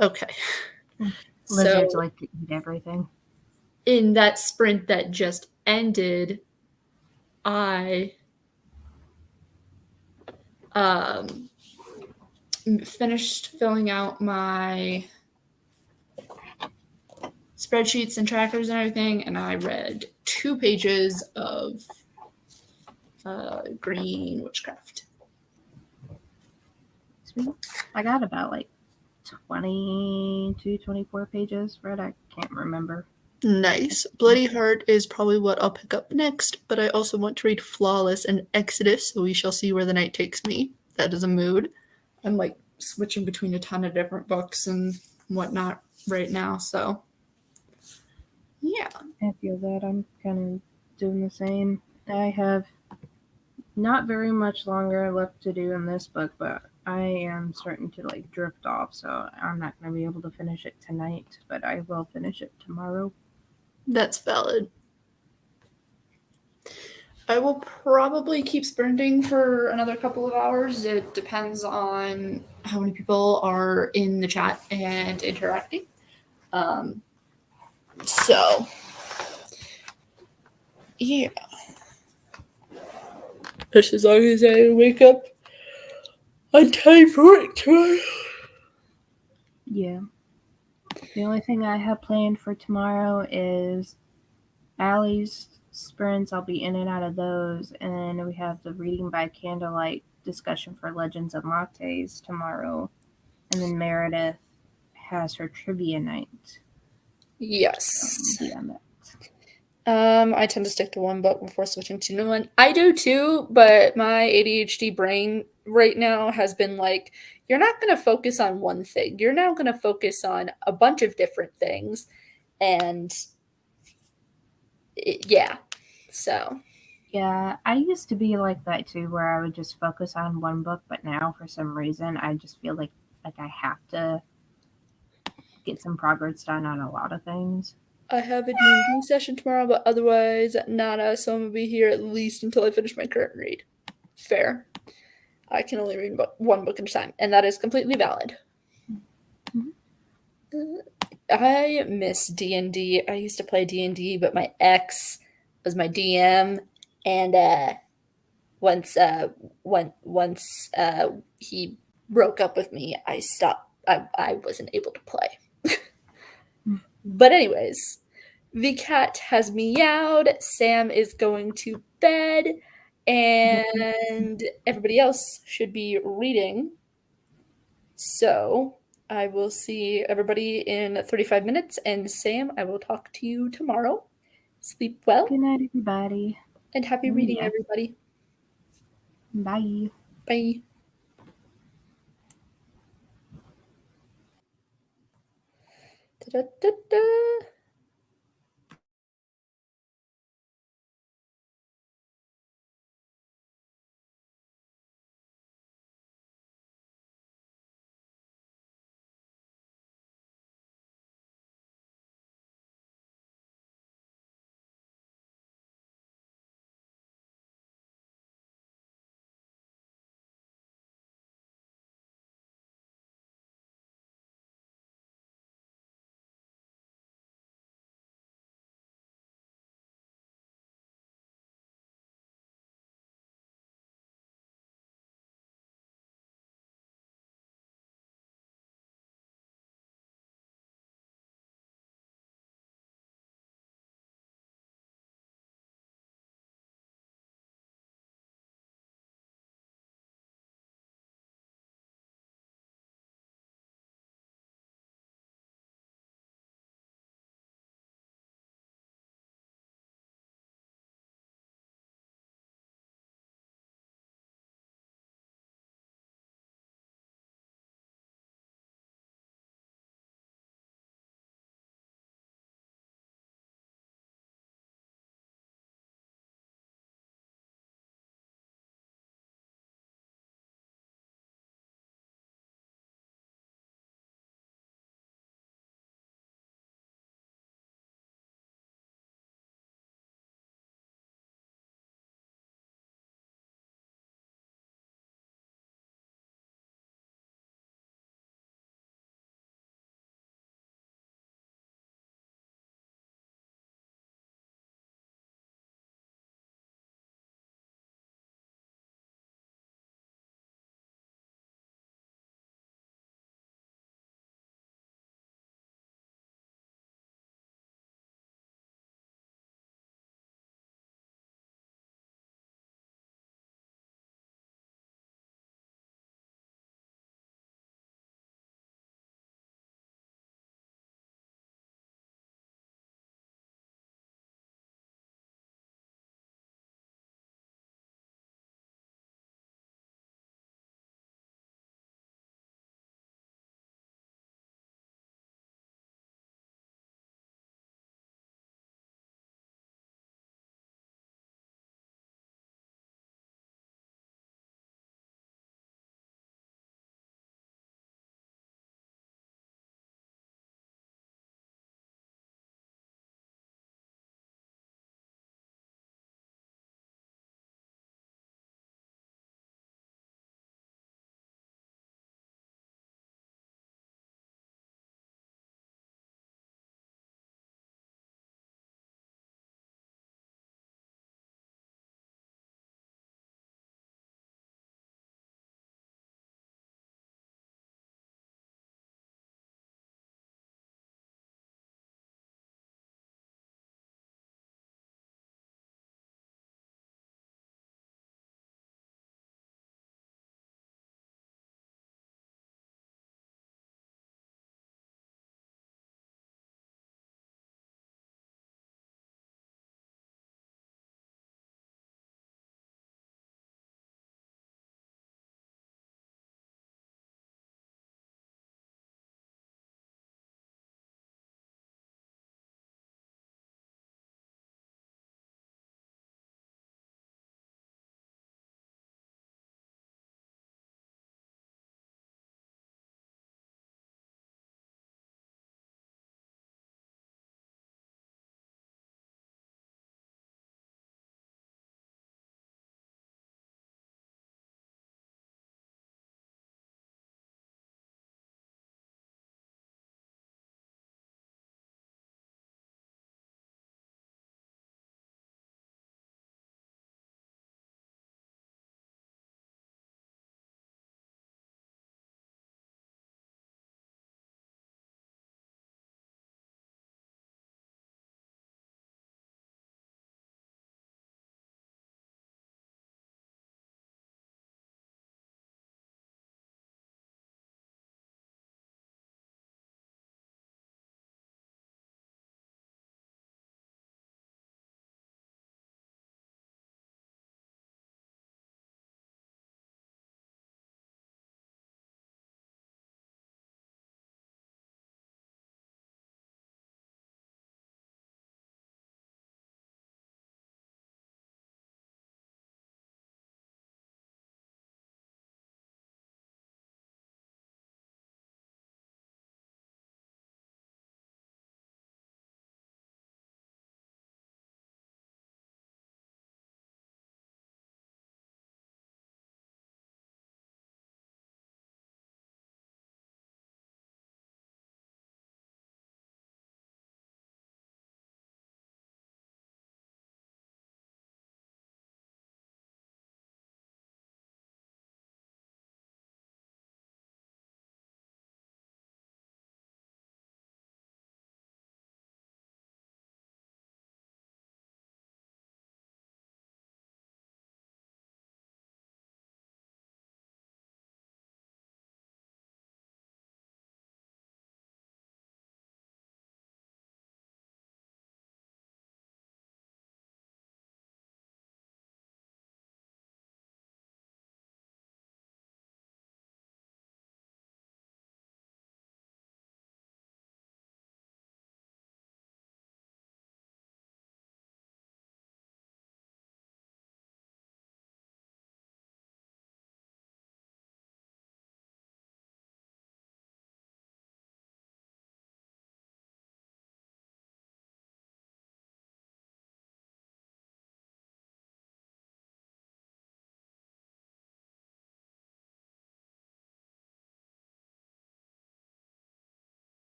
Okay. Lizards So, like to eat everything. in that sprint that just ended, I finished filling out my spreadsheets and trackers and everything, and I read 2 pages of Green Witchcraft. Sweet. I got about like 22, 24 pages read. I can't remember. Nice. Bloody Heart is probably what I'll pick up next, but I also want to read Flawless and Exodus, so we shall see where the night takes me. That is a mood. I'm like switching between a ton of different books and whatnot right now, so yeah. I feel that I'm kind of doing the same. I have not very much longer left to do in this book, but I am starting to like drift off, so I'm not going to be able to finish it tonight, but I will finish it tomorrow. That's valid. I will probably keep sprinting for another couple of hours. It depends on how many people are in the chat and interacting. So, yeah. Just as long as I wake up on time for work tomorrow. Yeah. The only thing I have planned for tomorrow is Allie's sprints. I'll be in and out of those. And then we have the reading by candlelight discussion for Legends of Lattes tomorrow. And then Meredith has her trivia night. Yes. So, yeah, I tend to stick to one book before switching to a new one. I do too, but my ADHD brain right now has been like, you're not going to focus on one thing. You're now going to focus on a bunch of different things. And yeah, so. Yeah, I used to be like that too, where I would just focus on one book, but now for some reason I just feel like I have to get some progress done on a lot of things. I have a D&D session tomorrow, but otherwise nada, so I'm going to be here at least until I finish my current read. Fair. I can only read one book at a time, and that is completely valid. Mm-hmm. I miss D&D. I used to play D&D, but my ex was my DM, and once he broke up with me, I stopped I wasn't able to play. But anyways, the cat has meowed. Sam is going to bed, and everybody else should be reading. So I will see everybody in 35 minutes. And Sam, I will talk to you tomorrow. Sleep well. Good night, everybody. And happy reading, everybody. Bye. Bye. Da-da-da-da.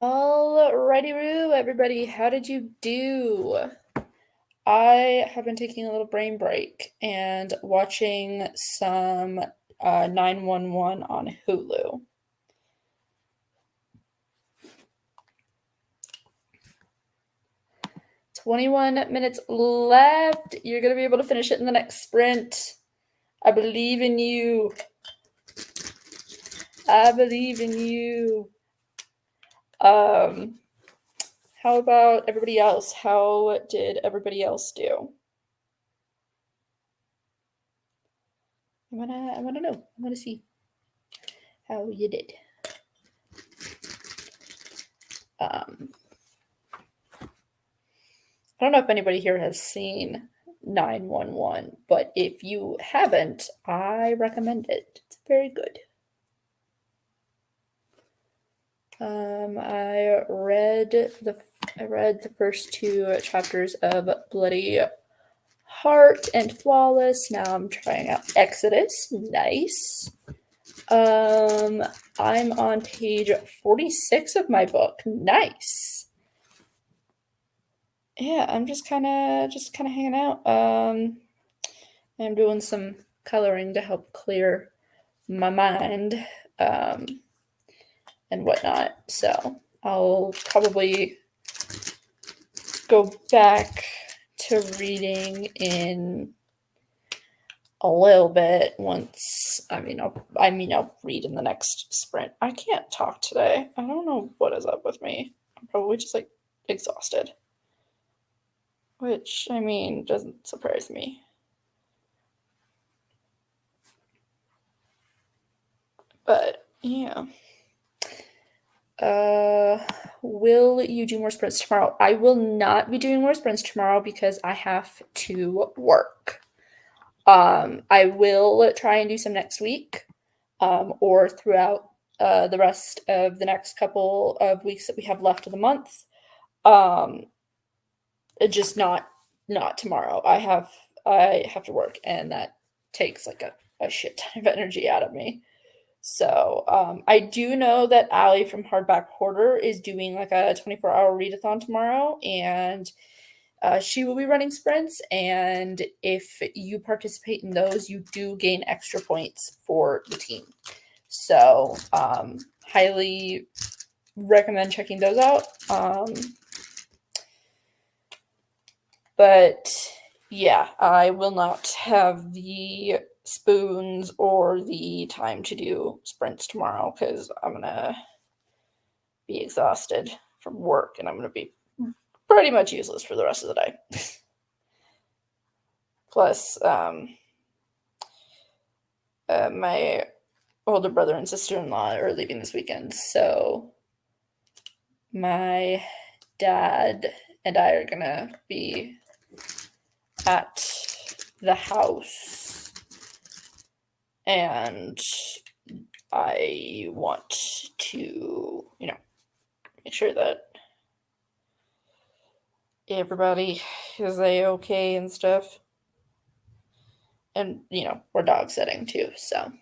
Alrighty, Roo, everybody, how did you do? I have been taking a little brain break and watching some 911 on Hulu. 21 minutes left. You're going to be able to finish it in the next sprint. I believe in you. I believe in you. How about everybody else? How did everybody else do? I wanna know. I wanna see how you did. I don't know if anybody here has seen 911, but if you haven't, I recommend it. It's very good. I read the first 2 chapters of Bloody Heart and Flawless. Now I'm trying out Exodus. Nice. I'm on page 46 of my book. Nice. Yeah, I'm just kind of hanging out. I'm doing some coloring to help clear my mind, and whatnot. So I'll probably go back to reading in a little bit once. I'll read in the next sprint. I can't talk today. I don't know what is up with me. I'm probably just like exhausted, which doesn't surprise me. But yeah. Will you do more sprints tomorrow? I will not be doing more sprints tomorrow because I have to work. I will try and do some next week, or throughout the rest of the next couple of weeks that we have left of the month. Just not tomorrow. I have to work, and that takes like a shit ton of energy out of me. So I do know that Allie from Hardback Hoarder is doing like a 24-hour readathon tomorrow, and she will be running sprints. And if you participate in those, you do gain extra points for the team. So highly recommend checking those out. But yeah, I will not have the spoons or the time to do sprints tomorrow because I'm gonna be exhausted from work and I'm gonna be pretty much useless for the rest of the day. Plus, my older brother and sister-in-law are leaving this weekend, so my dad and I are gonna be at the house, and I want to, make sure that everybody is okay and stuff. And, we're dog sitting too, so.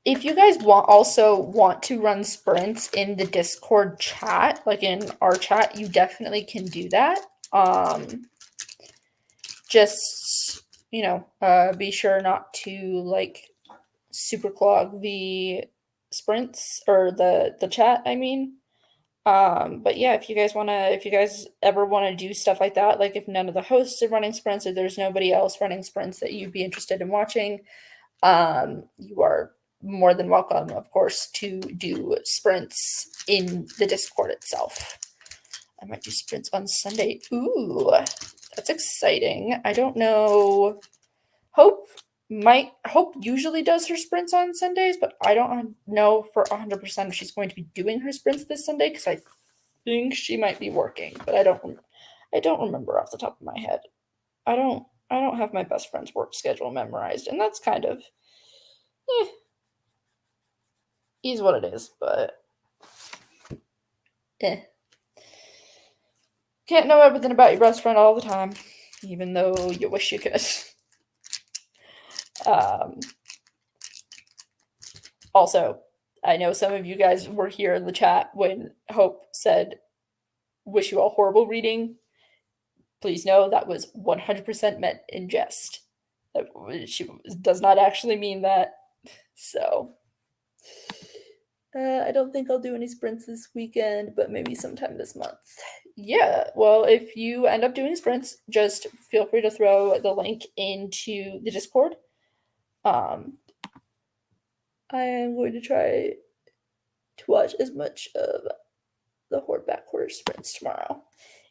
If you guys also want to run sprints in the Discord chat, like in our chat, you definitely can do that. Just, be sure not to super clog the sprints or the chat, But yeah, if you guys ever want to do stuff like that, like if none of the hosts are running sprints or there's nobody else running sprints that you'd be interested in watching, you are more than welcome, of course, to do sprints in the Discord itself. I might do sprints on Sunday. Ooh, that's exciting. I don't know. Hope usually does her sprints on Sundays, but I don't know for 100% if she's going to be doing her sprints this Sunday because I think she might be working, but I don't remember off the top of my head. I don't have my best friend's work schedule memorized, and that's kind of is what it is, but can't know everything about your best friend all the time, even though you wish you could. Also, I know some of you guys were here in the chat when Hope said, wish you all horrible reading. Please know that was 100% meant in jest. She does not actually mean that. So, I don't think I'll do any sprints this weekend, but maybe sometime this month. Yeah, well, if you end up doing sprints, just feel free to throw the link into the Discord. I am going to try to watch as much of the Horde Backquarter sprints tomorrow.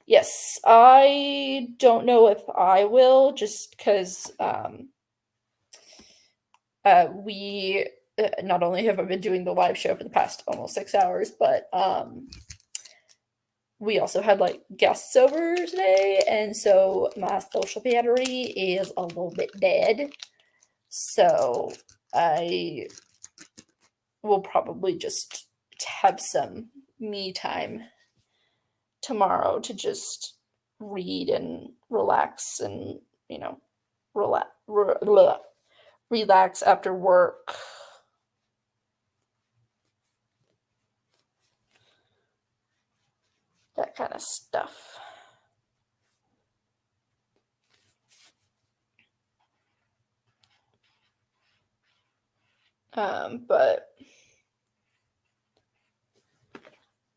Yes, I don't know if I will, just because we not only have I been doing the live show for the past almost 6 hours, but we also had like guests over today, and so my social battery is a little bit dead. So I will probably just have some me time tomorrow to just read and relax and, you know, relax after work. That kind of stuff. But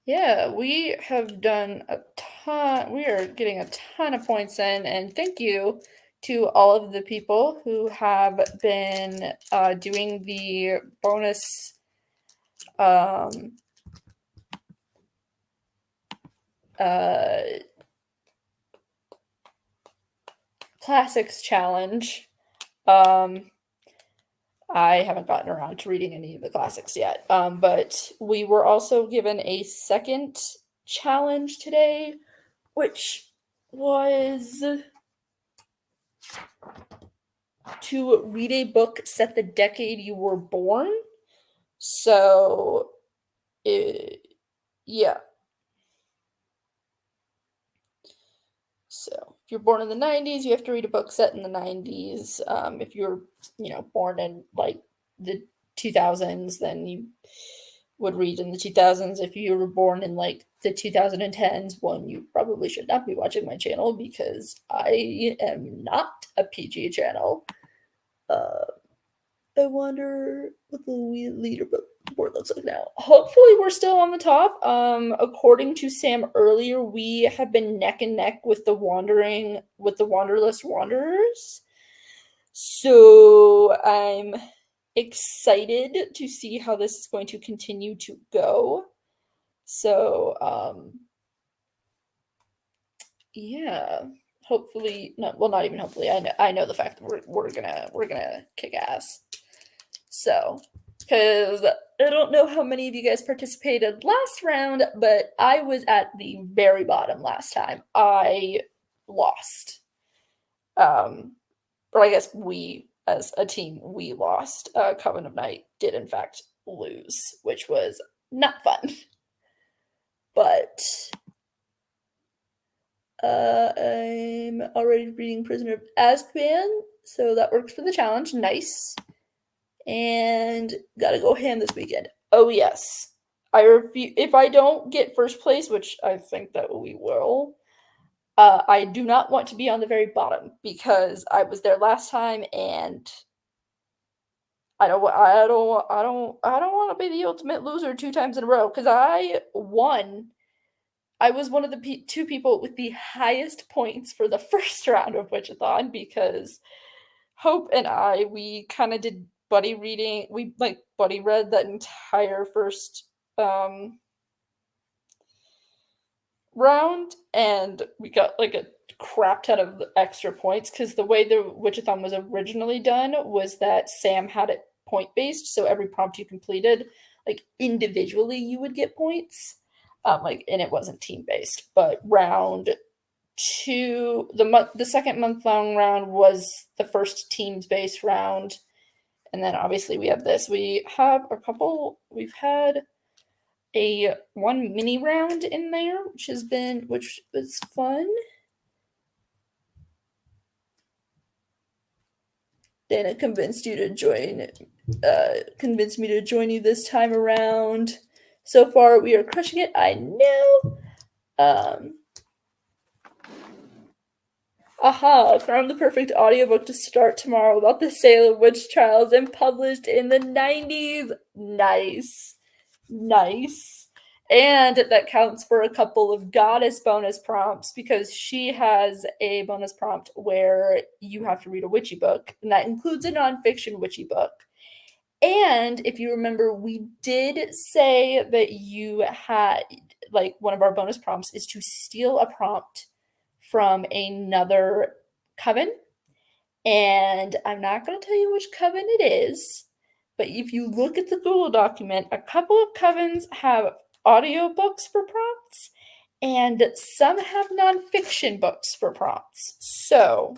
yeah, we have done a ton. We are getting a ton of points in, and thank you to all of the people who have been doing the bonus classics challenge. I haven't gotten around to reading any of the classics yet, but we were also given a second challenge today, which was to read a book set the decade you were born. So, yeah. So, if you're born in the 90s, you have to read a book set in the 90s. If you're, born in like the 2000s, then you would read in the 2000s. If you were born in like the 2010s, you probably should not be watching my channel because I am not a PG channel. I wonder what the leaderboard looks like now. Hopefully we're still on the top. According to Sam earlier, we have been neck and neck with the Wanderlust Wanderers. So I'm excited to see how this is going to continue to go. So, yeah. Hopefully, not even hopefully. I know the fact that we're gonna kick ass. So, because I don't know how many of you guys participated last round, but I was at the very bottom last time. I lost. Or I guess we, as a team, we lost. Coven of Night did, in fact, lose, which was not fun. But I'm already reading Prisoner of Azkaban, so that works for the challenge. Nice. And gotta go ham this weekend. Oh, yes. If I don't get first place, which I think that we will, I do not want to be on the very bottom because I was there last time and I don't want to be the ultimate loser 2 times in a row because I won. I was one of the 2 people with the highest points for the first round of Witchathon because Hope and we kind of did buddy reading. We buddy read that entire first round, and we got like a crap ton of extra points because the way the Witchathon was originally done was that Sam had it point based, so every prompt you completed, like individually, you would get points. And it wasn't team based. But round 2, the second month long round was the first teams based round, And then obviously we have this. We've had one mini round in there, which was fun. Dana convinced me to join you this time around. So far, we are crushing it. I know. Found the perfect audiobook to start tomorrow about the Salem witch trials and published in the 90s. Nice. And that counts for a couple of goddess bonus prompts because she has a bonus prompt where you have to read a witchy book, and that includes a nonfiction witchy book. And if you remember, we did say that you had, like, one of our bonus prompts is to steal a prompt from another coven. And I'm not going to tell you which coven it is, but if you look at the Google document, a couple of covens have audiobooks for prompts, and some have nonfiction books for prompts. So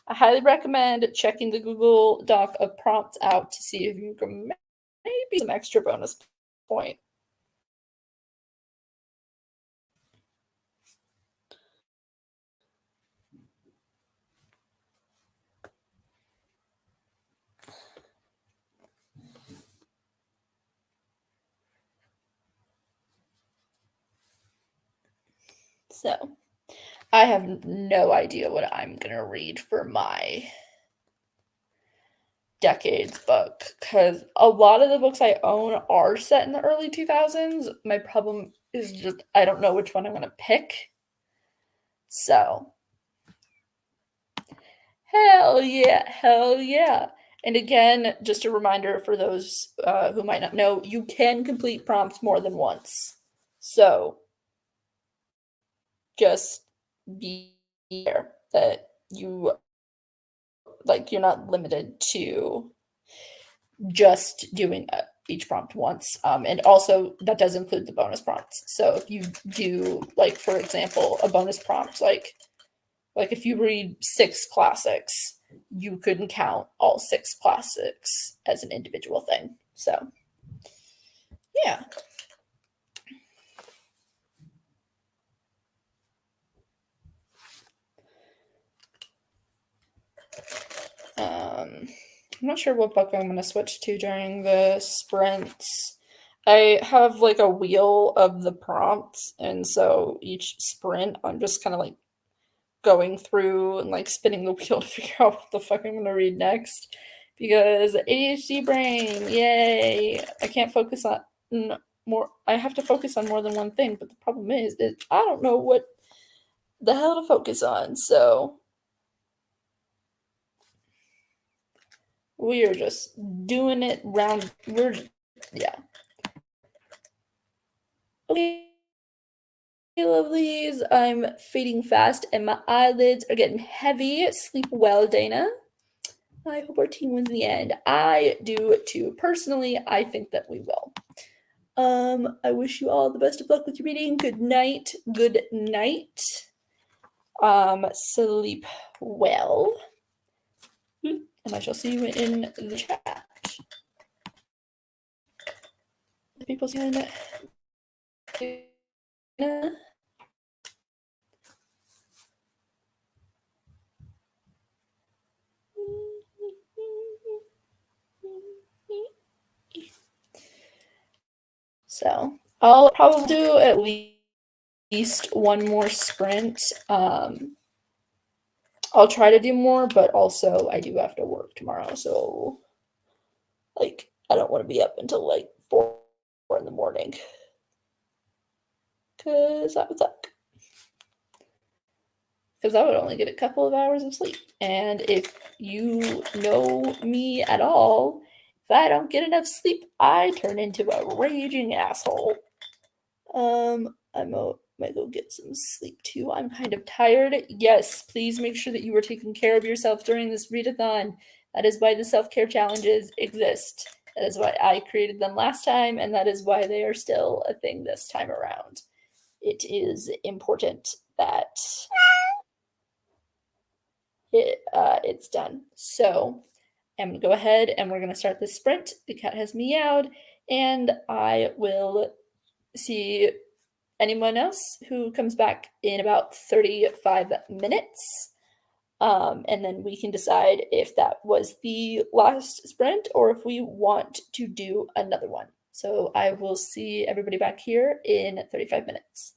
I highly recommend checking the Google Doc of prompts out to see if you can maybe some extra bonus point. So I have no idea what I'm going to read for my decades book because a lot of the books I own are set in the early 2000s. My problem is just I don't know which one I'm going to pick. So, hell yeah. And again, just a reminder for those who might not know, you can complete prompts more than once. So, just be aware that you're not limited to just doing each prompt once. And also that does include the bonus prompts. So if you do, like, for example, a bonus prompt, like if you read 6 classics, you couldn't count all 6 classics as an individual thing. So yeah. I'm not sure what book I'm going to switch to during the sprints. I have like a wheel of the prompts, and so each sprint I'm just kind of like going through and like spinning the wheel to figure out what the fuck I'm going to read next. Because ADHD brain, yay! I can't focus on more. I have to focus on more than one thing, but the problem is I don't know what the hell to focus on. So we are just doing it round. Yeah. Okay, lovelies, I'm fading fast and my eyelids are getting heavy. Sleep well, Dana. I hope our team wins in the end. I do too. Personally, I think that we will. I wish you all the best of luck with your reading. Good night. Good night. Sleep well. And I shall see you in the chat. People saying that. So I'll probably do at least one more sprint. I'll try to do more, but also I do have to work tomorrow, so like I don't want to be up until like 4 in the morning, because that would suck. Because I would only get a couple of hours of sleep, and if you know me at all, if I don't get enough sleep, I turn into a raging asshole. I might go get some sleep too. I'm kind of tired. Yes, please make sure that you are taking care of yourself during this readathon. That is why the self-care challenges exist. That is why I created them last time, and that is why they are still a thing this time around. It is important that it's done. So am going to go ahead and we're going to start the sprint. The cat has meowed, and I will see anyone else who comes back in about 35 minutes. And then we can decide if that was the last sprint or if we want to do another one. So I will see everybody back here in 35 minutes.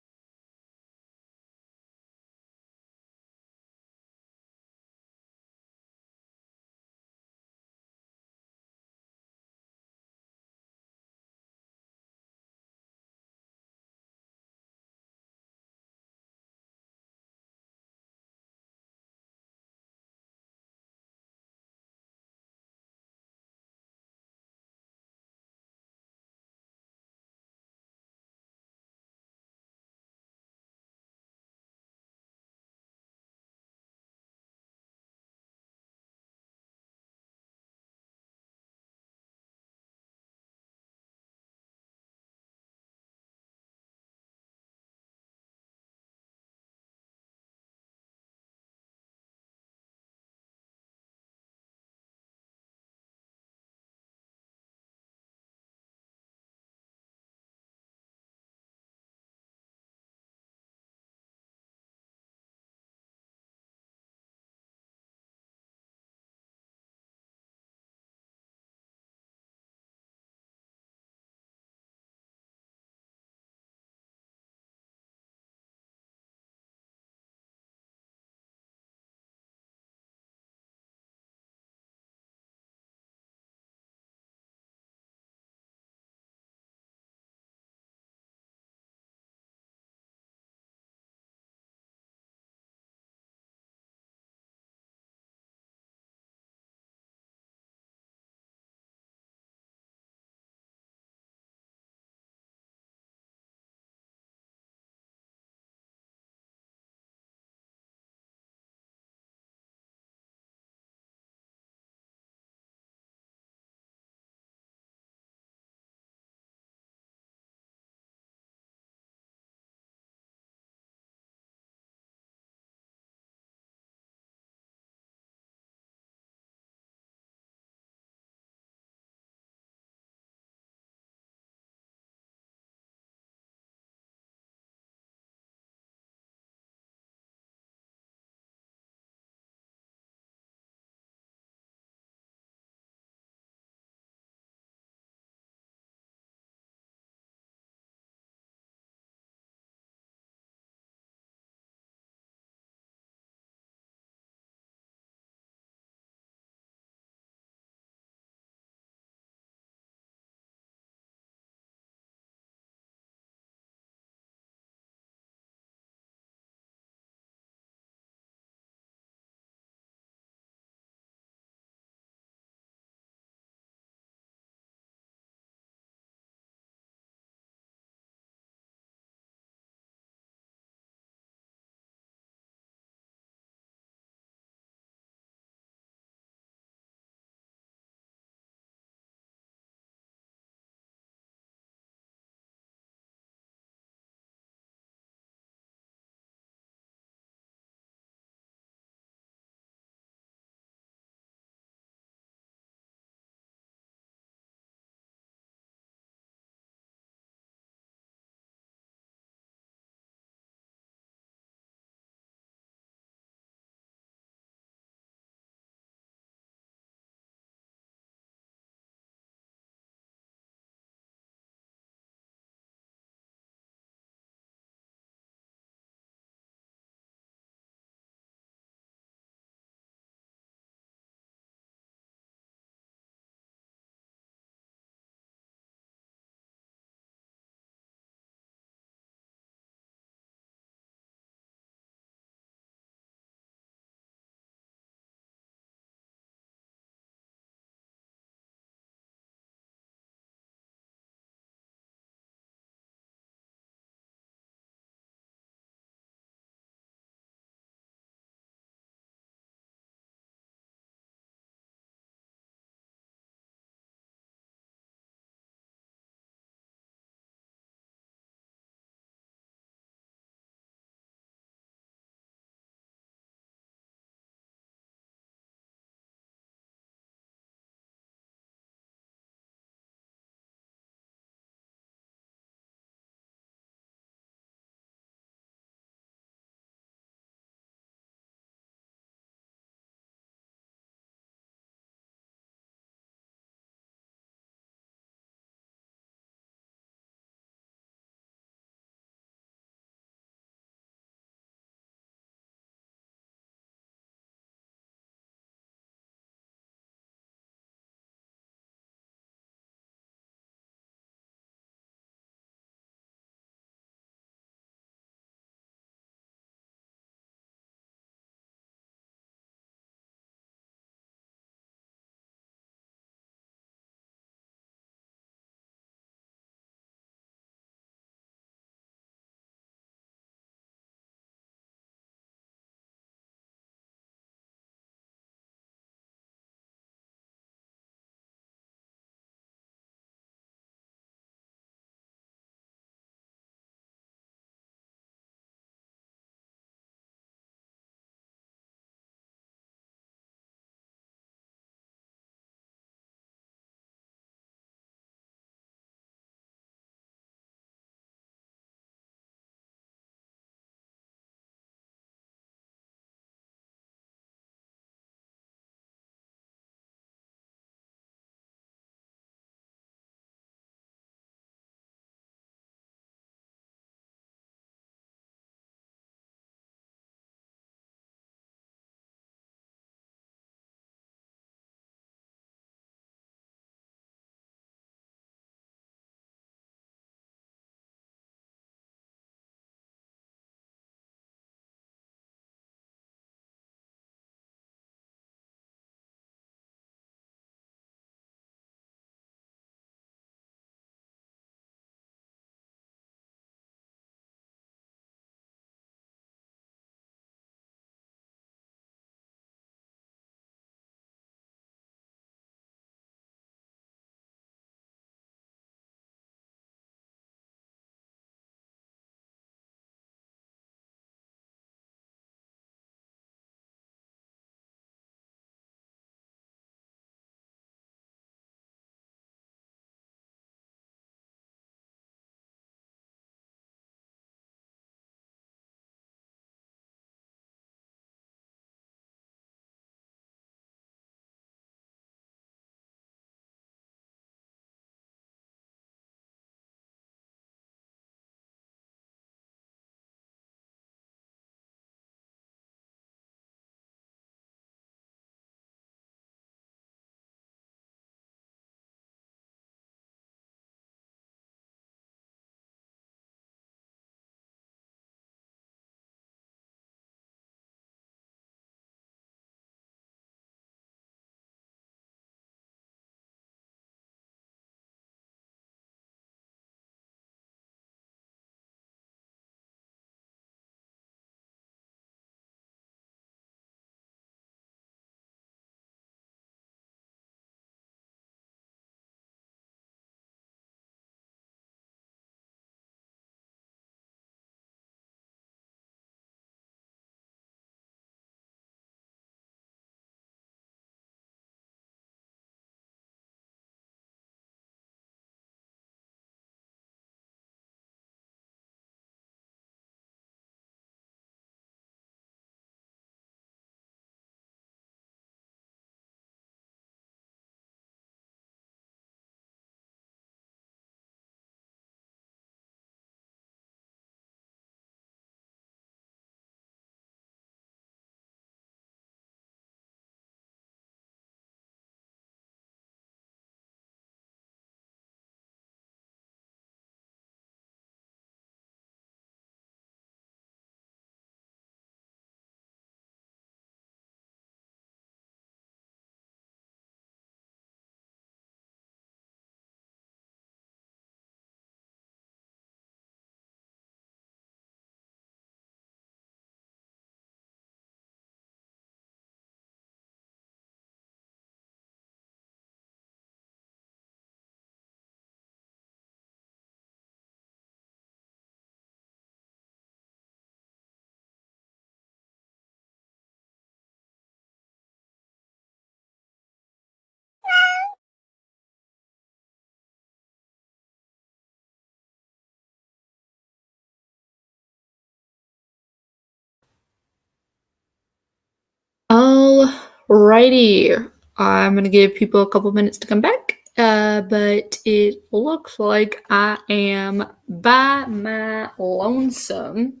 Alrighty. I'm gonna give people a couple minutes to come back. But it looks like I am by my lonesome.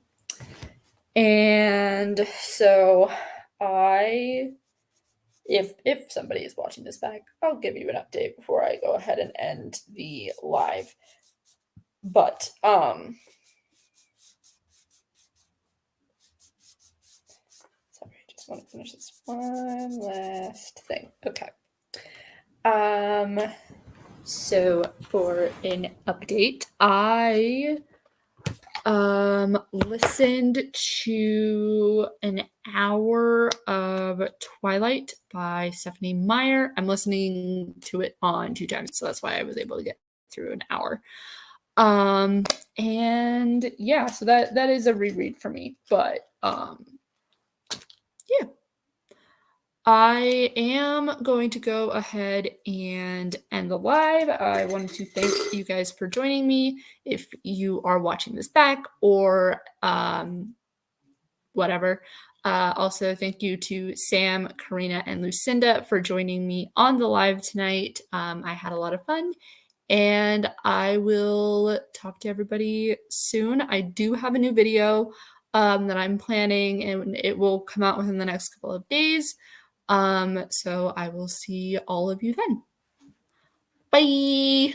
And so if somebody is watching this back, I'll give you an update before I go ahead and end the live. But sorry, I just want to finish this one last thing. Okay. So for an update, I listened to an hour of Twilight by Stephanie Meyer. I'm listening to it on 2 times, so that's why I was able to get through an hour. And yeah, so that is a reread for me, but yeah. I am going to go ahead and end the live. I wanted to thank you guys for joining me. If you are watching this back or whatever. Also, thank you to Sam, Karina, and Lucinda for joining me on the live tonight. I had a lot of fun, and I will talk to everybody soon. I do have a new video that I'm planning, and it will come out within the next couple of days. So I will see all of you then. Bye!